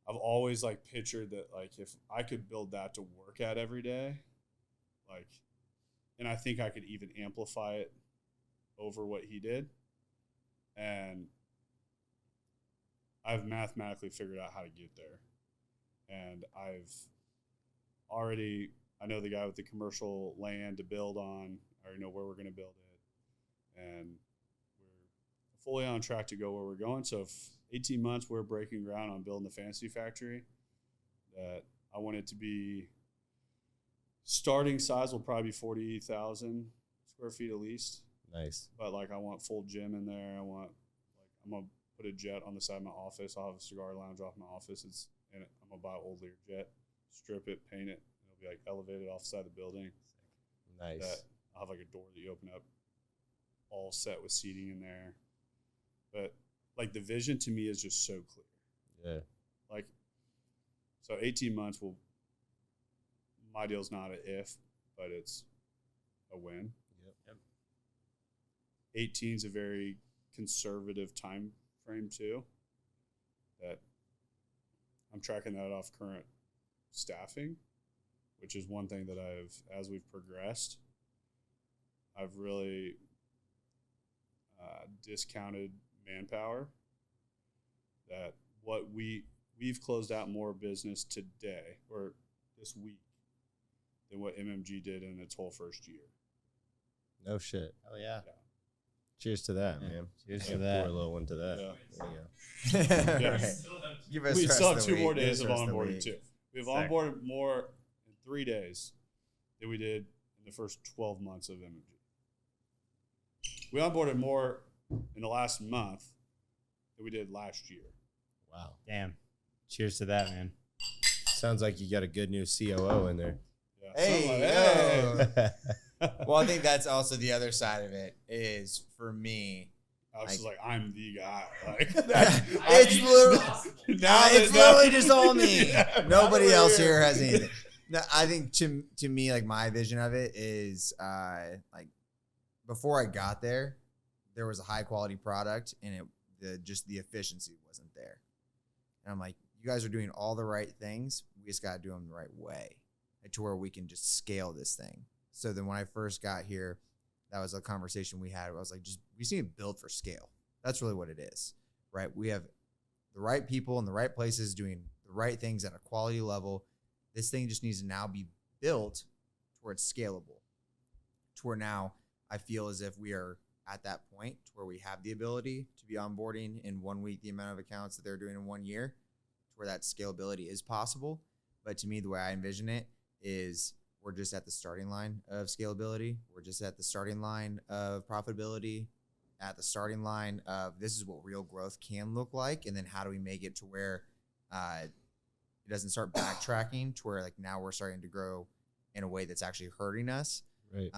I've always like pictured that like if I could build that to work at every day, like, and I think I could even amplify it over what he did. And I've mathematically figured out how to get there. And I know the guy with the commercial land to build on. I already know where we're going to build it. And we're fully on track to go where we're going. So if 18 months, we're breaking ground on building the Fantasy Factory. That I want it to be, starting size will probably be 40,000 square feet at least. Nice. But like I want full gym in there. I'm going to put a jet on the side of my office. I'll have a cigar lounge off my office. I'm going to buy an old Learjet, strip it, paint it. It'll be like elevated off the side of the building. Nice. I'll have like a door that you open up, all set with seating in there. But like the vision to me is just so clear. Yeah. Like, so 18 months my deal's not an if, but it's a win. Yep. 18 is a very conservative time frame too. That I'm tracking that off current staffing, which is one thing that as we've progressed, I've really discounted manpower. That what we've closed out more business today or this week than what MMG did in its whole first year. No shit. Oh yeah. Cheers to that, Yeah. man. Cheers Yeah, to that. Pour a little one to that. Yeah. There you go. Yeah. Right. Give us We the rest still of have the 2 week. more Give us days the of rest of the onboarding week. too. We've Sick. onboarded more in 3 days than we did in in the first 12 months of MMG. We onboarded more in the last month than we did last year. Wow. Damn. Cheers to that, man. Sounds like you got a good new COO in there. Yeah. Hey, well, I think that's also the other side of it is for me. Alex is like, I'm the guy. Like, It's literally just all me. Yeah, Nobody else here has anything. No, I think to me, like my vision of it is like before I got there, there was a high quality product and just the efficiency wasn't there. And I'm like, you guys are doing all the right things. We just got to do them the right way to where we can just scale this thing. So then when I first got here, that was a conversation we had. I was like, we just need to build for scale. That's really what it is, right? We have the right people in the right places doing the right things at a quality level. This thing just needs to now be built to where it's scalable. To where now I feel as if we are at that point to where we have the ability to be onboarding in 1 week the amount of accounts that they're doing in 1 year, to where that scalability is possible. But to me, the way I envision it is we're just at the starting line of scalability. We're just at the starting line of profitability, at the starting line of this is what real growth can look like. And then how do we make it to where it doesn't start backtracking to where like now we're starting to grow in a way that's actually hurting us. Right.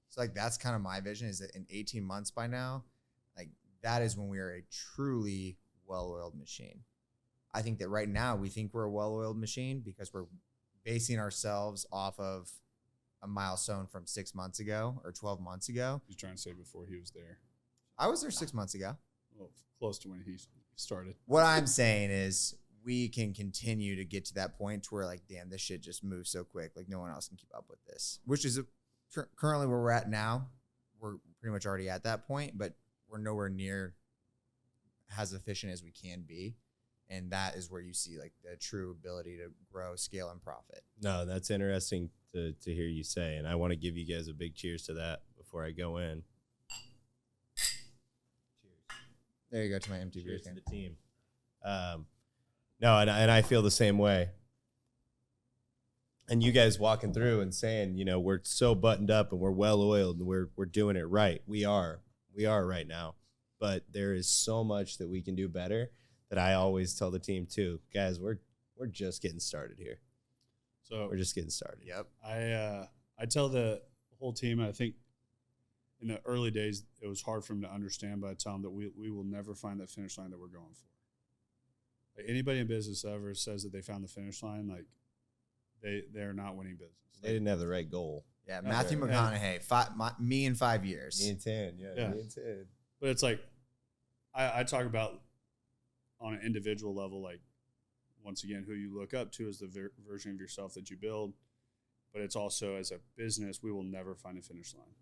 So like that's kind of my vision is that in 18 months by now, like that is when we are a truly well-oiled machine. I think that right now we think we're a well-oiled machine because we're basing ourselves off of a milestone from 6 months ago or 12 months ago. He's trying to say before he was there. I was there 6 months ago. Well, close to when he started. What I'm saying is we can continue to get to that point to where like, damn, this shit just moves so quick. Like no one else can keep up with this, which is currently where we're at now. We're pretty much already at that point, but we're nowhere near as efficient as we can be. And that is where you see like the true ability to grow, scale, and profit. No, that's interesting to hear you say. And I want to give you guys a big cheers to that before I go in. Cheers. There you go to my empty beer Cheers to can. the team. No, and I feel the same way. And you guys walking through and saying, you know, we're so buttoned up and we're well oiled and we're doing it right. We are right now. But there is so much that we can do better that I always tell the team too, guys, we're just getting started here. So We're just getting started. Yep. I tell the whole team, I think in the early days, it was hard for them to understand, but I tell them that we will never find that finish line that we're going for. Like anybody in business ever says that they found the finish line, like they're not winning business. They didn't have the right goal. Yeah, Yeah, Matthew right. McConaughey, me in 5 years. Me and 10, Yeah. Me and 10. But it's like I talk about on an individual level, like once again, who you look up to is the version of yourself that you build. But it's also as a business, we will never find a finish line.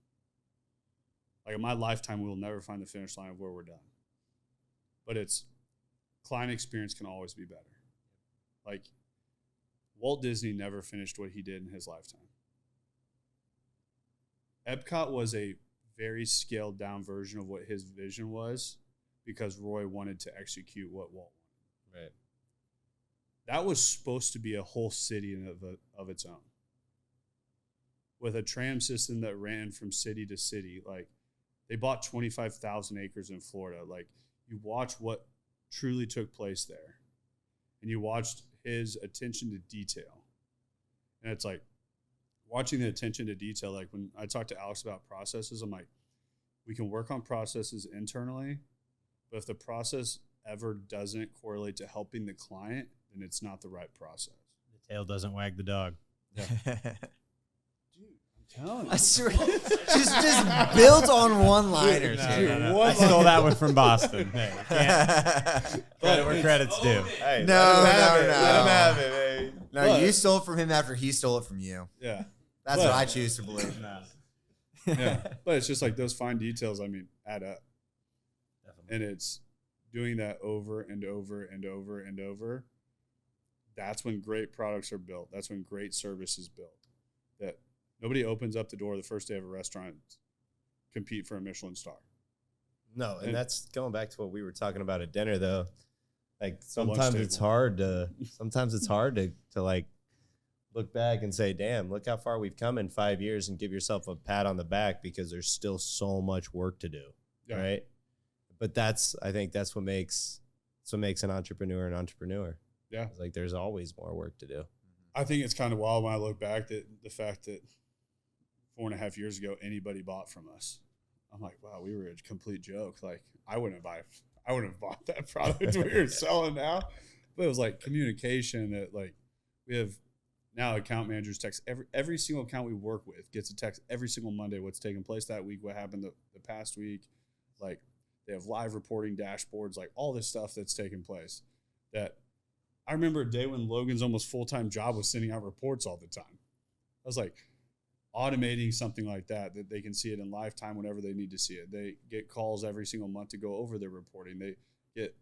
Like in my lifetime, we will never find the finish line of where we're done. But it's client experience can always be better. Like Walt Disney never finished what he did in his lifetime. Epcot was a very scaled down version of what his vision was because Roy wanted to execute what Walt wanted. Right. That was supposed to be a whole city of its own. With a tram system that ran from city to city. Like they bought 25,000 acres in Florida. Like you watch what truly took place there. And you watched his attention to detail. And it's like watching the attention to detail. Like when I talk to Alex about processes, I'm like, we can work on processes internally, but if the process ever doesn't correlate to helping the client, then it's not the right process. The tail doesn't wag the dog. Dude, I'm telling you. I swear, just built on one-liners. No, here. no, no. I stole that one from Boston. Hey, credit where credit's due. Hey, No, let him no. have it, hey. No, But- you stole it from him after he stole it from you. Yeah. That's But- what I choose to believe. No, Yeah. But it's just like those fine details, I mean, add up. definitely. And it's doing that over and over and over and over. That's when great products are built. That's when great service is built. That nobody opens up the door the first day of a restaurant compete for a Michelin star. No, and And- that's going back to what we were talking about at dinner, though. Like The lunch sometimes it's table. hard to like look back and say, damn, look how far we've come in 5 years, and give yourself a pat on the back, because there's still so much work to do. Yeah. Right. But I think that's what makes an entrepreneur an entrepreneur. Yeah. It's like there's always more work to do. I think it's kind of wild when I look back that the fact that 4.5 years ago, anybody bought from us. I'm like, wow, we were a complete joke. Like I wouldn't have bought that product we were selling now. But it was like communication that like we have now account managers text every single account we work with gets a text every single Monday, what's taking place that week, what happened the past week. Like they have live reporting dashboards, like all this stuff that's taking place. That I remember a day when Logan's almost full-time job was sending out reports all the time. I was like, automating something like that they can see it in live time whenever they need to see it. They get calls every single month to go over their reporting. They get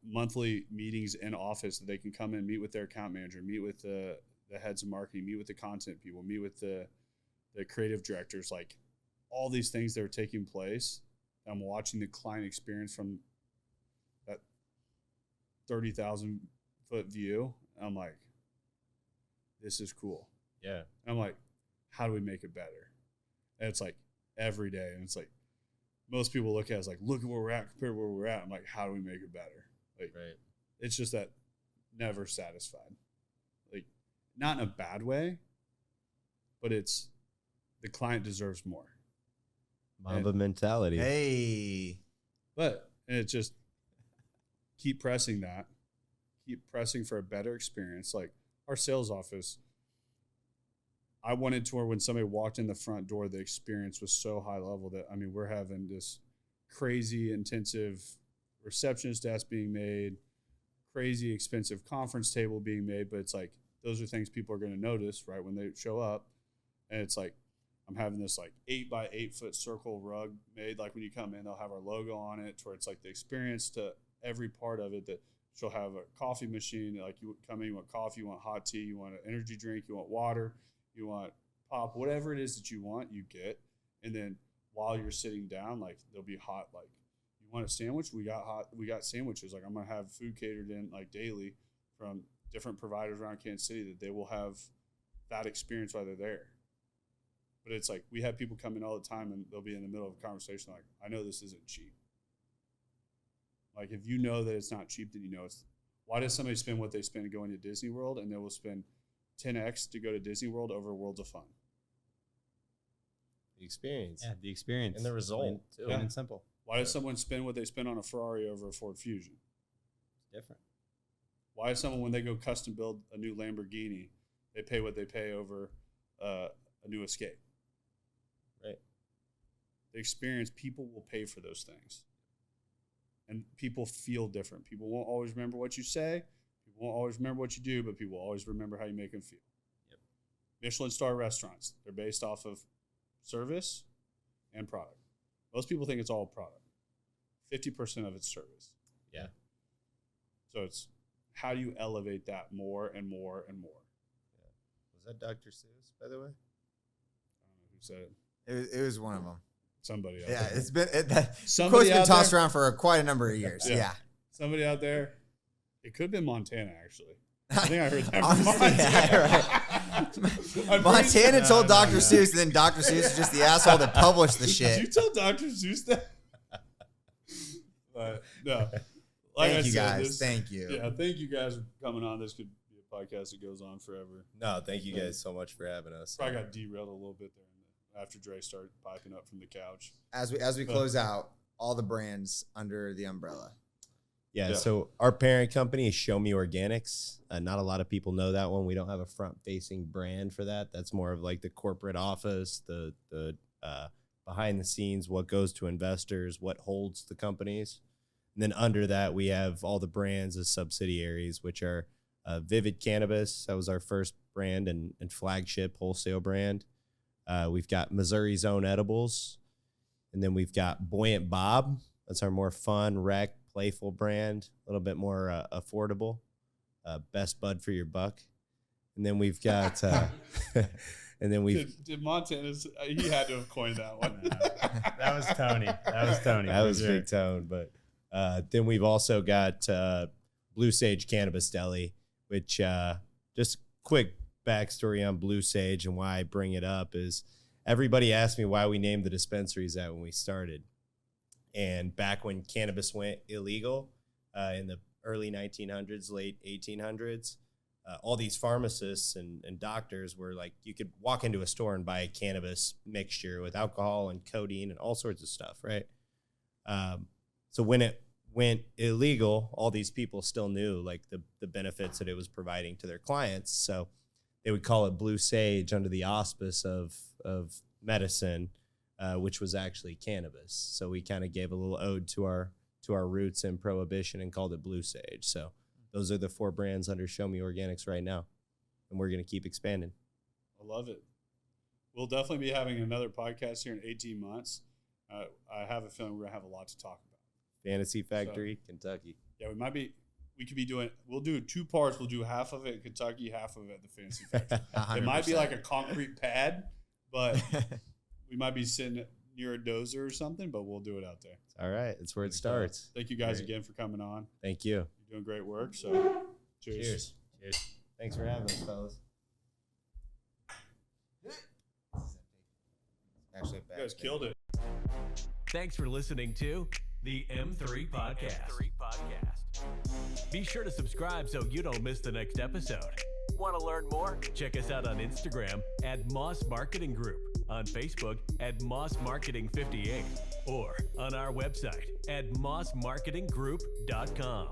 monthly meetings in office that they can come in, meet with their account manager, meet with the heads of marketing, meet with the content people, meet with the creative directors. Like all these things that are taking place. I'm watching the client experience from that 30,000 foot view. I'm like, this is cool. Yeah. And I'm like, how do we make it better? And it's like every day. And it's like, most people look at it as like, look at where we're at compared to where we're at. I'm like, how do we make it better? Like, right. It's just that never satisfied. Like, not in a bad way, but it's the client deserves more. Mamba mentality. Hey. And it's just keep pressing that. Keep pressing for a better experience. Like our sales office, I wanted to where when somebody walked in the front door, the experience was so high level that, I mean, we're having this crazy intensive receptionist desk being made, crazy expensive conference table being made. But it's like, those are things people are going to notice, right, when they show up. And it's like, I'm having this like 8 by 8 foot circle rug made. Like when you come in, they'll have our logo on it to where it's like the experience to every part of it. That she'll have a coffee machine. Like you come in, you want coffee, you want hot tea, you want an energy drink, you want water, you want pop, whatever it is that you want, you get. And then while you're sitting down, like there'll be hot, like you want a sandwich? We got sandwiches. Like I'm going to have food catered in like daily from different providers around Kansas City that they will have that experience while they're there. But it's like we have people come in all the time and they'll be in the middle of a conversation like, I know this isn't cheap. Like if you know that it's not cheap, then you know it's. Why does somebody spend what they spend going to Disney World and they will spend 10x to go to Disney World over Worlds of Fun? The experience. Yeah, the experience. And the result. Plain and simple. Why does someone spend what they spend on a Ferrari over a Ford Fusion? It's different. Why is someone, when they go custom build a new Lamborghini, they pay what they pay over a new Escape? Right. The experience, people will pay for those things. And people feel different. People won't always remember what you say. People won't always remember what you do, but people will always remember how you make them feel. Yep. Michelin star restaurants, they're based off of service and product. Most people think it's all product. 50% of it's service. Yeah. So it's how do you elevate that more and more and more? Yeah. Was that Dr. Seuss, by the way? I don't know who said it. It was one of them. Somebody out Yeah, there. it's been that Somebody quote's been out tossed there? around for quite a number of years. Yeah. Yeah. Somebody out there. It could have been Montana, actually. I think I heard that Honestly, from Montana. yeah, right. I'm Montana pretty- told Dr. Seuss, and then Dr. Seuss is just the asshole that published the Did you shit. tell Dr. Seuss that? But no. Like Thank I you said, guys. this- Thank you. Yeah, thank you guys for coming on. This could be a podcast that goes on forever. No, thank you guys so much for having us. Probably got derailed a little bit there after Dre started piping up from the couch. As we close out, all the brands under the umbrella. Yeah, so our parent company is Show Me Organics. Not a lot of people know that one. We don't have a front-facing brand for that. That's more of like the corporate office, the behind the scenes, what goes to investors, what holds the companies. And then under that, we have all the brands as subsidiaries, which are Vivid Cannabis. That was our first brand and flagship wholesale brand. We've got Missouri's Own Edibles. And then we've got Buoyant Bob. That's our more fun, rec, playful brand, a little bit more affordable. Best bud for your buck. And then we've got, Did Montana's, he had to have coined that one. That was Tony. That was for Big Tone. But then we've also got Blue Sage Cannabis Deli, which just quick backstory on Blue Sage and why I bring it up is everybody asked me why we named the dispensaries that when we started. And back when cannabis went illegal in the early 1900s, late 1800s, all these pharmacists and doctors were like, you could walk into a store and buy a cannabis mixture with alcohol and codeine and all sorts of stuff, right? So when it went illegal, all these people still knew like the benefits that it was providing to their clients. So they would call it Blue Sage under the auspice of medicine, which was actually cannabis. So we kind of gave a little ode to our roots in prohibition and called it Blue Sage. So those are the 4 brands under Show Me Organics right now, and we're going to keep expanding. I love it. We'll definitely be having another podcast here in 18 months. I have a feeling we're going to have a lot to talk about. Fantasy Factory, Kentucky. Yeah, we could be doing, we'll do 2 parts. We'll do half of it in Kentucky, half of it at the Fantasy Factory. 100%. It might be like a concrete pad, but we might be sitting near a dozer or something, but we'll do it out there. All right. That's where it starts. Thank you guys Great. again for coming on. Thank you. You're doing great work. So cheers. Cheers. Thanks for having us, fellas. Actually, You guys killed it. Thanks for listening to the M3 Podcast. Be sure to subscribe so you don't miss the next episode. Want to learn more? Check us out on Instagram at Moss Marketing Group, on Facebook at Moss Marketing 58, or on our website at mossmarketinggroup.com.